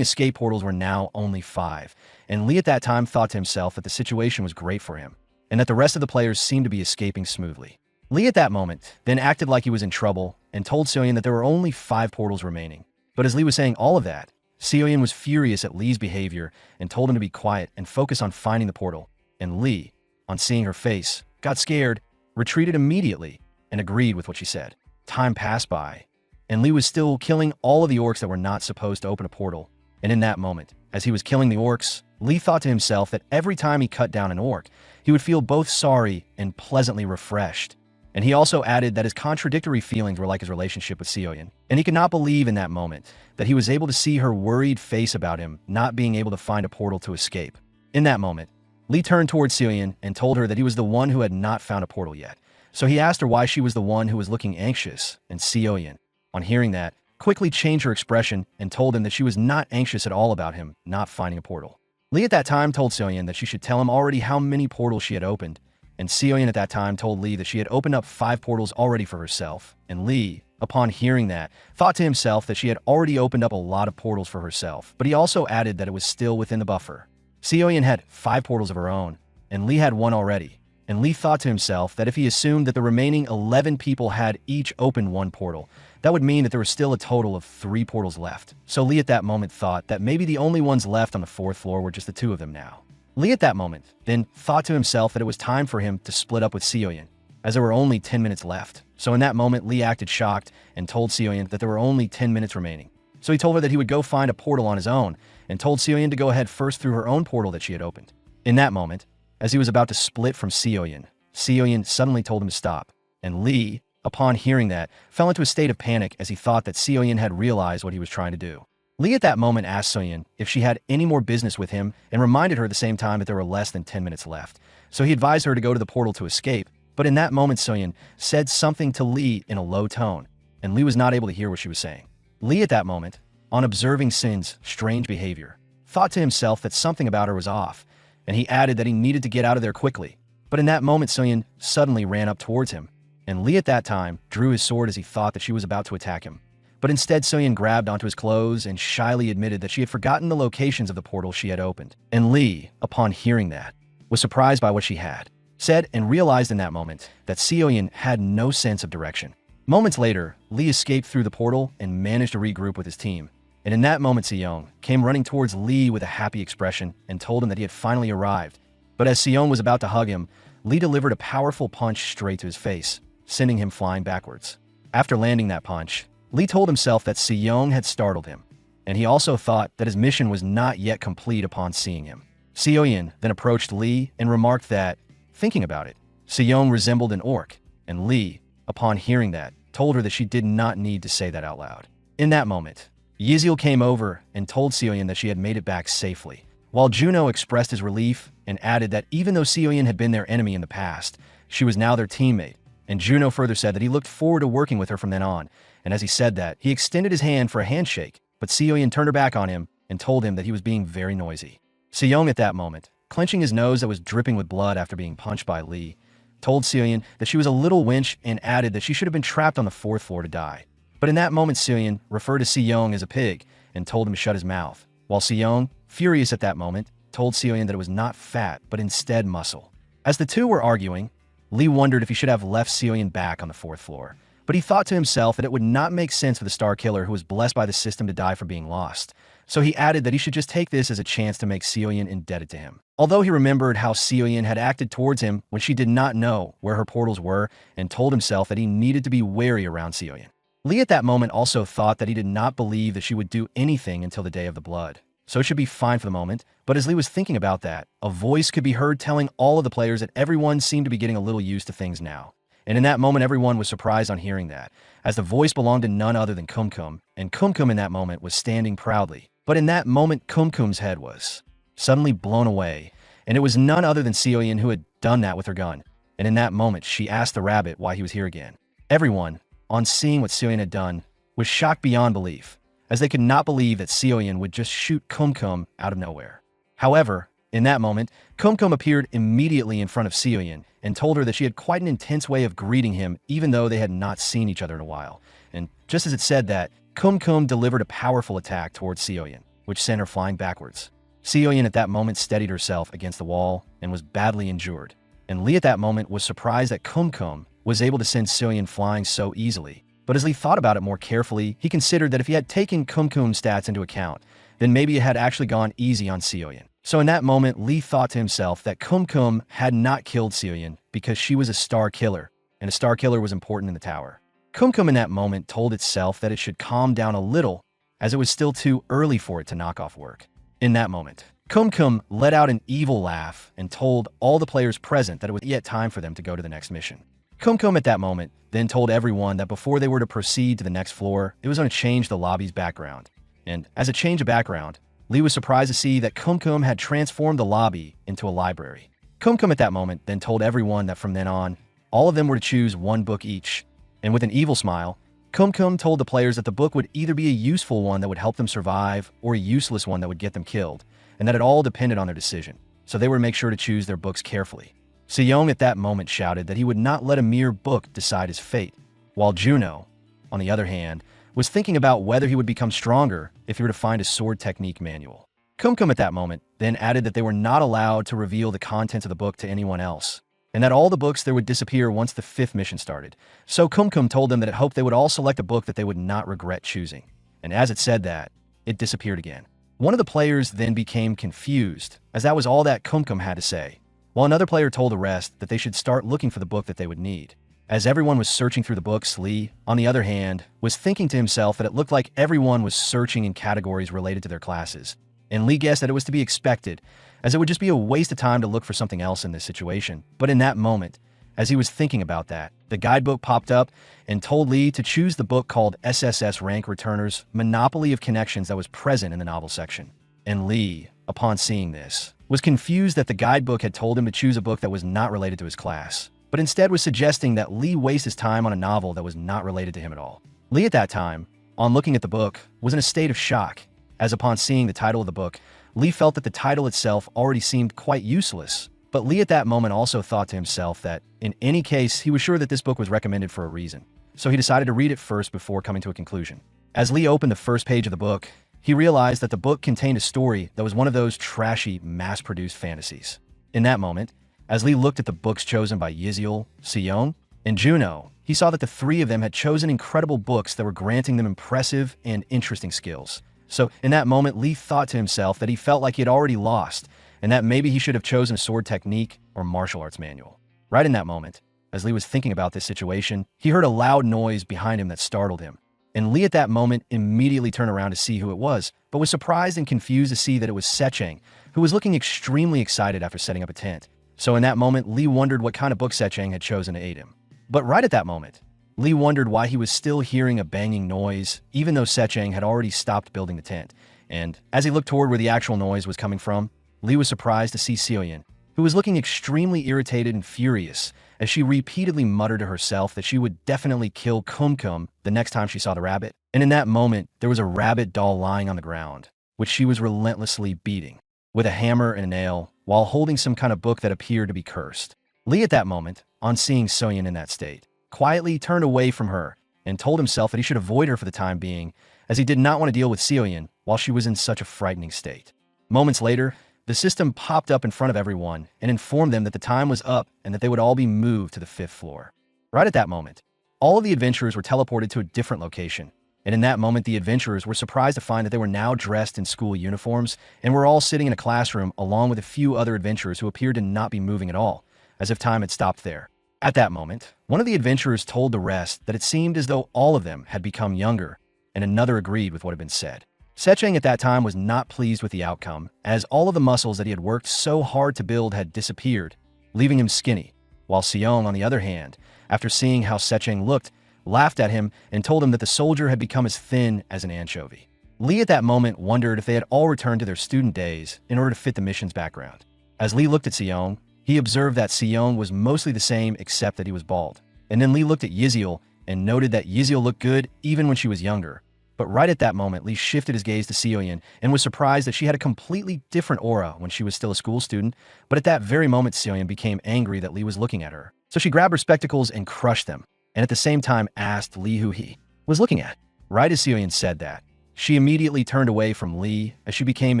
escape portals were now only 5, and Lee at that time thought to himself that the situation was great for him, and that the rest of the players seemed to be escaping smoothly. Lee at that moment then acted like he was in trouble and told Seoyin that there were only 5 portals remaining. But as Lee was saying all of that, Seoyin was furious at Lee's behavior and told him to be quiet and focus on finding the portal, and Lee, on seeing her face, got scared, retreated immediately, and agreed with what she said. Time passed by, and Lee was still killing all of the orcs that were not supposed to open a portal, and in that moment, as he was killing the orcs, Lee thought to himself that every time he cut down an orc, he would feel both sorry and pleasantly refreshed. And he also added that his contradictory feelings were like his relationship with Seoyin, and he could not believe in that moment that he was able to see her worried face about him not being able to find a portal to escape. In that moment, Lee turned towards Seoyin and told her that he was the one who had not found a portal yet. So he asked her why she was the one who was looking anxious, and Seoyin, on hearing that, quickly changed her expression and told him that she was not anxious at all about him not finding a portal. Lee at that time told Seoyin that she should tell him already how many portals she had opened, and Seoyin at that time told Lee that she had opened up 5 portals already for herself, and Lee, upon hearing that, thought to himself that she had already opened up a lot of portals for herself, but he also added that it was still within the buffer. Seoyin had 5 portals of her own, and Lee had 1 already, and Lee thought to himself that if he assumed that the remaining 11 people had each opened 1 portal, that would mean that there was still a total of 3 portals left. So Lee at that moment thought that maybe the only ones left on the 4th floor were just the 2 of them now. Lee at that moment then thought to himself that it was time for him to split up with Seoyin, as there were only 10 minutes left. So in that moment, Lee acted shocked and told Seoyeon that there were only 10 minutes remaining. So he told her that he would go find a portal on his own and told Seoyeon to go ahead first through her own portal that she had opened. In that moment, as he was about to split from Seoyeon, Seoyeon suddenly told him to stop, and Lee, upon hearing that, fell into a state of panic as he thought that Seoyeon had realized what he was trying to do. Lee at that moment asked Seoyeon if she had any more business with him and reminded her at the same time that there were less than 10 minutes left. So he advised her to go to the portal to escape, but in that moment Seoyeon said something to Lee in a low tone, and Lee was not able to hear what she was saying. Lee at that moment, on observing Sin's strange behavior, thought to himself that something about her was off, and he added that he needed to get out of there quickly. But in that moment Seoyeon suddenly ran up towards him, and Lee at that time drew his sword as he thought that she was about to attack him. But instead Seoyeon grabbed onto his clothes and shyly admitted that she had forgotten the locations of the portal she had opened. And Lee, upon hearing that, was surprised by what she had said and realized in that moment that Seoyeon had no sense of direction. Moments later, Lee escaped through the portal and managed to regroup with his team. And in that moment Seoyeon came running towards Lee with a happy expression and told him that he had finally arrived. But as Seoyeon was about to hug him, Lee delivered a powerful punch straight to his face, sending him flying backwards. After landing that punch, Lee told himself that Seoyeon had startled him, and he also thought that his mission was not yet complete upon seeing him. Seoyeon then approached Lee and remarked that, thinking about it, Seoyeon resembled an orc, and Lee, upon hearing that, told her that she did not need to say that out loud. In that moment, Yizil came over and told Seoyeon that she had made it back safely, while Juno expressed his relief and added that even though Seoyeon had been their enemy in the past, she was now their teammate, and Juno further said that he looked forward to working with her from then on, and as he said that, he extended his hand for a handshake, but Seoyeon turned her back on him and told him that he was being very noisy. Seoyeon at that moment, clenching his nose that was dripping with blood after being punched by Lee, told Seoyeon that she was a little wench and added that she should have been trapped on the 4th floor to die. But in that moment Seoyeon referred to Seoyeon as a pig and told him to shut his mouth, while Seoyeon, furious at that moment, told Seoyeon that it was not fat but instead muscle. As the two were arguing, Lee wondered if he should have left Seoyeon back on the 4th floor. But he thought to himself that it would not make sense for the Star Killer who was blessed by the system to die for being lost. So he added that he should just take this as a chance to make Seoyeon indebted to him. Although he remembered how Seoyeon had acted towards him when she did not know where her portals were and told himself that he needed to be wary around Seoyeon. Lee at that moment also thought that he did not believe that she would do anything until the Day of the Blood. So it should be fine for the moment, but as Lee was thinking about that, a voice could be heard telling all of the players that everyone seemed to be getting a little used to things now. And in that moment, everyone was surprised on hearing that, as the voice belonged to none other than Kumkum, and Kumkum in that moment was standing proudly. But in that moment, Kumkum's head was suddenly blown away, and it was none other than Seoyeon who had done that with her gun. And in that moment, she asked the rabbit why he was here again. Everyone, on seeing what Seoyeon had done, was shocked beyond belief, as they could not believe that Seoyeon would just shoot Kumkum out of nowhere. However, in that moment, Kumkum appeared immediately in front of Seoyeon and told her that she had quite an intense way of greeting him even though they had not seen each other in a while. And just as it said that, Kumkum delivered a powerful attack towards Seoyeon, which sent her flying backwards. Seoyeon at that moment steadied herself against the wall and was badly injured. And Lee at that moment was surprised that Kumkum was able to send Seoyeon flying so easily. But as Lee thought about it more carefully, he considered that if he had taken Kumkum's stats into account, then maybe it had actually gone easy on Seoyeon. So in that moment, Lee thought to himself that Kumkum had not killed Seoyeon because she was a star killer, and a star killer was important in the tower. Kumkum in that moment told itself that it should calm down a little, as it was still too early for it to knock off work. In that moment, Kumkum let out an evil laugh and told all the players present that it was yet time for them to go to the next mission. Kumkum at that moment then told everyone that before they were to proceed to the next floor, it was going to change the lobby's background. And as a change of background, Lee was surprised to see that Kumkum had transformed the lobby into a library. Kumkum at that moment then told everyone that from then on, all of them were to choose one book each. And with an evil smile, Kumkum told the players that the book would either be a useful one that would help them survive or a useless one that would get them killed, and that it all depended on their decision. So they were to make sure to choose their books carefully. Seoyeon at that moment shouted that he would not let a mere book decide his fate, while Juno, on the other hand, was thinking about whether he would become stronger if he were to find a sword technique manual. Kumkum at that moment then added that they were not allowed to reveal the contents of the book to anyone else, and that all the books there would disappear once the 5th mission started. So Kumkum told them that it hoped they would all select a book that they would not regret choosing. And as it said that, it disappeared again. One of the players then became confused, as that was all that Kumkum had to say, while while another player told the rest that they should start looking for the book that they would need. As everyone was searching through the books, Lee, on the other hand, was thinking to himself that it looked like everyone was searching in categories related to their classes. And Lee guessed that it was to be expected, as it would just be a waste of time to look for something else in this situation. But in that moment, as he was thinking about that, the guidebook popped up and told Lee to choose the book called SSS Rank Returner's Monopoly of Connections that was present in the novel section. And Lee, upon seeing this, was confused that the guidebook had told him to choose a book that was not related to his class, but instead was suggesting that Lee waste his time on a novel that was not related to him at all. Lee at that time, on looking at the book, was in a state of shock, as upon seeing the title of the book, Lee felt that the title itself already seemed quite useless. But Lee at that moment also thought to himself that, in any case, he was sure that this book was recommended for a reason. So he decided to read it first before coming to a conclusion. As Lee opened the first page of the book, he realized that the book contained a story that was one of those trashy, mass-produced fantasies. In that moment, as Lee looked at the books chosen by Yiziel, Sion, and Juno, he saw that the three of them had chosen incredible books that were granting them impressive and interesting skills. So in that moment, Lee thought to himself that he felt like he had already lost, and that maybe he should have chosen a sword technique or martial arts manual. Right in that moment, as Lee was thinking about this situation, he heard a loud noise behind him that startled him. And Lee at that moment immediately turned around to see who it was, but was surprised and confused to see that it was Secheng, who was looking extremely excited after setting up a tent. So in that moment, Lee wondered what kind of book Secheng had chosen to aid him. But right at that moment, Lee wondered why he was still hearing a banging noise, even though Secheng had already stopped building the tent. And as he looked toward where the actual noise was coming from, Lee was surprised to see Celine, who was looking extremely irritated and furious, as she repeatedly muttered to herself that she would definitely kill Kumkum the next time she saw the rabbit. And in that moment, there was a rabbit doll lying on the ground, which she was relentlessly beating with a hammer and a nail, while holding some kind of book that appeared to be cursed. Lee at that moment, on seeing Soyeon in that state, quietly turned away from her and told himself that he should avoid her for the time being, as he did not want to deal with Celine while she was in such a frightening state. Moments later, the system popped up in front of everyone and informed them that the time was up and that they would all be moved to the 5th floor. Right at that moment, all of the adventurers were teleported to a different location, and in that moment the adventurers were surprised to find that they were now dressed in school uniforms and were all sitting in a classroom along with a few other adventurers who appeared to not be moving at all, as if time had stopped there. At that moment, one of the adventurers told the rest that it seemed as though all of them had become younger, and another agreed with what had been said. Secheng at that time was not pleased with the outcome, as all of the muscles that he had worked so hard to build had disappeared, leaving him skinny, while Sion, on the other hand, after seeing how Secheng looked, laughed at him and told him that the soldier had become as thin as an anchovy. Lee at that moment wondered if they had all returned to their student days in order to fit the mission's background. As Lee looked at Sion, he observed that Sion was mostly the same except that he was bald. And then Lee looked at Yiziel and noted that Yiziel looked good even when she was younger. But right at that moment, Lee shifted his gaze to Celine and was surprised that she had a completely different aura when she was still a school student, but at that very moment Celine became angry that Lee was looking at her. So she grabbed her spectacles and crushed them, and at the same time asked Lee who he was looking at. Right as Celine said that, she immediately turned away from Lee as she became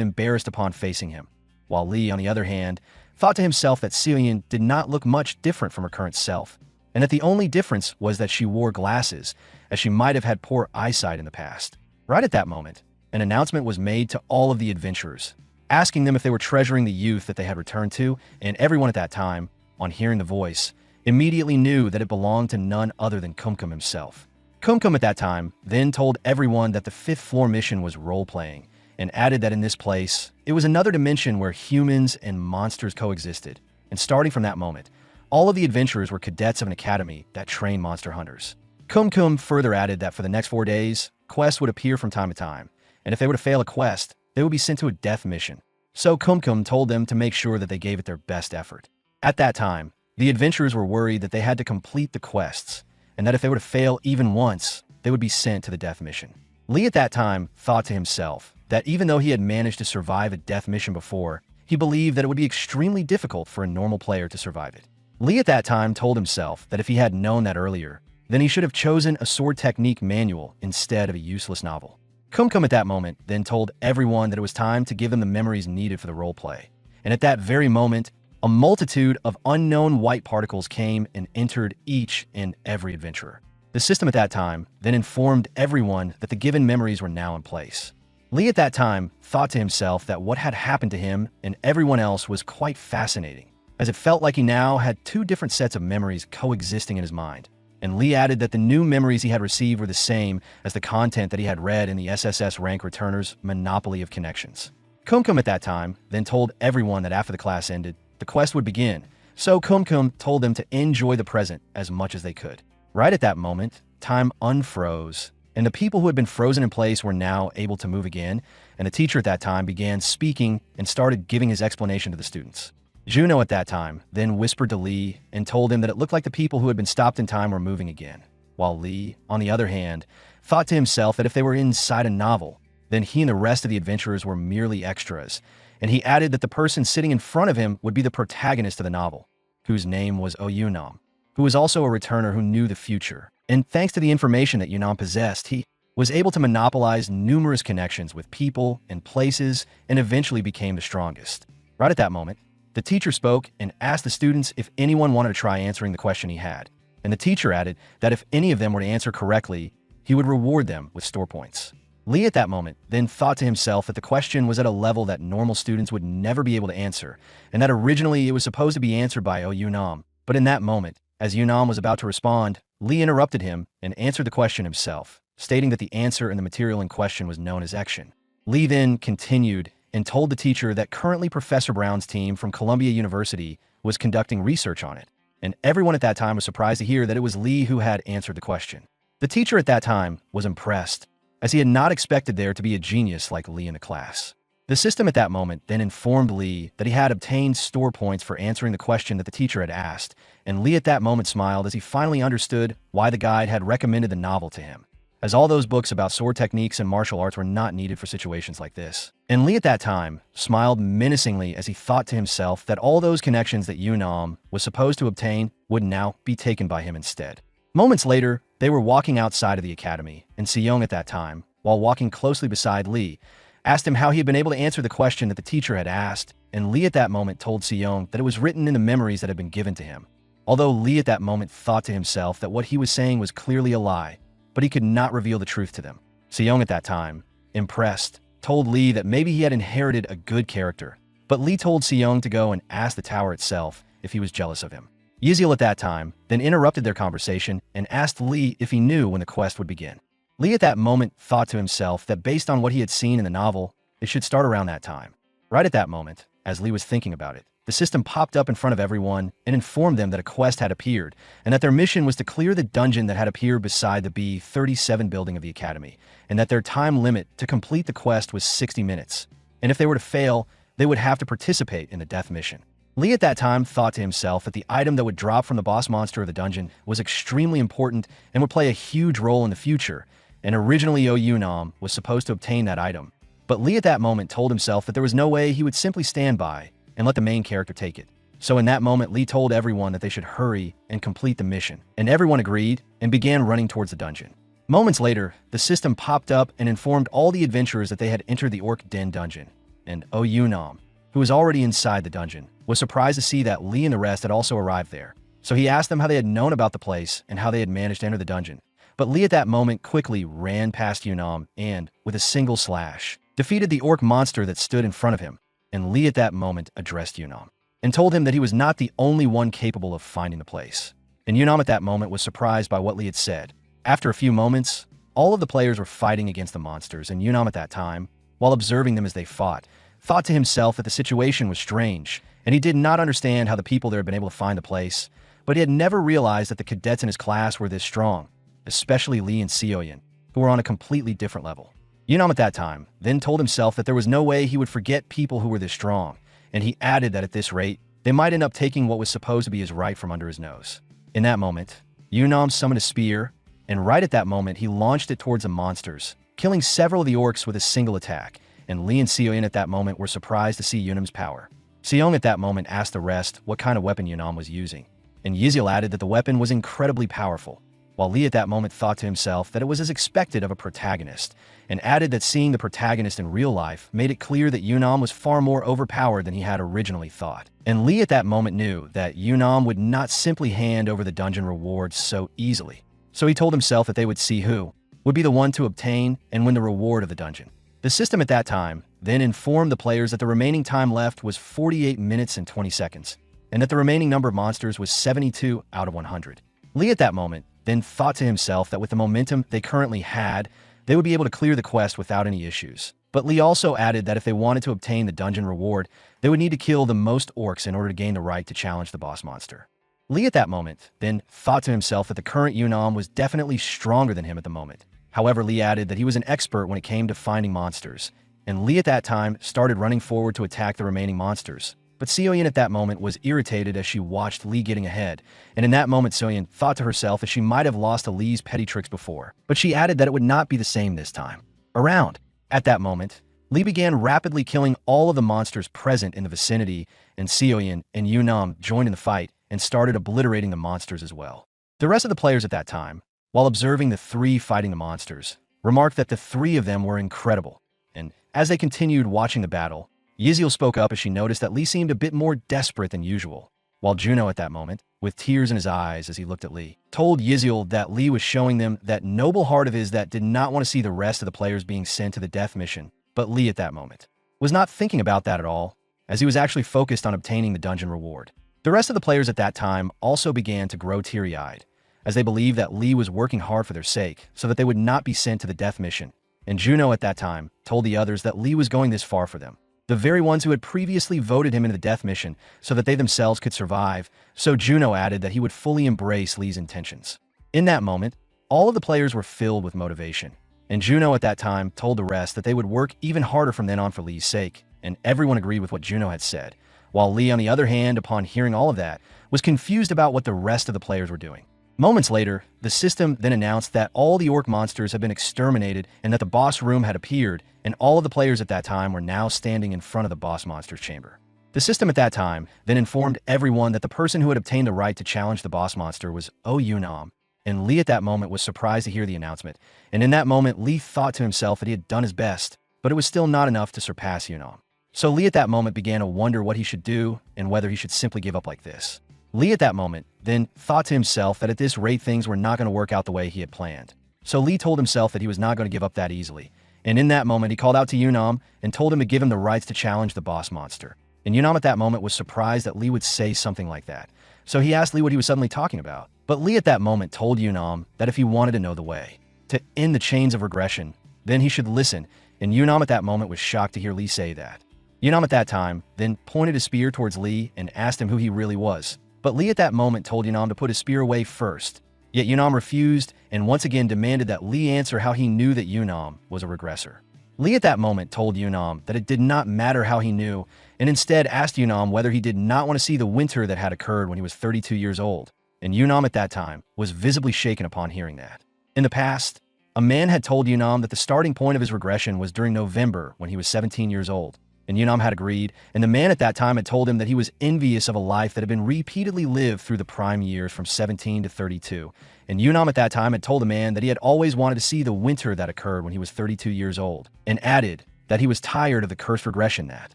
embarrassed upon facing him, while Lee, on the other hand, thought to himself that Celine did not look much different from her current self, and that the only difference was that she wore glasses, as she might have had poor eyesight in the past. Right at that moment, an announcement was made to all of the adventurers, asking them if they were treasuring the youth that they had returned to, and everyone at that time, on hearing the voice, immediately knew that it belonged to none other than Kumkum himself. Kumkum at that time then told everyone that the 5th floor mission was role-playing, and added that in this place, it was another dimension where humans and monsters coexisted, and starting from that moment, all of the adventurers were cadets of an academy that trained monster hunters. Kumkum further added that for the next 4 days, quests would appear from time to time, and if they were to fail a quest, they would be sent to a death mission. So Kumkum told them to make sure that they gave it their best effort. At that time, the adventurers were worried that they had to complete the quests, and that if they were to fail even once, they would be sent to the death mission. Lee at that time thought to himself that even though he had managed to survive a death mission before, he believed that it would be extremely difficult for a normal player to survive it. Lee at that time told himself that if he had known that earlier, then he should have chosen a sword technique manual instead of a useless novel. Kumkum at that moment then told everyone that it was time to give them the memories needed for the roleplay. And at that very moment, a multitude of unknown white particles came and entered each and every adventurer. The system at that time then informed everyone that the given memories were now in place. Lee at that time thought to himself that what had happened to him and everyone else was quite fascinating, as it felt like he now had two different sets of memories coexisting in his mind. And Lee added that the new memories he had received were the same as the content that he had read in the SSS rank returner's Monopoly of Connections. Kumkum at that time then told everyone that after the class ended, the quest would begin, so Kumkum told them to enjoy the present as much as they could. Right at that moment, time unfroze, and the people who had been frozen in place were now able to move again, and the teacher at that time began speaking and started giving his explanation to the students. Juno at that time then whispered to Lee and told him that it looked like the people who had been stopped in time were moving again, while Lee, on the other hand, thought to himself that if they were inside a novel, then he and the rest of the adventurers were merely extras, and he added that the person sitting in front of him would be the protagonist of the novel, whose name was Oyunam, who was also a returner who knew the future. And thanks to the information that Yunam possessed, he was able to monopolize numerous connections with people and places and eventually became the strongest. Right at that moment, the teacher spoke and asked the students if anyone wanted to try answering the question he had. And the teacher added that if any of them were to answer correctly, he would reward them with store points. Lee at that moment then thought to himself that the question was at a level that normal students would never be able to answer, and that originally it was supposed to be answered by Yunam. But in that moment, as Yunam was about to respond, Lee interrupted him and answered the question himself, stating that the answer and the material in question was known as action. Lee then continued and told the teacher that currently Professor Brown's team from Columbia University was conducting research on it, and everyone at that time was surprised to hear that it was Lee who had answered the question. The teacher at that time was impressed, as he had not expected there to be a genius like Lee in the class. The system at that moment then informed Lee that he had obtained store points for answering the question that the teacher had asked, and Lee at that moment smiled as he finally understood why the guide had recommended the novel to him, as all those books about sword techniques and martial arts were not needed for situations like this. And Lee at that time smiled menacingly as he thought to himself that all those connections that Yunam was supposed to obtain would now be taken by him instead. Moments later, they were walking outside of the academy, and Seong at that time, while walking closely beside Lee, asked him how he had been able to answer the question that the teacher had asked, and Lee at that moment told Seong that it was written in the memories that had been given to him. Although Lee at that moment thought to himself that what he was saying was clearly a lie, but he could not reveal the truth to them. Seong at that time, impressed, told Lee that maybe he had inherited a good character, but Lee told Seong to go and ask the tower itself if he was jealous of him. Yeziel at that time then interrupted their conversation and asked Lee if he knew when the quest would begin. Lee at that moment thought to himself that based on what he had seen in the novel, it should start around that time. Right at that moment, as Lee was thinking about it, the system popped up in front of everyone and informed them that a quest had appeared, and that their mission was to clear the dungeon that had appeared beside the B-37 building of the Academy, and that their time limit to complete the quest was 60 minutes. And if they were to fail, they would have to participate in the death mission. Lee at that time thought to himself that the item that would drop from the boss monster of the dungeon was extremely important and would play a huge role in the future, and originally Oyunam was supposed to obtain that item. But Lee at that moment told himself that there was no way he would simply stand by and let the main character take it. So in that moment, Lee told everyone that they should hurry and complete the mission, and everyone agreed and began running towards the dungeon. Moments later, the system popped up and informed all the adventurers that they had entered the Orc Den dungeon, and Oyunam, who was already inside the dungeon, was surprised to see that Lee and the rest had also arrived there. So he asked them how they had known about the place and how they had managed to enter the dungeon. But Lee at that moment quickly ran past Yunam and, with a single slash, defeated the orc monster that stood in front of him. And Lee at that moment addressed Yunam and told him that he was not the only one capable of finding the place. And Yunam at that moment was surprised by what Lee had said. After a few moments, all of the players were fighting against the monsters, and Yunam at that time, while observing them as they fought, thought to himself that the situation was strange, and he did not understand how the people there had been able to find the place, but he had never realized that the cadets in his class were this strong, especially Lee and Seoyin, who were on a completely different level. Yunam at that time then told himself that there was no way he would forget people who were this strong, and he added that at this rate, they might end up taking what was supposed to be his right from under his nose. In that moment, Yunam summoned a spear, and right at that moment he launched it towards the monsters, killing several of the orcs with a single attack, and Lee and Seoyin at that moment were surprised to see Yunam's power. Seong at that moment asked the rest what kind of weapon Yunam was using, and Yziel added that the weapon was incredibly powerful, while Lee at that moment thought to himself that it was as expected of a protagonist, and added that seeing the protagonist in real life made it clear that Yunam was far more overpowered than he had originally thought. And Lee at that moment knew that Yunam would not simply hand over the dungeon rewards so easily, so he told himself that they would see who would be the one to obtain and win the reward of the dungeon. The system at that time then informed the players that the remaining time left was 48 minutes and 20 seconds, and that the remaining number of monsters was 72 out of 100. Lee at that moment then thought to himself that with the momentum they currently had, they would be able to clear the quest without any issues. But Lee also added that if they wanted to obtain the dungeon reward, they would need to kill the most orcs in order to gain the right to challenge the boss monster. Lee at that moment then thought to himself that the current Yunam was definitely stronger than him at the moment. However, Lee added that he was an expert when it came to finding monsters, and Lee at that time started running forward to attack the remaining monsters. But Seoyin at that moment was irritated as she watched Lee getting ahead, and in that moment Seoyin thought to herself that she might have lost to Lee's petty tricks before, but she added that it would not be the same this time around. At that moment, Lee began rapidly killing all of the monsters present in the vicinity, and Seoyin and Yunam joined in the fight and started obliterating the monsters as well. The rest of the players at that time, while observing the three fighting the monsters, remarked that the three of them were incredible, and as they continued watching the battle, Yiziel spoke up as she noticed that Lee seemed a bit more desperate than usual, while Juno at that moment, with tears in his eyes as he looked at Lee, told Yiziel that Lee was showing them that noble heart of his that did not want to see the rest of the players being sent to the death mission. But Lee at that moment was not thinking about that at all, as he was actually focused on obtaining the dungeon reward. The rest of the players at that time also began to grow teary-eyed, as they believed that Lee was working hard for their sake so that they would not be sent to the death mission, and Juno at that time told the others that Lee was going this far for them, the very ones who had previously voted him into the death mission so that they themselves could survive, so Juno added that he would fully embrace Lee's intentions. In that moment, all of the players were filled with motivation, and Juno at that time told the rest that they would work even harder from then on for Lee's sake, and everyone agreed with what Juno had said, while Lee, on the other hand, upon hearing all of that, was confused about what the rest of the players were doing. Moments later, the system then announced that all the orc monsters had been exterminated and that the boss room had appeared, and all of the players at that time were now standing in front of the boss monster's chamber. The system at that time then informed everyone that the person who had obtained the right to challenge the boss monster was Yunam, and Lee at that moment was surprised to hear the announcement, and in that moment Lee thought to himself that he had done his best, but it was still not enough to surpass Yunam. So Lee at that moment began to wonder what he should do and whether he should simply give up like this. Lee at that moment then thought to himself that at this rate things were not going to work out the way he had planned. So Lee told himself that he was not going to give up that easily, and in that moment he called out to Yunam and told him to give him the rights to challenge the boss monster. And Yunam at that moment was surprised that Lee would say something like that, so he asked Lee what he was suddenly talking about. But Lee at that moment told Yunam that if he wanted to know the way to end the chains of regression, then he should listen, and Yunam at that moment was shocked to hear Lee say that. Yunam at that time then pointed his spear towards Lee and asked him who he really was. But Lee at that moment told Yunam to put his spear away first. Yet Yunam refused and once again demanded that Lee answer how he knew that Yunam was a regressor. Lee at that moment told Yunam that it did not matter how he knew, and instead asked Yunam whether he did not want to see the winter that had occurred when he was 32 years old. And Yunam at that time was visibly shaken upon hearing that. In the past, a man had told Yunam that the starting point of his regression was during November when he was 17 years old. And Yunam had agreed, and the man at that time had told him that he was envious of a life that had been repeatedly lived through the prime years from 17 to 32. And Yunam at that time had told the man that he had always wanted to see the winter that occurred when he was 32 years old, and added that he was tired of the cursed regression that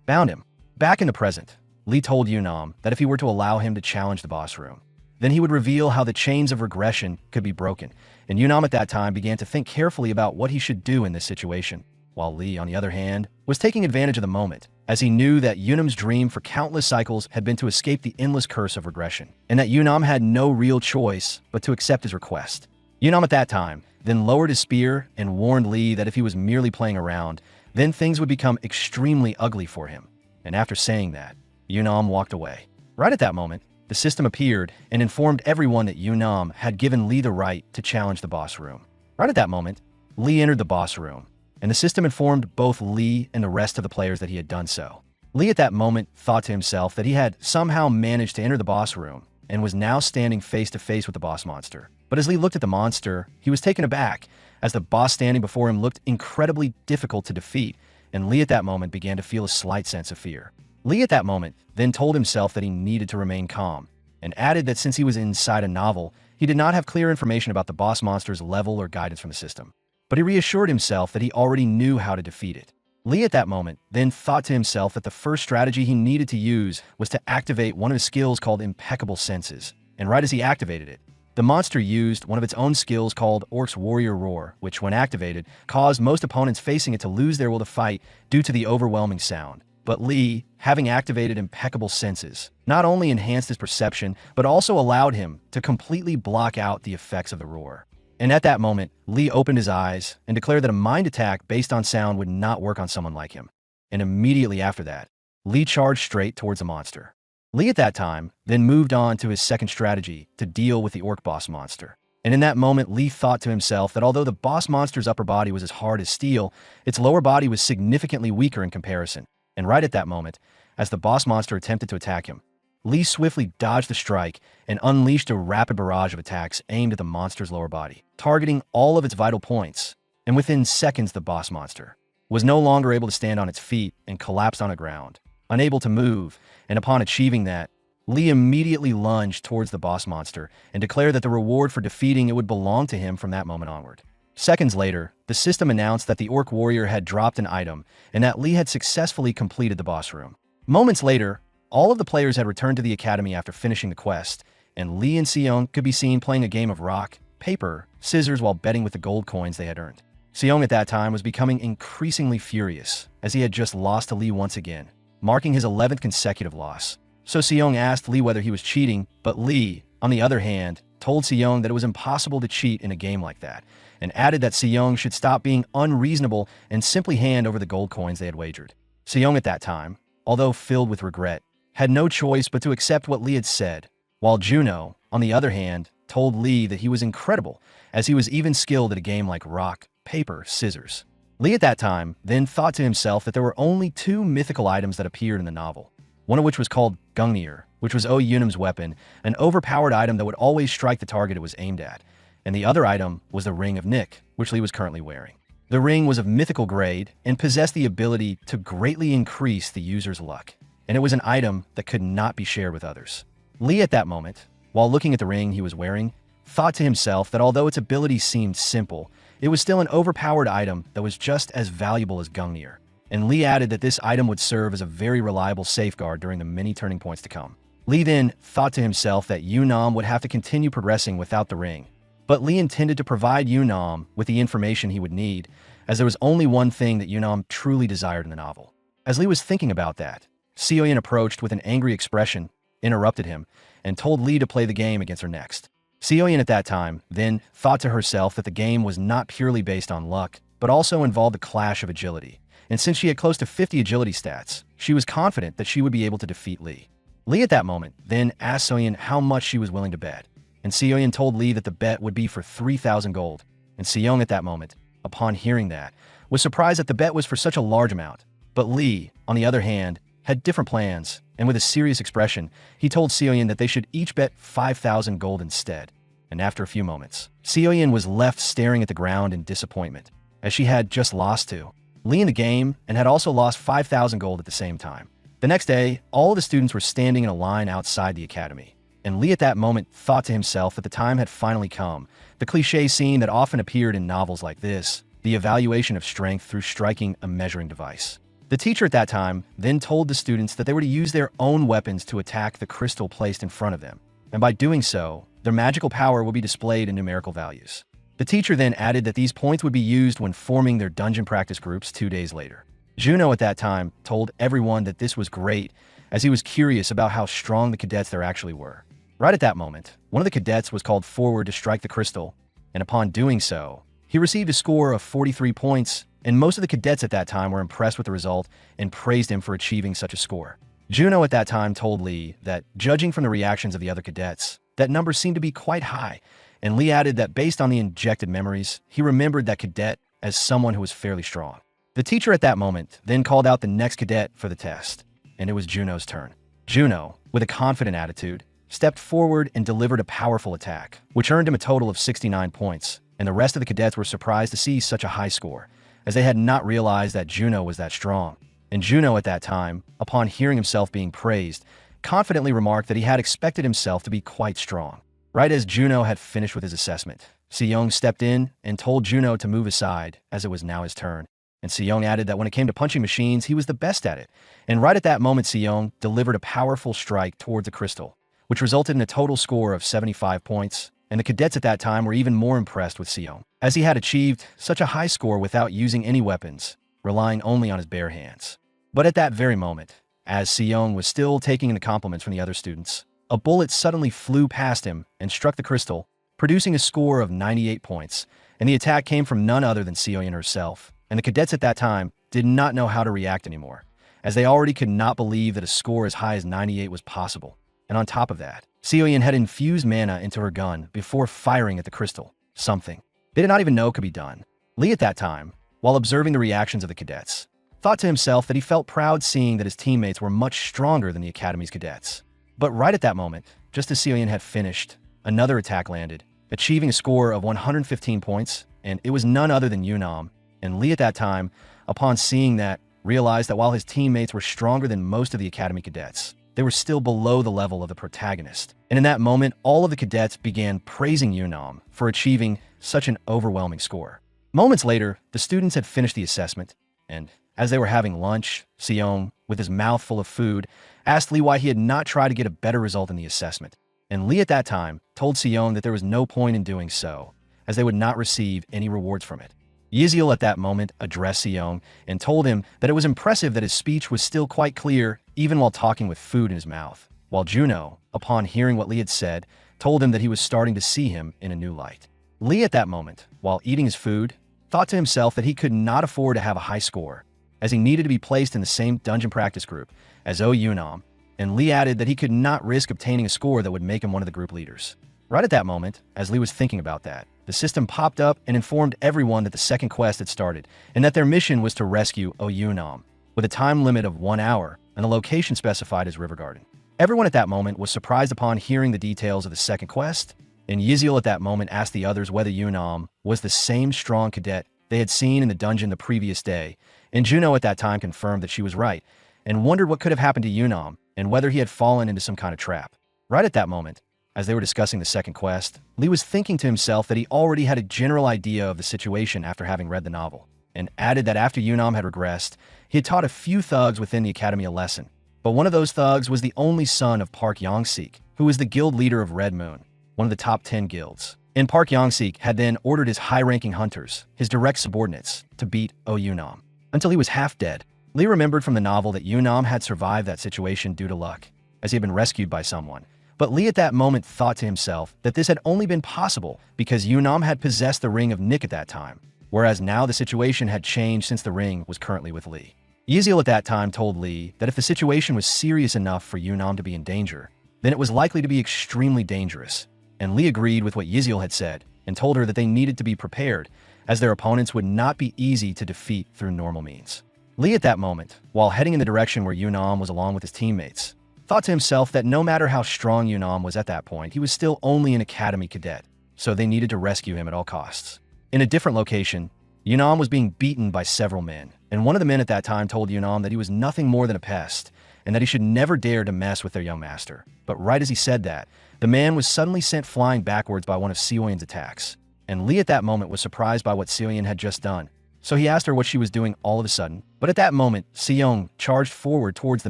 bound him. Back in the present, Lee told Yunam that if he were to allow him to challenge the boss room, then he would reveal how the chains of regression could be broken, and Yunam at that time began to think carefully about what he should do in this situation, while Lee, on the other hand, was taking advantage of the moment, as he knew that Yunam's dream for countless cycles had been to escape the endless curse of regression, and that Yunam had no real choice but to accept his request. Yunam at that time then lowered his spear and warned Lee that if he was merely playing around, then things would become extremely ugly for him. And after saying that, Yunam walked away. Right at that moment, the system appeared and informed everyone that Yunam had given Lee the right to challenge the boss room. Right at that moment, Lee entered the boss room, and the system informed both Lee and the rest of the players that he had done so. Lee at that moment thought to himself that he had somehow managed to enter the boss room and was now standing face to face with the boss monster. But as Lee looked at the monster, he was taken aback, as the boss standing before him looked incredibly difficult to defeat, and Lee at that moment began to feel a slight sense of fear. Lee at that moment then told himself that he needed to remain calm, and added that since he was inside a novel, he did not have clear information about the boss monster's level or guidance from the system. But he reassured himself that he already knew how to defeat it. Lee at that moment then thought to himself that the first strategy he needed to use was to activate one of his skills called Impeccable Senses, and right as he activated it, the monster used one of its own skills called Orc's Warrior Roar, which when activated, caused most opponents facing it to lose their will to fight due to the overwhelming sound. But Lee, having activated impeccable senses, not only enhanced his perception, but also allowed him to completely block out the effects of the roar. And at that moment, Lee opened his eyes and declared that a mind attack based on sound would not work on someone like him. And immediately after that, Lee charged straight towards the monster. Lee at that time then moved on to his second strategy to deal with the orc boss monster. And in that moment, Lee thought to himself that although the boss monster's upper body was as hard as steel, its lower body was significantly weaker in comparison. And right at that moment, as the boss monster attempted to attack him, Lee swiftly dodged the strike and unleashed a rapid barrage of attacks aimed at the monster's lower body, targeting all of its vital points. And within seconds, the boss monster was no longer able to stand on its feet and collapsed on the ground, unable to move. And upon achieving that, Lee immediately lunged towards the boss monster and declared that the reward for defeating it would belong to him from that moment onward. Seconds later, the system announced that the orc warrior had dropped an item and that Lee had successfully completed the boss room. Moments later, all of the players had returned to the academy after finishing the quest, and Lee and Seong could be seen playing a game of rock, paper, scissors while betting with the gold coins they had earned. Seong at that time was becoming increasingly furious, as he had just lost to Lee once again, marking his 11th consecutive loss. So Seong asked Lee whether he was cheating, but Lee, on the other hand, told Seong that it was impossible to cheat in a game like that, and added that Seong should stop being unreasonable and simply hand over the gold coins they had wagered. Seong at that time, although filled with regret, had no choice but to accept what Lee had said, while Juno, on the other hand, told Lee that he was incredible, as he was even skilled at a game like rock, paper, scissors. Lee at that time then thought to himself that there were only two mythical items that appeared in the novel, one of which was called Gungnir, which was Oh Yunam's weapon, an overpowered item that would always strike the target it was aimed at, and the other item was the Ring of Nick, which Lee was currently wearing. The ring was of mythical grade and possessed the ability to greatly increase the user's luck, and it was an item that could not be shared with others. Lee at that moment, while looking at the ring he was wearing, thought to himself that although its ability seemed simple, it was still an overpowered item that was just as valuable as Gungnir. And Lee added that this item would serve as a very reliable safeguard during the many turning points to come. Lee then thought to himself that Yunam would have to continue progressing without the ring, but Lee intended to provide Yunam with the information he would need, as there was only one thing that Yunam truly desired in the novel. As Lee was thinking about that, Seoyin approached with an angry expression, interrupted him, and told Lee to play the game against her next. Seoyin at that time then thought to herself that the game was not purely based on luck, but also involved a clash of agility. And since she had close to 50 agility stats, she was confident that she would be able to defeat Lee. Lee at that moment then asked Seoyin how much she was willing to bet, and Seoyin told Lee that the bet would be for 3,000 gold, and Seong at that moment, upon hearing that, was surprised that the bet was for such a large amount. But Lee, on the other hand, had different plans, and with a serious expression, he told Seoyin that they should each bet 5,000 gold instead. And after a few moments, Seoyin was left staring at the ground in disappointment, as she had just lost to Lee in the game and had also lost 5,000 gold at the same time. The next day, all of the students were standing in a line outside the academy, and Lee at that moment thought to himself that the time had finally come, the cliché scene that often appeared in novels like this, the evaluation of strength through striking a measuring device. The teacher at that time then told the students that they were to use their own weapons to attack the crystal placed in front of them, and by doing so, their magical power would be displayed in numerical values. The teacher then added that these points would be used when forming their dungeon practice groups 2 days later. Juno at that time told everyone that this was great, as he was curious about how strong the cadets there actually were. Right at that moment, one of the cadets was called forward to strike the crystal, and upon doing so, he received a score of 43 points, and most of the cadets at that time were impressed with the result and praised him for achieving such a score. Juno at that time told Lee that, judging from the reactions of the other cadets, that number seemed to be quite high, and Lee added that based on the injected memories, he remembered that cadet as someone who was fairly strong. The teacher at that moment then called out the next cadet for the test, and it was Juno's turn. Juno, with a confident attitude, stepped forward and delivered a powerful attack, which earned him a total of 69 points, and the rest of the cadets were surprised to see such a high score, as they had not realized that Juno was that strong. And Juno at that time, upon hearing himself being praised, confidently remarked that he had expected himself to be quite strong. Right as Juno had finished with his assessment, Seong stepped in and told Juno to move aside, as it was now his turn. And Seong added that when it came to punching machines, he was the best at it. And right at that moment, Seong delivered a powerful strike towards the crystal, which resulted in a total score of 75 points, and the cadets at that time were even more impressed with Seong, as he had achieved such a high score without using any weapons, relying only on his bare hands. But at that very moment, as Seong was still taking in the compliments from the other students, a bullet suddenly flew past him and struck the crystal, producing a score of 98 points, and the attack came from none other than Seoyin herself, and the cadets at that time did not know how to react anymore, as they already could not believe that a score as high as 98 was possible. And on top of that, Seoyin had infused mana into her gun before firing at the crystal, something they did not even know could be done. Lee at that time, while observing the reactions of the cadets, thought to himself that he felt proud seeing that his teammates were much stronger than the Academy's cadets. But right at that moment, just as Seoyin had finished, another attack landed, achieving a score of 115 points, and it was none other than Yunam. And Lee at that time, upon seeing that, realized that while his teammates were stronger than most of the Academy cadets, they were still below the level of the protagonist. And in that moment, all of the cadets began praising Yunam for achieving such an overwhelming score. Moments later, the students had finished the assessment, and as they were having lunch, Seong, with his mouth full of food, asked Lee why he had not tried to get a better result in the assessment. And Lee at that time told Seong that there was no point in doing so, as they would not receive any rewards from it. Yiziel at that moment addressed Seong and told him that it was impressive that his speech was still quite clear even while talking with food in his mouth, while Juno, upon hearing what Lee had said, told him that he was starting to see him in a new light. Lee at that moment, while eating his food, thought to himself that he could not afford to have a high score, as he needed to be placed in the same dungeon practice group as Oh Yunam, and Lee added that he could not risk obtaining a score that would make him one of the group leaders. Right at that moment, as Lee was thinking about that, the system popped up and informed everyone that the second quest had started, and that their mission was to rescue Oh Yunam, with a time limit of 1 hour, and the location specified as River Garden. Everyone at that moment was surprised upon hearing the details of the second quest, and Yiziel at that moment asked the others whether Yunam was the same strong cadet they had seen in the dungeon the previous day, and Juno at that time confirmed that she was right, and wondered what could have happened to Yunam and whether he had fallen into some kind of trap. Right at that moment, as they were discussing the second quest, Lee was thinking to himself that he already had a general idea of the situation after having read the novel, and added that after Yunam had regressed, he had taught a few thugs within the academy a lesson. But one of those thugs was the only son of Park Yongsik, who was the guild leader of Red Moon, one of the top 10 guilds. And Park Yongsik had then ordered his high-ranking hunters, his direct subordinates, to beat Oh Yunam, until he was half dead. Lee remembered from the novel that Yunam had survived that situation due to luck, as he had been rescued by someone. But Lee at that moment thought to himself that this had only been possible because Yunam had possessed the ring of Nick at that time, whereas now the situation had changed since the ring was currently with Lee. Yiziel at that time told Lee that if the situation was serious enough for Yunam to be in danger, then it was likely to be extremely dangerous, and Lee agreed with what Yiziel had said and told her that they needed to be prepared, as their opponents would not be easy to defeat through normal means. Lee at that moment, while heading in the direction where Yunam was along with his teammates, thought to himself that no matter how strong Yunam was at that point, he was still only an academy cadet, so they needed to rescue him at all costs. In a different location, Yunam was being beaten by several men, and one of the men at that time told Yunam that he was nothing more than a pest, and that he should never dare to mess with their young master. But right as he said that, the man was suddenly sent flying backwards by one of Seoyin's attacks, and Lee at that moment was surprised by what Seoyin had just done. So he asked her what she was doing all of a sudden, but at that moment, Seong charged forward towards the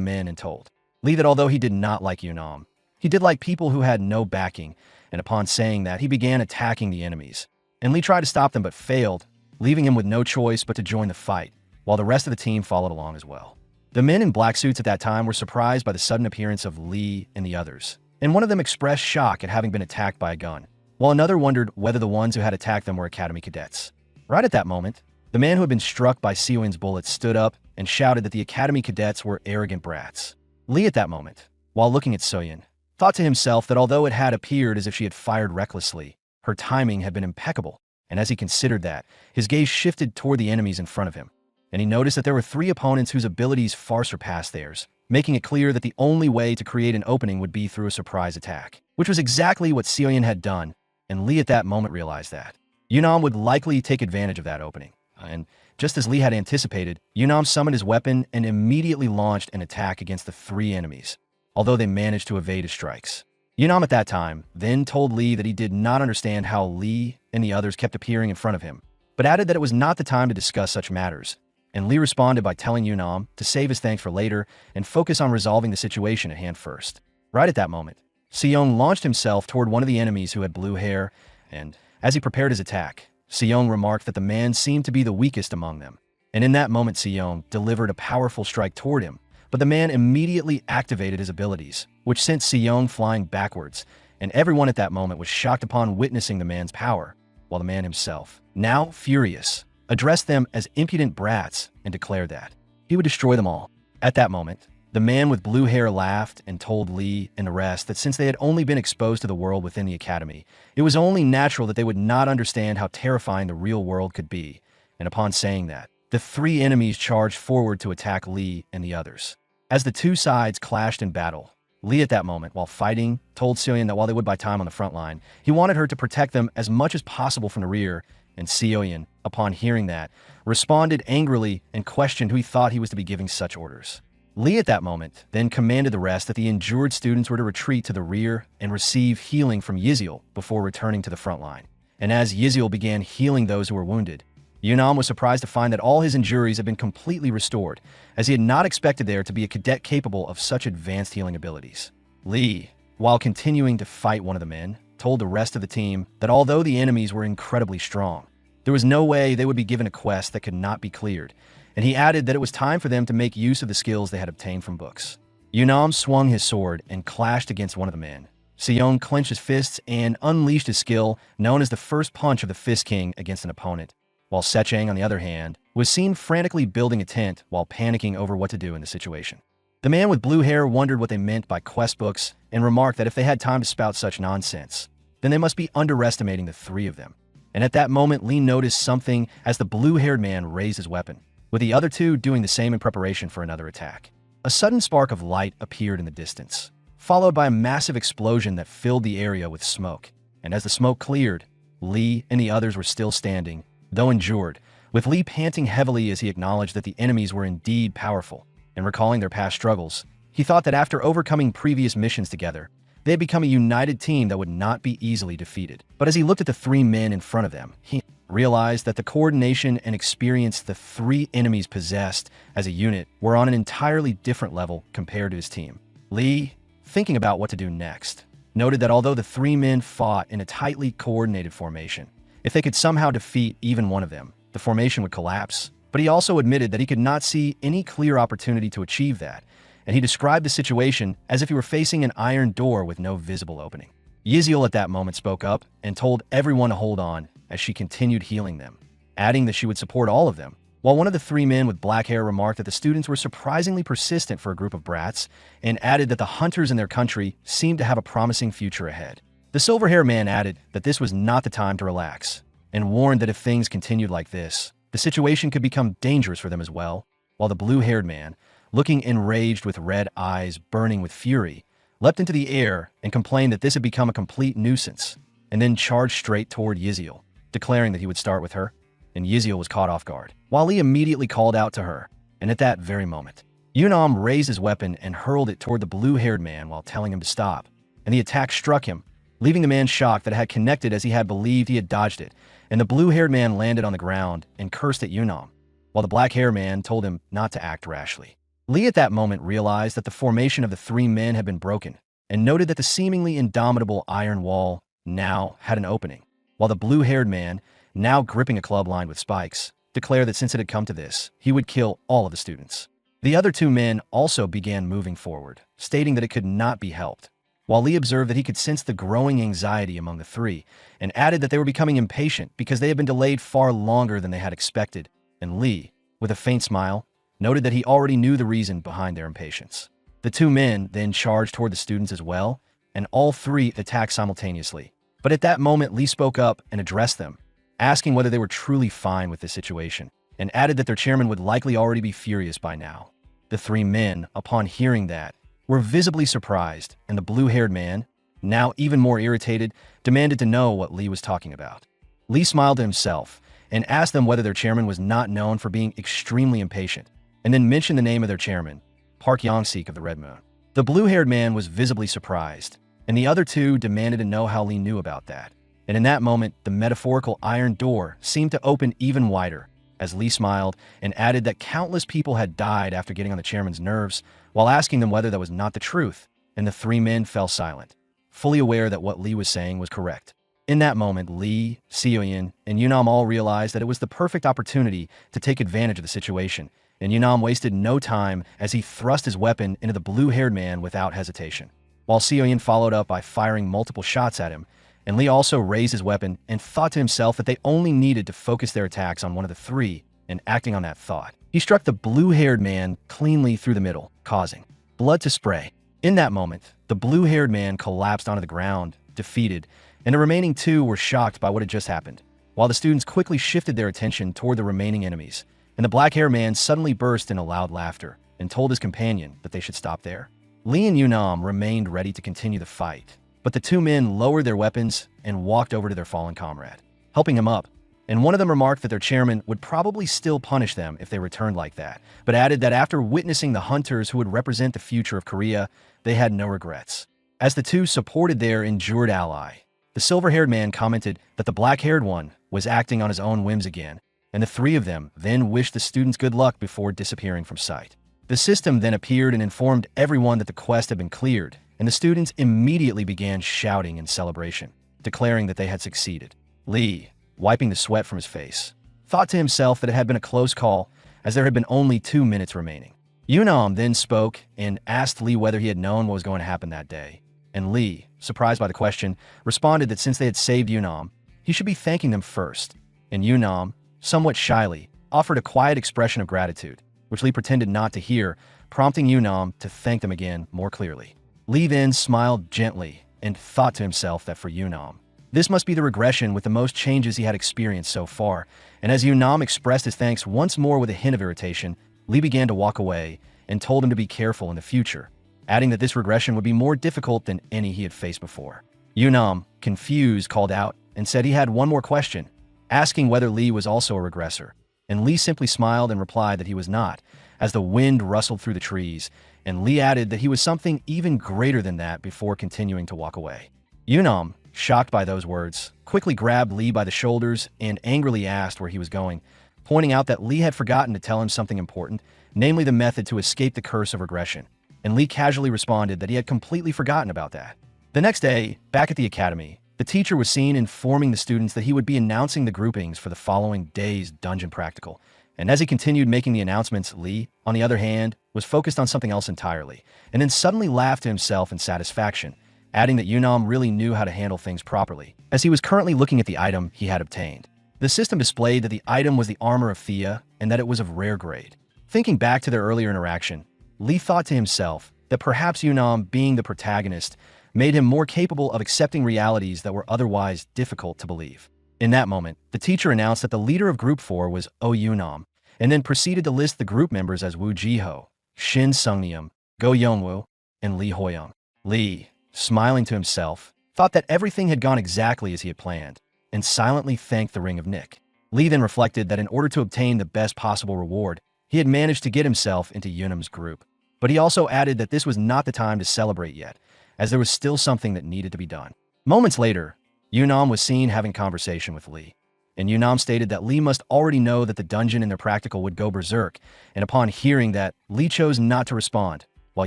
man and told Lee that although he did not like Yunam, he did like people who had no backing, and upon saying that, he began attacking the enemies. And Lee tried to stop them but failed, leaving him with no choice but to join the fight, while the rest of the team followed along as well. The men in black suits at that time were surprised by the sudden appearance of Lee and the others, and one of them expressed shock at having been attacked by a gun, while another wondered whether the ones who had attacked them were academy cadets. Right at that moment, the man who had been struck by Seoyin's bullets stood up and shouted that the academy cadets were arrogant brats. Lee at that moment, while looking at Seoyin, thought to himself that although it had appeared as if she had fired recklessly, her timing had been impeccable, and as he considered that, his gaze shifted toward the enemies in front of him, and he noticed that there were 3 opponents whose abilities far surpassed theirs, making it clear that the only way to create an opening would be through a surprise attack, which was exactly what Seoyin had done, and Lee at that moment realized that Yunam would likely take advantage of that opening. And just as Lee had anticipated, Yunam summoned his weapon and immediately launched an attack against the 3 enemies, although they managed to evade his strikes. Yunam at that time then told Lee that he did not understand how Lee and the others kept appearing in front of him, but added that it was not the time to discuss such matters, and Lee responded by telling Yunam to save his thanks for later and focus on resolving the situation at hand first. Right at that moment, Seong launched himself toward one of the enemies who had blue hair, and as he prepared his attack, Seong remarked that the man seemed to be the weakest among them, And in that moment, Seong delivered a powerful strike toward him, but the man immediately activated his abilities, which sent Seong flying backwards, and everyone at that moment was shocked upon witnessing the man's power, while the man himself, now furious, addressed them as impudent brats and declared that he would destroy them all. At that moment, the man with blue hair laughed and told Lee and the rest that since they had only been exposed to the world within the academy, it was only natural that they would not understand how terrifying the real world could be. And upon saying that, the three enemies charged forward to attack Lee and the others. As the two sides clashed in battle, Lee at that moment, while fighting, told Seoyeon that while they would buy time on the front line, he wanted her to protect them as much as possible from the rear, and Seoyeon, upon hearing that, responded angrily and questioned who he thought he was to be giving such orders. Lee at that moment then commanded the rest that the injured students were to retreat to the rear and receive healing from Yziel before returning to the front line. And as Yziel began healing those who were wounded, Yunam was surprised to find that all his injuries had been completely restored, as he had not expected there to be a cadet capable of such advanced healing abilities. Lee, while continuing to fight one of the men, told the rest of the team that although the enemies were incredibly strong, there was no way they would be given a quest that could not be cleared, and he added that it was time for them to make use of the skills they had obtained from books. Yunam swung his sword and clashed against one of the men. Seong clenched his fists and unleashed his skill, known as the first punch of the Fist King, against an opponent, while Sechang, on the other hand, was seen frantically building a tent while panicking over what to do in the situation. The man with blue hair wondered what they meant by quest books and remarked that if they had time to spout such nonsense, then they must be underestimating the three of them. And at that moment, Lee noticed something as the blue-haired man raised his weapon, with the other two doing the same in preparation for another attack. A sudden spark of light appeared in the distance, followed by a massive explosion that filled the area with smoke. And as the smoke cleared, Lee and the others were still standing, though injured, with Lee panting heavily as he acknowledged that the enemies were indeed powerful. And recalling their past struggles, he thought that after overcoming previous missions together, they had become a united team that would not be easily defeated. But as he looked at the three men in front of them, he realized that the coordination and experience the three enemies possessed as a unit were on an entirely different level compared to his team. Lee, thinking about what to do next, noted that although the three men fought in a tightly coordinated formation, if they could somehow defeat even one of them, the formation would collapse. But he also admitted that he could not see any clear opportunity to achieve that, and he described the situation as if he were facing an iron door with no visible opening. Yziel at that moment spoke up and told everyone to hold on as she continued healing them, adding that she would support all of them, while one of the three men with black hair remarked that the students were surprisingly persistent for a group of brats, and added that the hunters in their country seemed to have a promising future ahead. The silver-haired man added that this was not the time to relax, and warned that if things continued like this, the situation could become dangerous for them as well, while the blue-haired man, looking enraged with red eyes burning with fury, leapt into the air and complained that this had become a complete nuisance, and then charged straight toward Yziel, declaring that he would start with her, and Yziel was caught off guard, while Lee immediately called out to her, and at that very moment, Yunam raised his weapon and hurled it toward the blue-haired man while telling him to stop, and the attack struck him, leaving the man shocked that it had connected as he had believed he had dodged it, and the blue-haired man landed on the ground and cursed at Yunam, while the black-haired man told him not to act rashly. Lee at that moment realized that the formation of the three men had been broken, and noted that the seemingly indomitable iron wall now had an opening, while the blue-haired man, now gripping a club lined with spikes, declared that since it had come to this, he would kill all of the students. The other two men also began moving forward, stating that it could not be helped, while Lee observed that he could sense the growing anxiety among the three, and added that they were becoming impatient because they had been delayed far longer than they had expected, and Lee, with a faint smile, noted that he already knew the reason behind their impatience. The two men then charged toward the students as well, and all three attacked simultaneously. But at that moment, Lee spoke up and addressed them, asking whether they were truly fine with this situation, and added that their chairman would likely already be furious by now. The three men, upon hearing that, were visibly surprised, and the blue-haired man, now even more irritated, demanded to know what Lee was talking about. Lee smiled to himself and asked them whether their chairman was not known for being extremely impatient, and then mentioned the name of their chairman, Park Young-sik of the Red Moon. The blue-haired man was visibly surprised, and the other two demanded to know how Lee knew about that. And in that moment, the metaphorical iron door seemed to open even wider, as Lee smiled and added that countless people had died after getting on the chairman's nerves, while asking them whether that was not the truth, and the three men fell silent, fully aware that what Lee was saying was correct. In that moment, Lee, Seoyin, and Yunam all realized that it was the perfect opportunity to take advantage of the situation, and Yunam wasted no time as he thrust his weapon into the blue-haired man without hesitation. While Seoyin followed up by firing multiple shots at him, and Lee also raised his weapon and thought to himself that they only needed to focus their attacks on one of the three, and acting on that thought, he struck the blue-haired man cleanly through the middle, causing blood to spray. In that moment, the blue-haired man collapsed onto the ground, defeated, and the remaining two were shocked by what had just happened, while the students quickly shifted their attention toward the remaining enemies, and the black-haired man suddenly burst into loud laughter and told his companion that they should stop there. Lee and Yunam remained ready to continue the fight, but the two men lowered their weapons and walked over to their fallen comrade, helping him up, and one of them remarked that their chairman would probably still punish them if they returned like that, but added that after witnessing the hunters who would represent the future of Korea, they had no regrets. As the two supported their injured ally, the silver-haired man commented that the black-haired one was acting on his own whims again, and the three of them then wished the students good luck before disappearing from sight. The system then appeared and informed everyone that the quest had been cleared, and the students immediately began shouting in celebration, declaring that they had succeeded. Lee, wiping the sweat from his face, thought to himself that it had been a close call, as there had been only 2 minutes remaining. Yunam then spoke and asked Lee whether he had known what was going to happen that day, and Lee, surprised by the question, responded that since they had saved Yunam, he should be thanking them first, and Yunam, somewhat shyly, offered a quiet expression of gratitude, which Lee pretended not to hear, prompting Yunam to thank them again more clearly. Lee then smiled gently and thought to himself that for Yunam, this must be the regression with the most changes he had experienced so far, and as Yunam expressed his thanks once more with a hint of irritation, Lee began to walk away and told him to be careful in the future, adding that this regression would be more difficult than any he had faced before. Yunam, confused, called out and said he had one more question, asking whether Lee was also a regressor, and Lee simply smiled and replied that he was not, as the wind rustled through the trees, and Lee added that he was something even greater than that before continuing to walk away. Yunam, shocked by those words, quickly grabbed Lee by the shoulders and angrily asked where he was going, pointing out that Lee had forgotten to tell him something important, namely the method to escape the curse of regression, and Lee casually responded that he had completely forgotten about that. The next day, back at the academy, the teacher was seen informing the students that he would be announcing the groupings for the following day's dungeon practical, and as he continued making the announcements, Lee, on the other hand, was focused on something else entirely, and then suddenly laughed to himself in satisfaction, adding that Yunam really knew how to handle things properly, as he was currently looking at the item he had obtained. The system displayed that the item was the armor of Thea and that it was of rare grade. Thinking back to their earlier interaction, Lee thought to himself that perhaps Yunam, being the protagonist, made him more capable of accepting realities that were otherwise difficult to believe. In that moment, the teacher announced that the leader of Group 4 was Oh Yunam, and then proceeded to list the group members as Woo Jiho, Shin Sungnium, Go Yeonwoo, and Lee Hoyoung. Lee, smiling to himself, thought that everything had gone exactly as he had planned, and silently thanked the Ring of Nick. Lee then reflected that in order to obtain the best possible reward, he had managed to get himself into Yunam's group. But he also added that this was not the time to celebrate yet, as there was still something that needed to be done. Moments later, Yunam was seen having conversation with Lee, and Yunam stated that Lee must already know that the dungeon in their practical would go berserk, and upon hearing that, Lee chose not to respond, while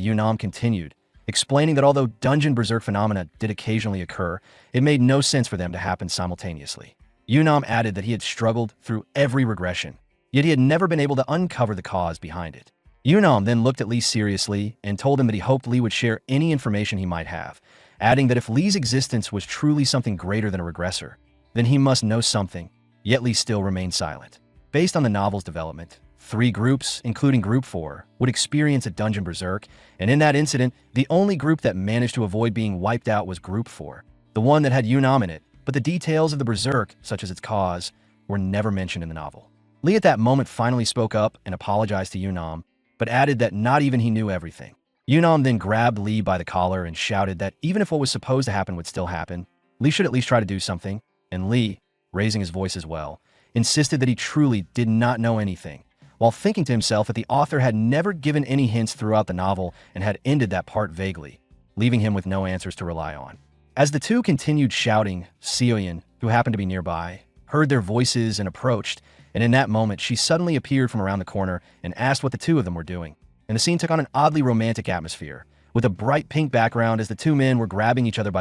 Yunam continued, explaining that although dungeon berserk phenomena did occasionally occur, it made no sense for them to happen simultaneously. Yunam added that he had struggled through every regression, yet he had never been able to uncover the cause behind it. Yunam then looked at Lee seriously and told him that he hoped Lee would share any information he might have, adding that if Lee's existence was truly something greater than a regressor, then he must know something, yet Lee still remained silent. Based on the novel's development, 3 groups, including Group 4, would experience a dungeon berserk, and in that incident, the only group that managed to avoid being wiped out was Group 4, the one that had Yunam in it, but the details of the berserk, such as its cause, were never mentioned in the novel. Lee at that moment finally spoke up and apologized to Yunam, but added that not even he knew everything. Yunam then grabbed Lee by the collar and shouted that even if what was supposed to happen would still happen, Lee should at least try to do something, and Lee, raising his voice as well, insisted that he truly did not know anything, while thinking to himself that the author had never given any hints throughout the novel and had ended that part vaguely, leaving him with no answers to rely on. As the two continued shouting, Seoyin, who happened to be nearby, heard their voices and approached, and in that moment she suddenly appeared from around the corner and asked what the two of them were doing, and the scene took on an oddly romantic atmosphere, with a bright pink background as the two men were grabbing each other by